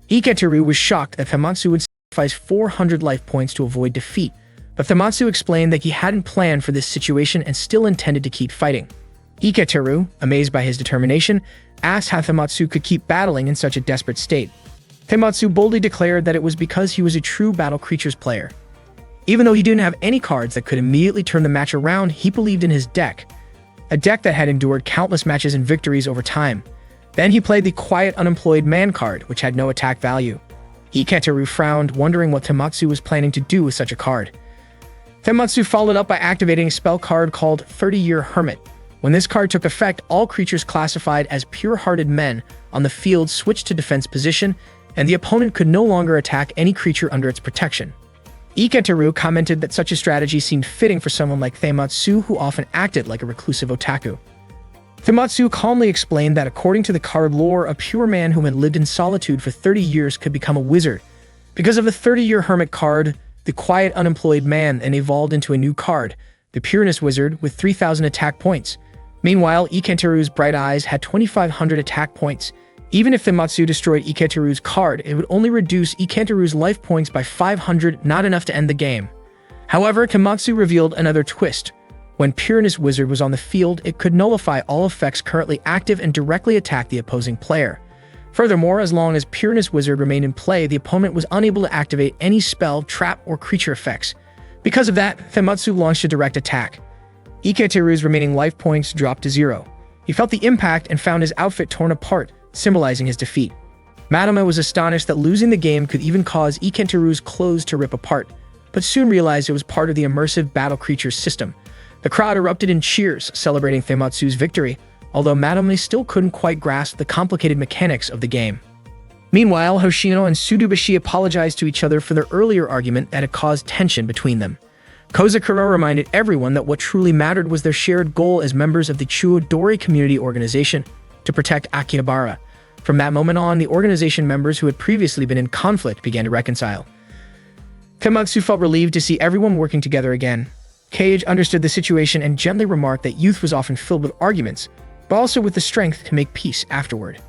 Hikateru was shocked that Famitsu would sacrifice 400 life points to avoid defeat, but Famitsu explained that he hadn't planned for this situation and still intended to keep fighting. Hikateru, amazed by his determination, asked how Famitsu could keep battling in such a desperate state. Famitsu boldly declared that it was because he was a true Battle Creatures player. Even though he didn't have any cards that could immediately turn the match around, he believed in his deck, a deck that had endured countless matches and victories over time. Then he played the Quiet Unemployed Man card, which had no attack value. Hikateru frowned, wondering what Famitsu was planning to do with such a card. Famitsu followed up by activating a spell card called 30-Year Hermit. When this card took effect, all creatures classified as pure-hearted men on the field switched to defense position, and the opponent could no longer attack any creature under its protection. Hikateru commented that such a strategy seemed fitting for someone like Famitsu, who often acted like a reclusive otaku. Famitsu calmly explained that according to the card lore, a pure man who had lived in solitude for 30 years could become a wizard. Because of the 30-Year Hermit card, the Quiet Unemployed Man then evolved into a new card, the Pureness Wizard, with 3,000 attack points. Meanwhile, Hikateru's Bright Eyes had 2,500 attack points. Even if Famitsu destroyed Hikateru's card, it would only reduce Hikateru's life points by 500, not enough to end the game. However, Famitsu revealed another twist. When Pureness Wizard was on the field, it could nullify all effects currently active and directly attack the opposing player. Furthermore, as long as Pureness Wizard remained in play, the opponent was unable to activate any spell, trap, or creature effects. Because of that, Famitsu launched a direct attack. Hikateru's remaining life points dropped to 0. He felt the impact and found his outfit torn apart, symbolizing his defeat. Matoma was astonished that losing the game could even cause Hikateru's clothes to rip apart, but soon realized it was part of the immersive Battle Creatures system. The crowd erupted in cheers, celebrating Famitsu's victory, although Matoma still couldn't quite grasp the complicated mechanics of the game. Meanwhile, Hoshino and Tsurubashi apologized to each other for their earlier argument that had caused tension between them. Kozakuro reminded everyone that what truly mattered was their shared goal as members of the Chuodori community organization to protect Akihabara. From that moment on, the organization members who had previously been in conflict began to reconcile. Famitsu felt relieved to see everyone working together again. Kage understood the situation and gently remarked that youth was often filled with arguments, but also with the strength to make peace afterward.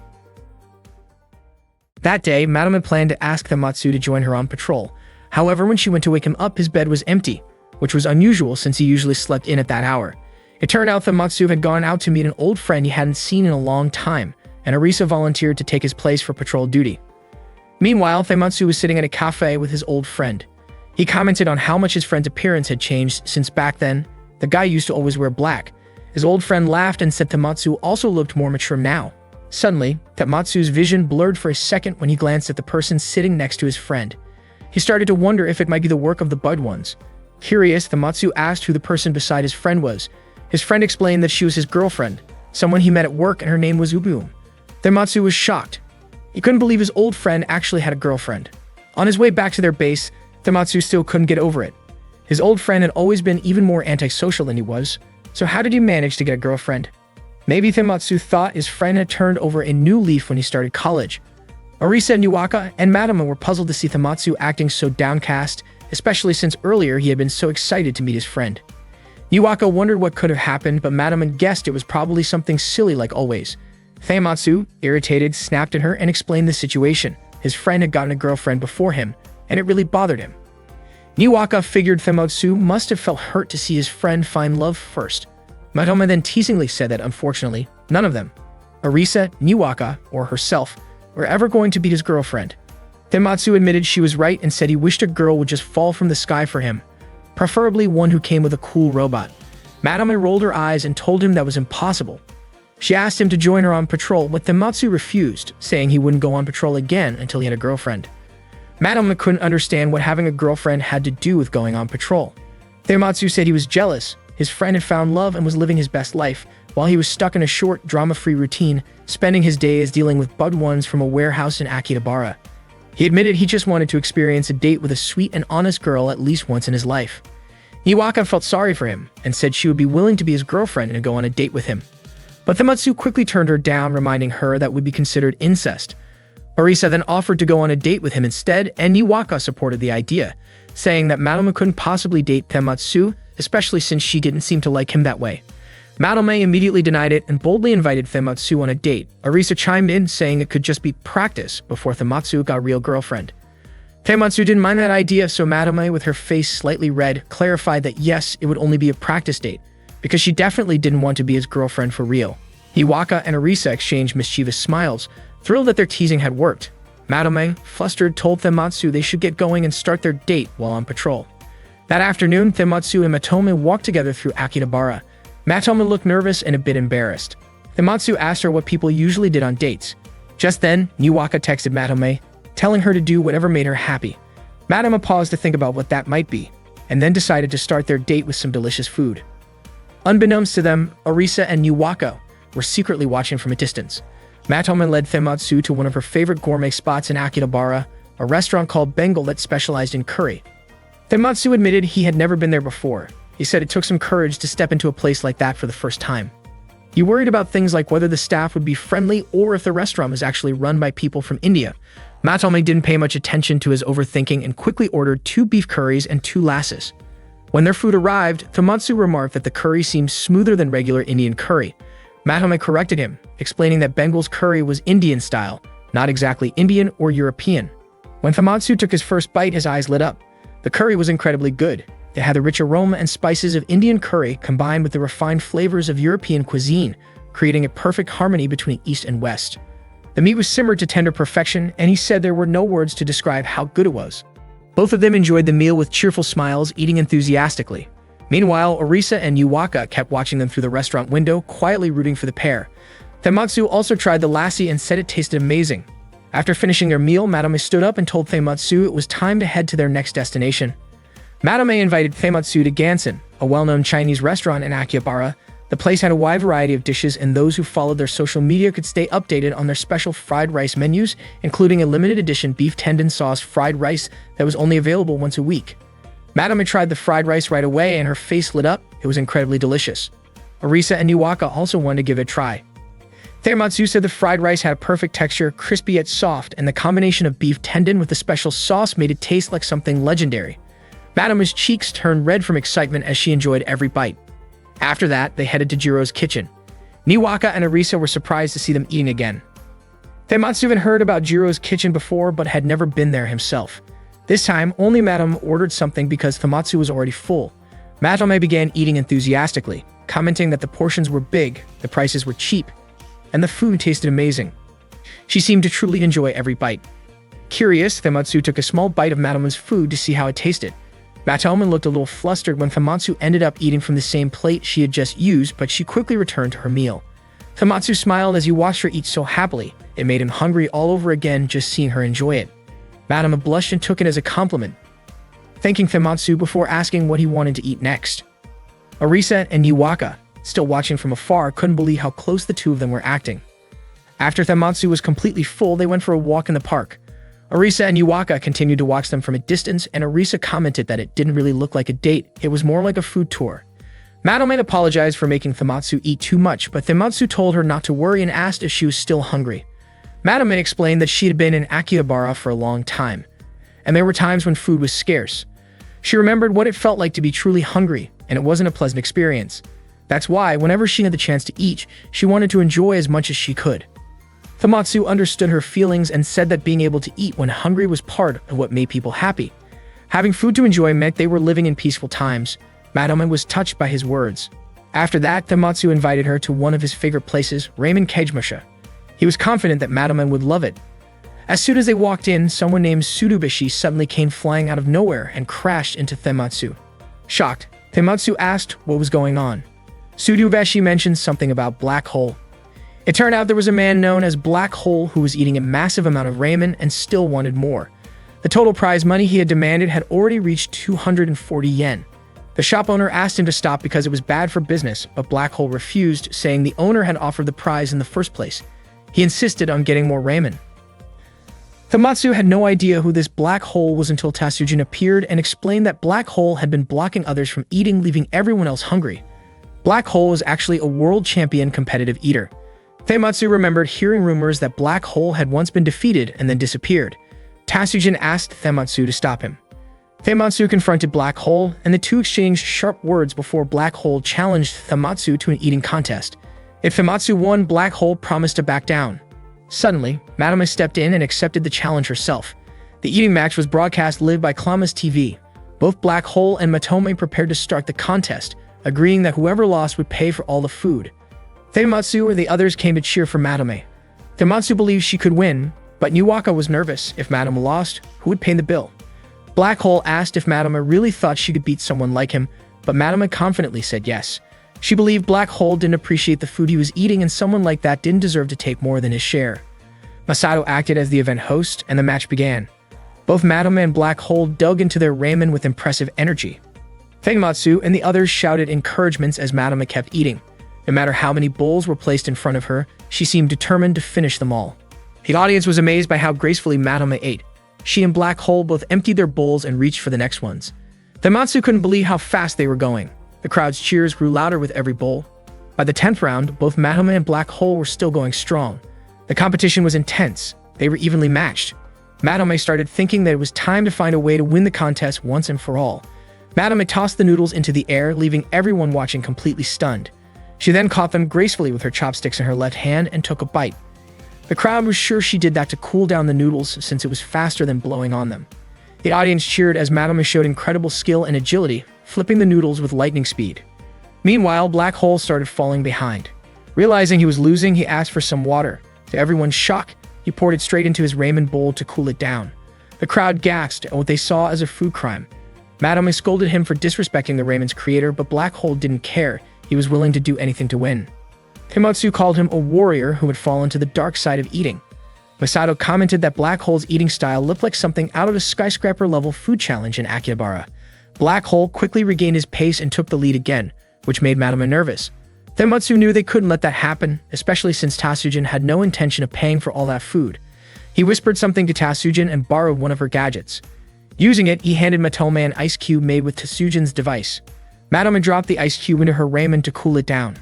That day, Madame had planned to ask Famitsu to join her on patrol. However, when she went to wake him up, his bed was empty, which was unusual since he usually slept in at that hour. It turned out Famitsu had gone out to meet an old friend he hadn't seen in a long time, and Orisa volunteered to take his place for patrol duty. Meanwhile, Famitsu was sitting at a cafe with his old friend. He commented on how much his friend's appearance had changed since back then. The guy used to always wear black. His old friend laughed and said Famitsu also looked more mature now. Suddenly, Famitsu's vision blurred for a second when he glanced at the person sitting next to his friend. He started to wonder if it might be the work of the Bud Ones. Curious, Famitsu asked who the person beside his friend was. His friend explained that she was his girlfriend, someone he met at work, and her name was Ubuum. Famitsu was shocked. He couldn't believe his old friend actually had a girlfriend. On his way back to their base, Famitsu still couldn't get over it. His old friend had always been even more antisocial than he was, so how did he manage to get a girlfriend? Maybe Famitsu thought his friend had turned over a new leaf when he started college. Orisa, Niwaka, and Madama were puzzled to see Famitsu acting so downcast, especially since earlier he had been so excited to meet his friend. Niwaka wondered what could have happened, but Madama guessed it was probably something silly like always. Famitsu, irritated, snapped at her and explained the situation. His friend had gotten a girlfriend before him, and it really bothered him. Niwaka figured Famitsu must have felt hurt to see his friend find love first. Matoma then teasingly said that unfortunately, none of them, Orisa, Niwaka, or herself, or ever going to be his girlfriend. Tematsu admitted she was right and said he wished a girl would just fall from the sky for him, preferably one who came with a cool robot. Madame rolled her eyes and told him that was impossible. She asked him to join her on patrol, but Tematsu refused, saying he wouldn't go on patrol again until he had a girlfriend. Madame couldn't understand what having a girlfriend had to do with going on patrol. Tematsu said he was jealous. His friend had found love and was living his best life, while he was stuck in a short, drama-free routine, spending his days dealing with bud ones from a warehouse in Akihabara. He admitted he just wanted to experience a date with a sweet and honest girl at least once in his life. Niwaka felt sorry for him and said she would be willing to be his girlfriend and go on a date with him. But Tematsu quickly turned her down, reminding her that would be considered incest. Orisa then offered to go on a date with him instead, and Niwaka supported the idea, saying that Madame couldn't possibly date Tematsu, especially since she didn't seem to like him that way. Madame immediately denied it and boldly invited Tematsu on a date. Orisa chimed in, saying it could just be practice before Tematsu got a real girlfriend. Tematsu didn't mind that idea, so Madame, with her face slightly red, clarified that yes, it would only be a practice date, because she definitely didn't want to be his girlfriend for real. Niwaka and Orisa exchanged mischievous smiles, thrilled that their teasing had worked. Madame, flustered, told Tematsu they should get going and start their date while on patrol. That afternoon, Tematsu and Matome walked together through Akihabara. Matome looked nervous and a bit embarrassed. Tematsu asked her what people usually did on dates. Just then, Niwaka texted Matome, telling her to do whatever made her happy. Matome paused to think about what that might be, and then decided to start their date with some delicious food. Unbeknownst to them, Orisa and Niwaka were secretly watching from a distance. Matome led Tematsu to one of her favorite gourmet spots in Akihabara, a restaurant called Bengal that specialized in curry. Tematsu admitted he had never been there before. He said it took some courage to step into a place like that for the first time. He worried about things like whether the staff would be friendly or if the restaurant was actually run by people from India. Matome didn't pay much attention to his overthinking and quickly ordered 2 beef curries and 2 lassis. When their food arrived, Tematsu remarked that the curry seemed smoother than regular Indian curry. Matome corrected him, explaining that Bengal's curry was Indian style, not exactly Indian or European. When Tematsu took his first bite, his eyes lit up. The curry was incredibly good. It had the rich aroma and spices of Indian curry combined with the refined flavors of European cuisine, creating a perfect harmony between East and West. The meat was simmered to tender perfection, and he said there were no words to describe how good it was. Both of them enjoyed the meal with cheerful smiles, eating enthusiastically. Meanwhile, Orisa and Niwaka kept watching them through the restaurant window, quietly rooting for the pair. Tematsu also tried the lassi and said it tasted amazing. After finishing their meal, Madame stood up and told Tematsu it was time to head to their next destination. Madame invited Tematsu to Gansen, a well-known Chinese restaurant in Akihabara. The place had a wide variety of dishes, and those who followed their social media could stay updated on their special fried rice menus, including a limited edition beef tendon sauce fried rice that was only available once a week. Madame tried the fried rice right away, and her face lit up. It was incredibly delicious. Orisa and Niwaka also wanted to give it a try. Tematsu said the fried rice had a perfect texture, crispy yet soft, and the combination of beef tendon with the special sauce made it taste like something legendary. Madame's cheeks turned red from excitement as she enjoyed every bite. After that, they headed to Jiro's kitchen. Niwaka and Orisa were surprised to see them eating again. Tematsu had heard about Jiro's kitchen before but had never been there himself. This time, only Madame ordered something because Tematsu was already full. Madame began eating enthusiastically, commenting that the portions were big, the prices were cheap, and the food tasted amazing. She seemed to truly enjoy every bite. Curious, Tematsu took a small bite of Madame's food to see how it tasted. Matome looked a little flustered when Tematsu ended up eating from the same plate she had just used, but she quickly returned to her meal. Tematsu smiled as he watched her eat so happily. It made him hungry all over again just seeing her enjoy it. Madame blushed and took it as a compliment, thanking Tematsu before asking what he wanted to eat next. Orisa and Niwaka, still watching from afar, couldn't believe how close the two of them were acting. After Tematsu was completely full, they went for a walk in the park. Orisa and Niwaka continued to watch them from a distance, and Orisa commented that it didn't really look like a date, it was more like a food tour. Madame apologized for making Tematsu eat too much, but Tematsu told her not to worry and asked if she was still hungry. Madame explained that she had been in Akihabara for a long time, and there were times when food was scarce. She remembered what it felt like to be truly hungry, and it wasn't a pleasant experience. That's why, whenever she had the chance to eat, she wanted to enjoy as much as she could. Tematsu understood her feelings and said that being able to eat when hungry was part of what made people happy. Having food to enjoy meant they were living in peaceful times. Madame was touched by his words. After that, Tematsu invited her to one of his favorite places, Ramen Kajmusha. He was confident that Madame would love it. As soon as they walked in, someone named Tsurubishi suddenly came flying out of nowhere and crashed into Tematsu. Shocked, Tematsu asked what was going on. Tsurubishi mentioned something about Black Hole. It turned out there was a man known as Black Hole who was eating a massive amount of ramen and still wanted more. The total prize money he had demanded had already reached 240 yen. The shop owner asked him to stop because it was bad for business, but Black Hole refused, saying the owner had offered the prize in the first place. He insisted on getting more ramen. Tematsu had no idea who this Black Hole was until Tatsujin appeared and explained that Black Hole had been blocking others from eating, leaving everyone else hungry. Black Hole was actually a world champion competitive eater. Tematsu remembered hearing rumors that Black Hole had once been defeated and then disappeared. Tatsujin asked Tematsu to stop him. Tematsu confronted Black Hole, and the two exchanged sharp words before Black Hole challenged Tematsu to an eating contest. If Tematsu won, Black Hole promised to back down. Suddenly, Madame stepped in and accepted the challenge herself. The eating match was broadcast live by Clama's TV. Both Black Hole and Matome prepared to start the contest, agreeing that whoever lost would pay for all the food. Tematsu and the others came to cheer for Madame. Tematsu believed she could win, but Niwaka was nervous. If Madame lost, who would pay the bill? Black Hole asked if Madame really thought she could beat someone like him, but Madame confidently said yes. She believed Black Hole didn't appreciate the food he was eating, and someone like that didn't deserve to take more than his share. Masato acted as the event host, and the match began. Both Madame and Black Hole dug into their ramen with impressive energy. Tematsu and the others shouted encouragements as Madame kept eating. No matter how many bowls were placed in front of her, she seemed determined to finish them all. The audience was amazed by how gracefully Madame ate. She and Black Hole both emptied their bowls and reached for the next ones. Tematsu couldn't believe how fast they were going. The crowd's cheers grew louder with every bowl. By the 10th round, both Madame and Black Hole were still going strong. The competition was intense. They were evenly matched. Madame started thinking that it was time to find a way to win the contest once and for all. Madame tossed the noodles into the air, leaving everyone watching completely stunned. She then caught them gracefully with her chopsticks in her left hand and took a bite. The crowd was sure she did that to cool down the noodles since it was faster than blowing on them. The audience cheered as Madame showed incredible skill and agility, flipping the noodles with lightning speed. Meanwhile, Black Hole started falling behind. Realizing he was losing, he asked for some water. To everyone's shock, he poured it straight into his ramen bowl to cool it down. The crowd gasped at what they saw as a food crime. Madame scolded him for disrespecting the ramen's creator, but Black Hole didn't care. He was willing to do anything to win. Tematsu called him a warrior who had fallen to the dark side of eating. Masato commented that Black Hole's eating style looked like something out of a skyscraper-level food challenge in Akihabara. Black Hole quickly regained his pace and took the lead again, which made Madame nervous. Tematsu knew they couldn't let that happen, especially since Tatsujin had no intention of paying for all that food. He whispered something to Tatsujin and borrowed one of her gadgets. Using it, he handed Matome an ice cube made with Tatsujin's device. Madame dropped the ice cube into her ramen to cool it down.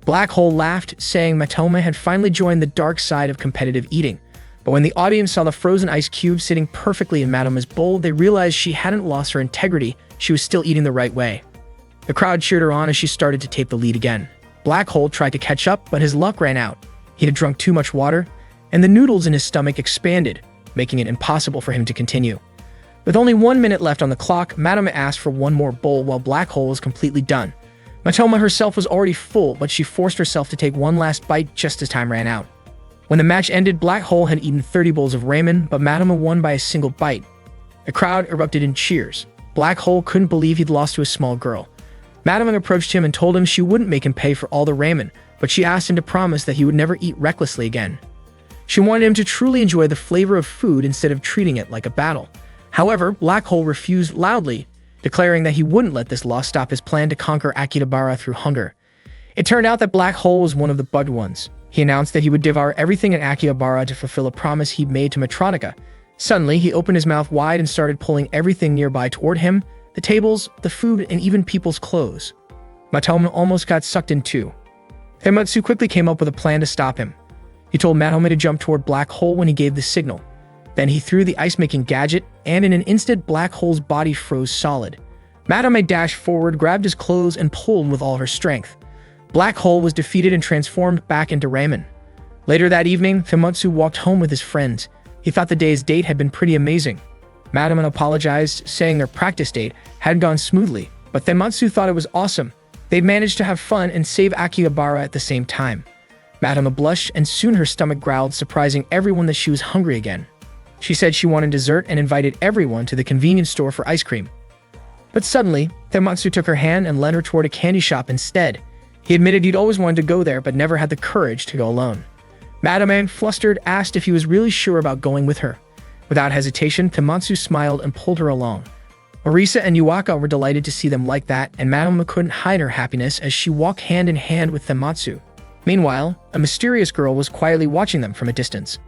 Black Hole laughed, saying Matome had finally joined the dark side of competitive eating. But when the audience saw the frozen ice cube sitting perfectly in Madame's bowl, they realized she hadn't lost her integrity. She was still eating the right way. The crowd cheered her on as she started to take the lead again. Black Hole tried to catch up, but his luck ran out. He had drunk too much water, and the noodles in his stomach expanded, making it impossible for him to continue. With only 1 minute left on the clock, Madame asked for one more bowl while Black Hole was completely done. Matoma herself was already full, but she forced herself to take one last bite just as time ran out. When the match ended, Black Hole had eaten 30 bowls of ramen, but Madame won by a single bite. The crowd erupted in cheers. Black Hole couldn't believe he'd lost to a small girl. Madame approached him and told him she wouldn't make him pay for all the ramen, but she asked him to promise that he would never eat recklessly again. She wanted him to truly enjoy the flavor of food instead of treating it like a battle. However, Black Hole refused loudly, declaring that he wouldn't let this loss stop his plan to conquer Akihabara through hunger. It turned out that Black Hole was one of the bugged ones. He announced that he would devour everything in Akihabara to fulfill a promise he'd made to Matronica. Suddenly, he opened his mouth wide and started pulling everything nearby toward him, the tables, the food, and even people's clothes. Matoma almost got sucked in too. Tematsu quickly came up with a plan to stop him. He told Matome to jump toward Black Hole when he gave the signal. Then he threw the ice-making gadget, and in an instant, Black Hole's body froze solid. Matome dashed forward, grabbed his clothes, and pulled with all her strength. Black Hole was defeated and transformed back into ramen. Later that evening, Tematsu walked home with his friends. He thought the day's date had been pretty amazing. Matome apologized, saying their practice date hadn't gone smoothly, but Tematsu thought it was awesome. They'd managed to have fun and save Akihabara at the same time. Matome blushed, and soon her stomach growled, surprising everyone that she was hungry again. She said she wanted dessert and invited everyone to the convenience store for ice cream. But suddenly, Tematsu took her hand and led her toward a candy shop instead. He admitted he'd always wanted to go there but never had the courage to go alone. Madame, flustered, asked if he was really sure about going with her. Without hesitation, Tematsu smiled and pulled her along. Orisa and Yuaka were delighted to see them like that, and Madame couldn't hide her happiness as she walked hand in hand with Tematsu. Meanwhile, a mysterious girl was quietly watching them from a distance.